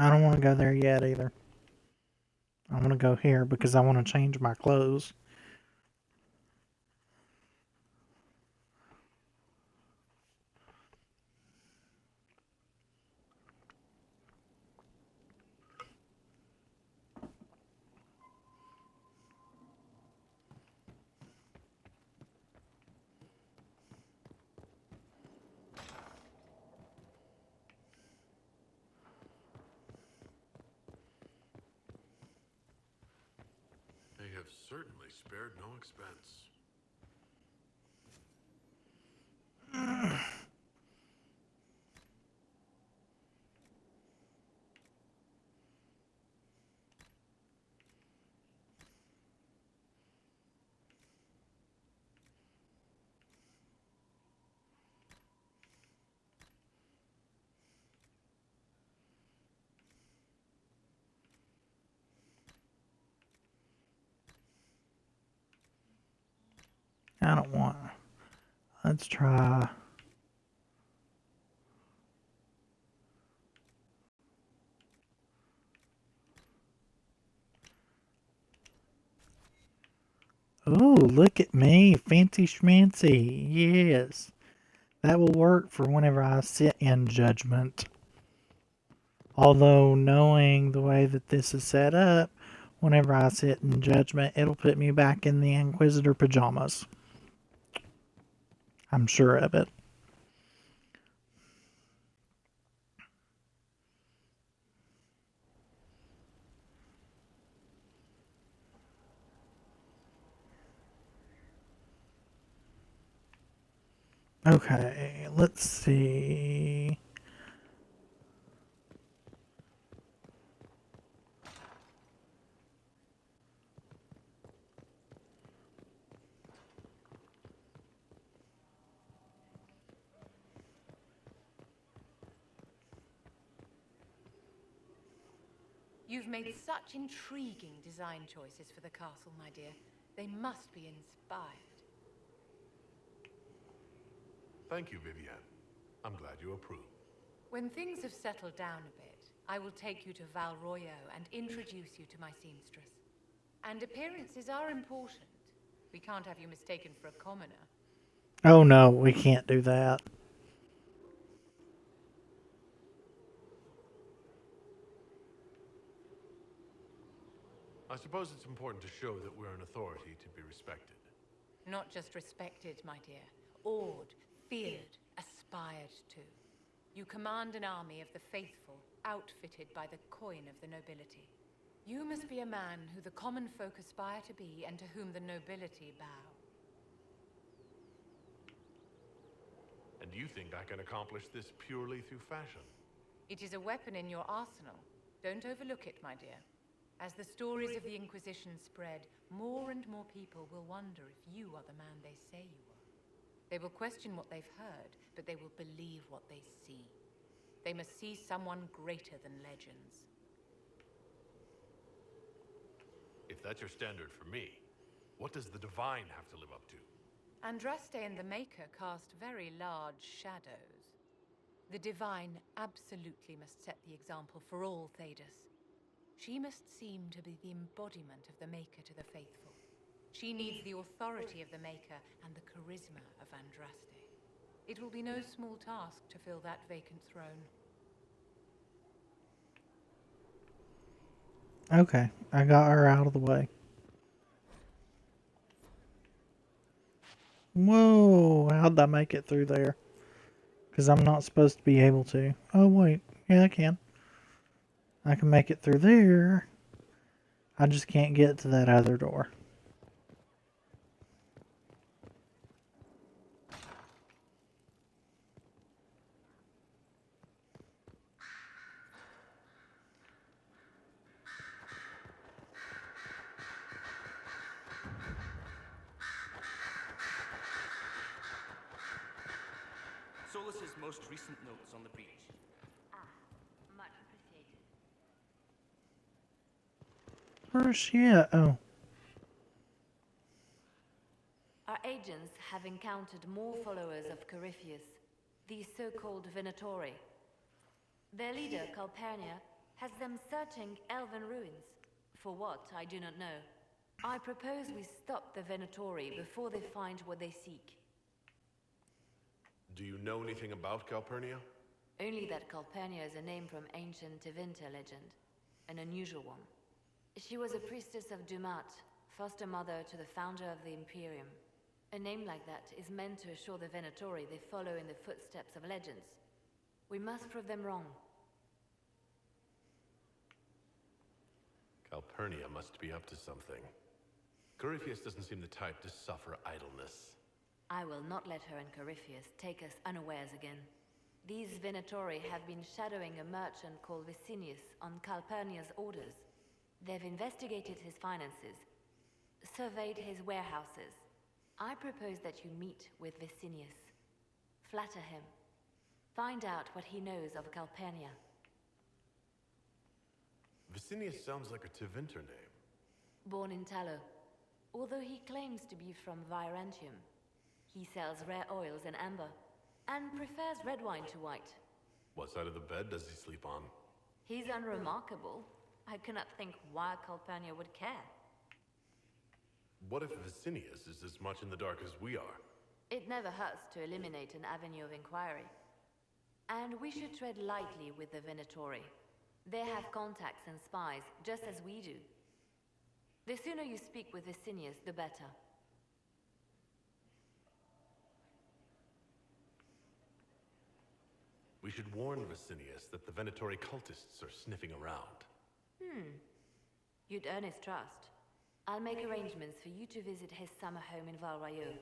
I don't want to go there yet either. I want to go here because I want to change my clothes. They have certainly spared no expense. I don't want. Let's try. Oh, look at me. Fancy schmancy. Yes. That will work for whenever I sit in judgment. Although, knowing the way that this is set up, whenever I sit in judgment, it'll put me back in the Inquisitor pajamas. I'm sure of it. Okay, let's see. You've made such intriguing design choices for the castle, my dear. They must be inspired. Thank you, Vivienne. I'm glad you approve. When things have settled down a bit, I will take you to Val Royeaux and introduce you to my seamstress. And appearances are important. We can't have you mistaken for a commoner. Oh no, we can't do that. I suppose it's important to show that we're an authority to be respected. Not just respected, my dear. Awed, feared, aspired to. You command an army of the faithful, outfitted by the coin of the nobility. You must be a man who the common folk aspire to be and to whom the nobility bow. And you think I can accomplish this purely through fashion? It is a weapon in your arsenal. Don't overlook it, my dear. As the stories of the Inquisition spread, more and more people will wonder if you are the man they say you are. They will question what they've heard, but they will believe what they see. They must see someone greater than legends. If that's your standard for me, what does the Divine have to live up to? Andraste and the Maker cast very large shadows. The Divine absolutely must set the example for all Thedas. She must seem to be the embodiment of the Maker to the faithful. She needs the authority of the Maker and the charisma of Andraste. It will be no small task to fill that vacant throne. Okay, I got her out of the way. Whoa, how'd I make it through there? Because I'm not supposed to be able to. Oh, wait. Yeah, I can. I can make it through there. I just can't get to that other door. Solus's most recent notes on the breach. Much appreciated. Where is she at? Oh. Our agents have encountered more followers of Corypheus, the so-called Venatori. Their leader, Calpurnia, has them searching elven ruins. For what, I do not know. I propose we stop the Venatori before they find what they seek. Do you know anything about Calpurnia? Only that Calpurnia is a name from ancient Tevinter legend. An unusual one. She was a priestess of Dumat, foster mother to the founder of the Imperium. A name like that is meant to assure the Venatori they follow in the footsteps of legends. We must prove them wrong. Calpurnia must be up to something. Corypheus doesn't seem the type to suffer idleness. I will not let her and Corypheus take us unawares again. These Venatori have been shadowing a merchant called Vicinius on Calpurnia's orders. They've investigated his finances, surveyed his warehouses. I propose that you meet with Vicinius. Flatter him. Find out what he knows of Calpurnia. Vicinius sounds like a Tevinter name. Born in Tallow, although he claims to be from Virantium. He sells rare oils and amber, and prefers red wine to white. What side of the bed does he sleep on? He's unremarkable. I cannot think why Calpurnia would care. What if Vicinius is as much in the dark as we are? It never hurts to eliminate an avenue of inquiry. And we should tread lightly with the Venatori. They have contacts and spies, just as we do. The sooner you speak with Vicinius, the better. We should warn Vicinius that the Venatori cultists are sniffing around. You'd earn his trust. I'll make arrangements for you to visit his summer home in Val Royeaux.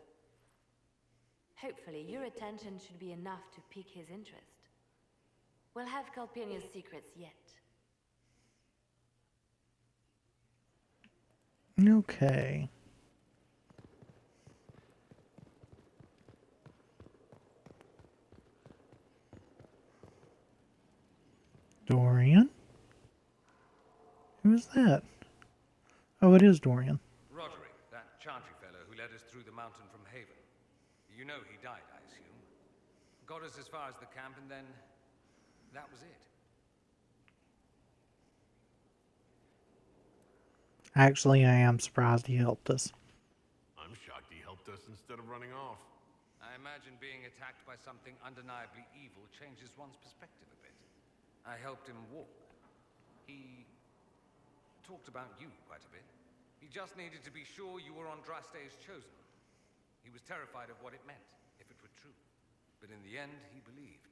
Hopefully, your attention should be enough to pique his interest. We'll have Calpurnia's secrets yet. Okay. Dorian? Who's that? Oh, it is Dorian. Roderick, that chantry fellow who led us through the mountain from Haven. You know he died, I assume. Got us as far as the camp, and then that was it. Actually, I am surprised he helped us. I'm shocked he helped us instead of running off. I imagine being attacked by something undeniably evil changes one's perspective a bit. I helped him walk. He talked about you quite a bit. He just needed to be sure you were Andraste's chosen. He was terrified of what it meant, if it were true. But in the end, he believed.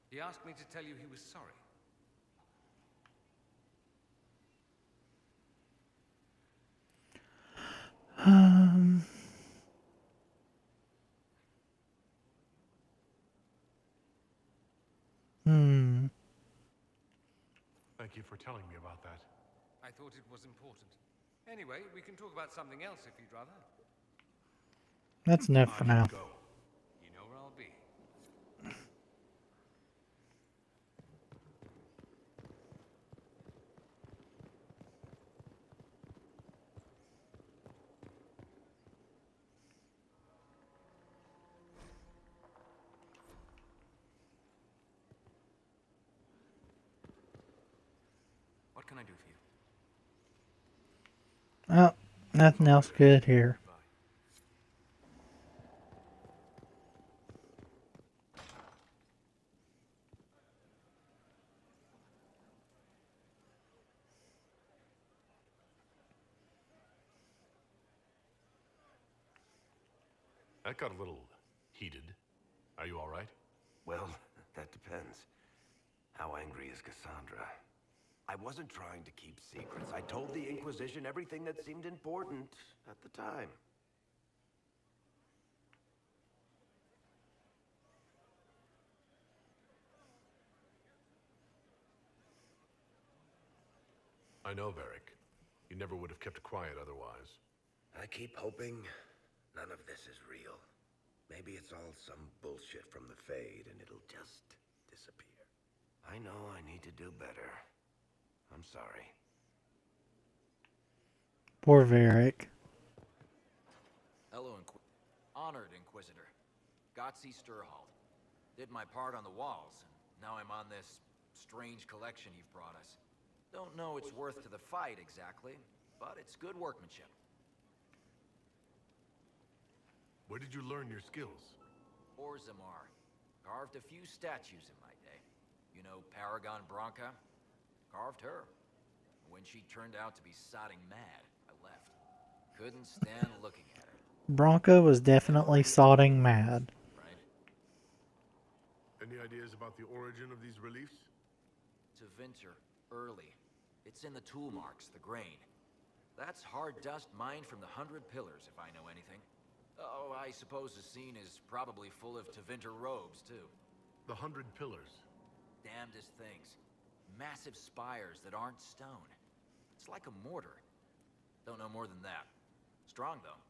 He asked me to tell you he was sorry. Thank you for telling me about that. I thought it was important. Anyway, we can talk about something else if you'd rather. That's enough for now. Go. You know where I'll be. What can I do for you? Oh, nothing else good here. That got a little heated. Are you all right? Well, that depends. How angry is Cassandra? I wasn't trying to keep secrets. I told the Inquisition everything that seemed important at the time. I know, Varric. You never would have kept quiet otherwise. I keep hoping none of this is real. Maybe it's all some bullshit from the Fade and it'll just disappear. I know I need to do better. I'm sorry. Poor Varric. Hello, Honored Inquisitor. Gotzi Sturhald. Did my part on the walls, and now I'm on this strange collection you've brought us. Don't know it's worth to the fight exactly, but it's good workmanship. Where did you learn your skills? Orzammar. Carved a few statues in my day. You know Paragon Branca? Carved her. When she turned out to be sodding mad, I left. Couldn't stand looking at her. Branca was definitely sodding mad. Any ideas about the origin of these reliefs? Tevinter, early. It's in the tool marks, the grain. That's hard dust mined from the 100 Pillars, if I know anything. Oh, I suppose the scene is probably full of Tevinter robes, too. The 100 Pillars? Damnedest things. Massive spires that aren't stone. It's like a mortar. Don't know more than that. Strong, though.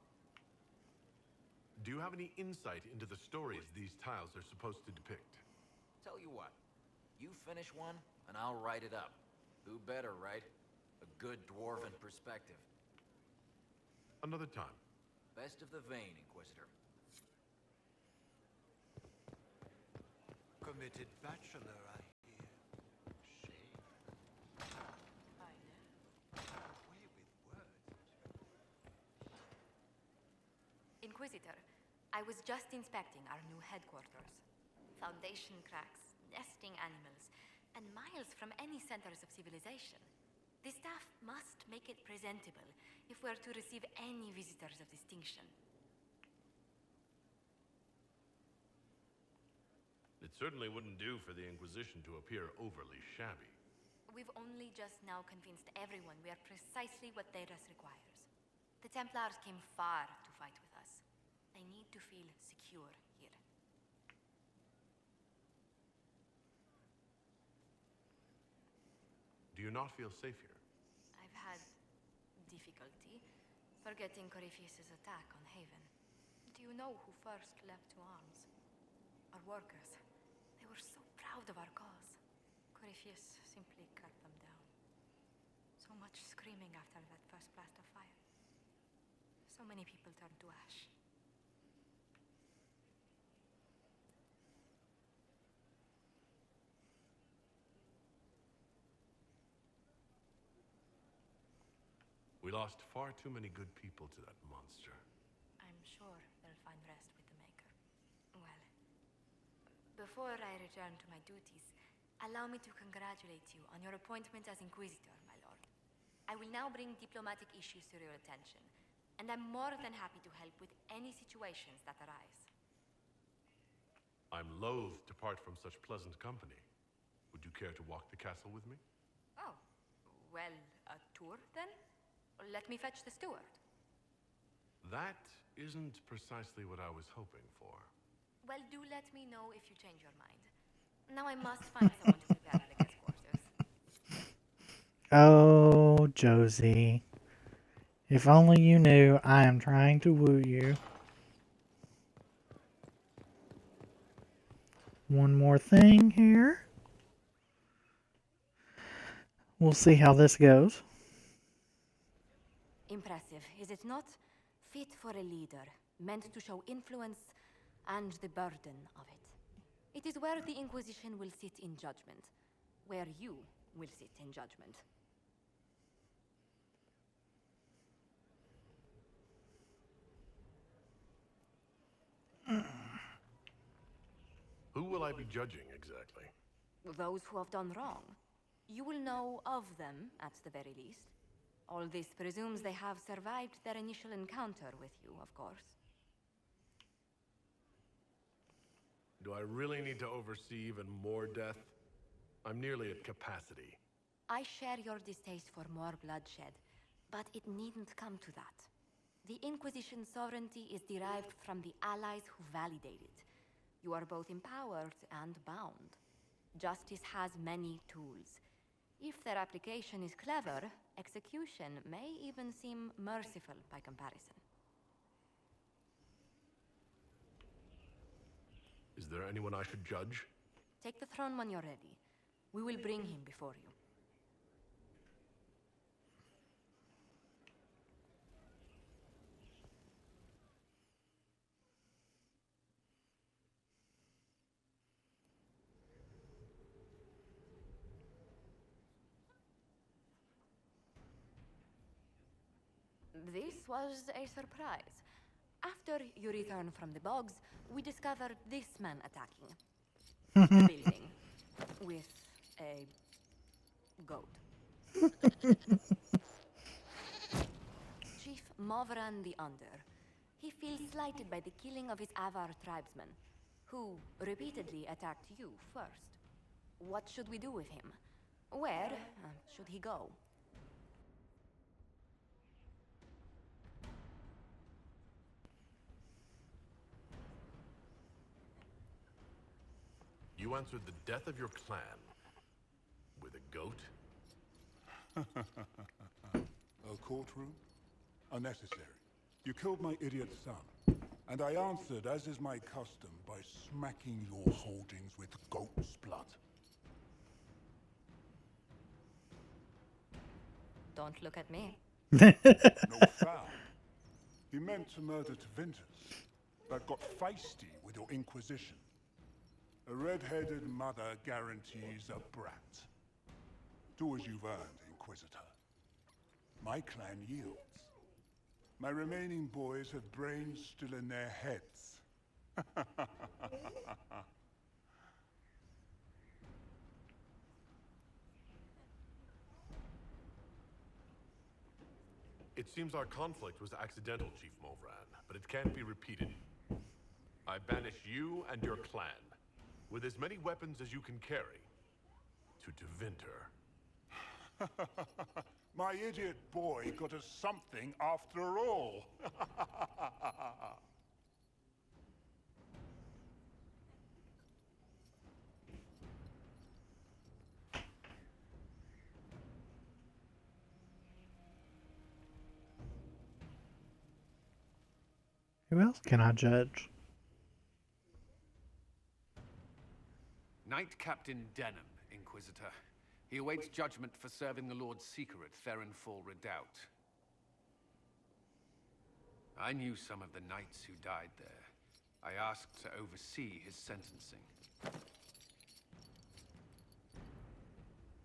Do you have any insight into the stories these tiles are supposed to depict? Tell you what. You finish one, and I'll write it up. Who better, right? A good dwarven perspective. Another time. Best of the vein, Inquisitor. Committed bachelor, I hear. Shame. Inquisitor, I was just inspecting our new headquarters. Foundation cracks, nesting animals, and miles from any centers of civilization. The staff must make it presentable if we're to receive any visitors of distinction. It certainly wouldn't do for the Inquisition to appear overly shabby. We've only just now convinced everyone we are precisely what Thedas requires. The Templars came far to fight with us. They need need to feel secure here. Do you not feel safe here? I've had difficulty forgetting Corypheus' attack on Haven. Do you know who first leapt to arms? Our workers. They were so proud of our cause. Corypheus simply cut them down. So much screaming after that first blast of fire. So many people turned to ash. We lost far too many good people to that monster. I'm sure they'll find rest with the Maker. Well, before I return to my duties, allow me to congratulate you on your appointment as Inquisitor, my lord. I will now bring diplomatic issues to your attention, and I'm more than happy to help with any situations that arise. I'm loath to part from such pleasant company. Would you care to walk the castle with me? Oh, well, a tour then? Let me fetch the steward. That isn't precisely what I was hoping for. Well, do let me know if you change your mind. Now I must find someone to prepare the guest quarters. Oh, Josie. If only you knew I am trying to woo you. One more thing here. We'll see how this goes. Impressive, is it not? Fit for a leader, meant to show influence and the burden of it. It is where the Inquisition will sit in judgment, where you will sit in judgment. Who will I be judging exactly? Those who have done wrong. You will know of them, at the very least. All this presumes they have survived their initial encounter with you, of course. Do I really need to oversee even more death? I'm nearly at capacity. I share your distaste for more bloodshed, but it needn't come to that. The Inquisition's sovereignty is derived from the allies who validate it. You are both empowered and bound. Justice has many tools. If their application is clever, execution may even seem merciful by comparison. Is there anyone I should judge? Take the throne when you're ready. We will bring him before you. This was a surprise. After you return from the bogs, we discovered this man attacking the building with a goat. Chief Movran the Under. He feels slighted by the killing of his Avar tribesmen, who repeatedly attacked you first. What should we do with him? Where should he go? You answered the death of your clan with a goat? A courtroom? Unnecessary. You killed my idiot son, and I answered, as is my custom, by smacking your holdings with goat's blood. Don't look at me. No foul. He meant to murder Tevinters, but got feisty with your Inquisition. A red-headed mother guarantees a brat. Do as you've earned, Inquisitor. My clan yields. My remaining boys have brains still in their heads. It seems our conflict was accidental, Chief Movran, but it can't be repeated. I banish you and your clan, with as many weapons as you can carry, to Tevinter. My idiot boy got us something after all. Who else can I judge? Knight Captain Denham, Inquisitor. He awaits judgment for serving the Lord Seeker at Therenfall Redoubt. I knew some of the knights who died there. I asked to oversee his sentencing.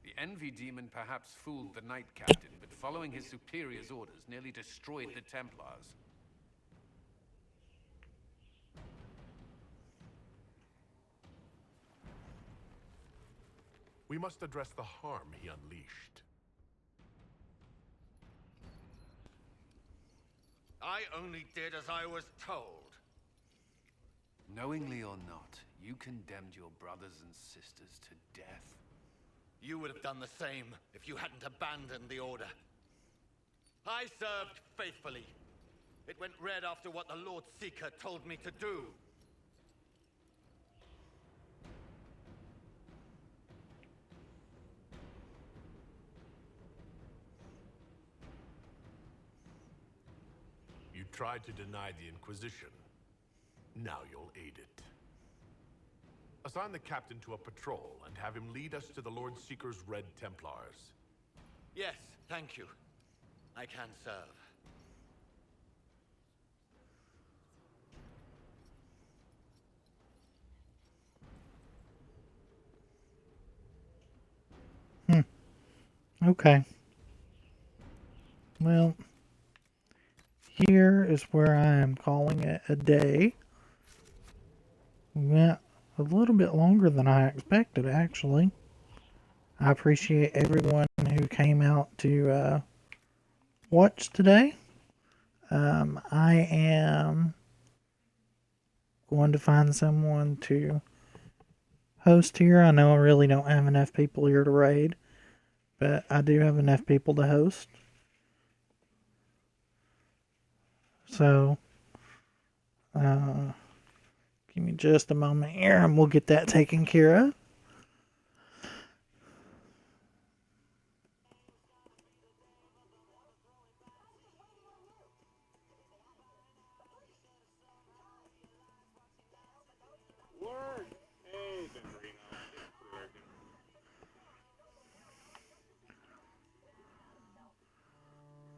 The Envy Demon perhaps fooled the Knight Captain, but following his superior's orders nearly destroyed the Templars. We must address the harm he unleashed. I only did as I was told. Knowingly or not, you condemned your brothers and sisters to death. You would have done the same if you hadn't abandoned the Order. I served faithfully. It went red after what the Lord Seeker told me to do. You tried to deny the Inquisition. Now you'll aid it. Assign the captain to a patrol and have him lead us to the Lord Seeker's Red Templars. Yes, thank you. I can serve. Okay. Well, here is where I am calling it a day. We went a little bit longer than I expected, actually. I appreciate everyone who came out to watch today. I am going to find someone to host here. I know I really don't have enough people here to raid, but I do have enough people to host. So, give me just a moment here and we'll get that taken care of.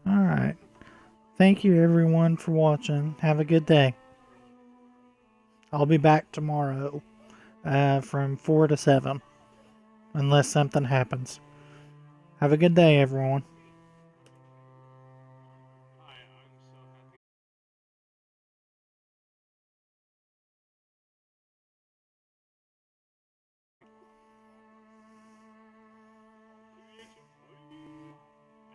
Alright. Thank you everyone for watching. Have a good day. I'll be back tomorrow from 4 to 7. Unless something happens. Have a good day everyone.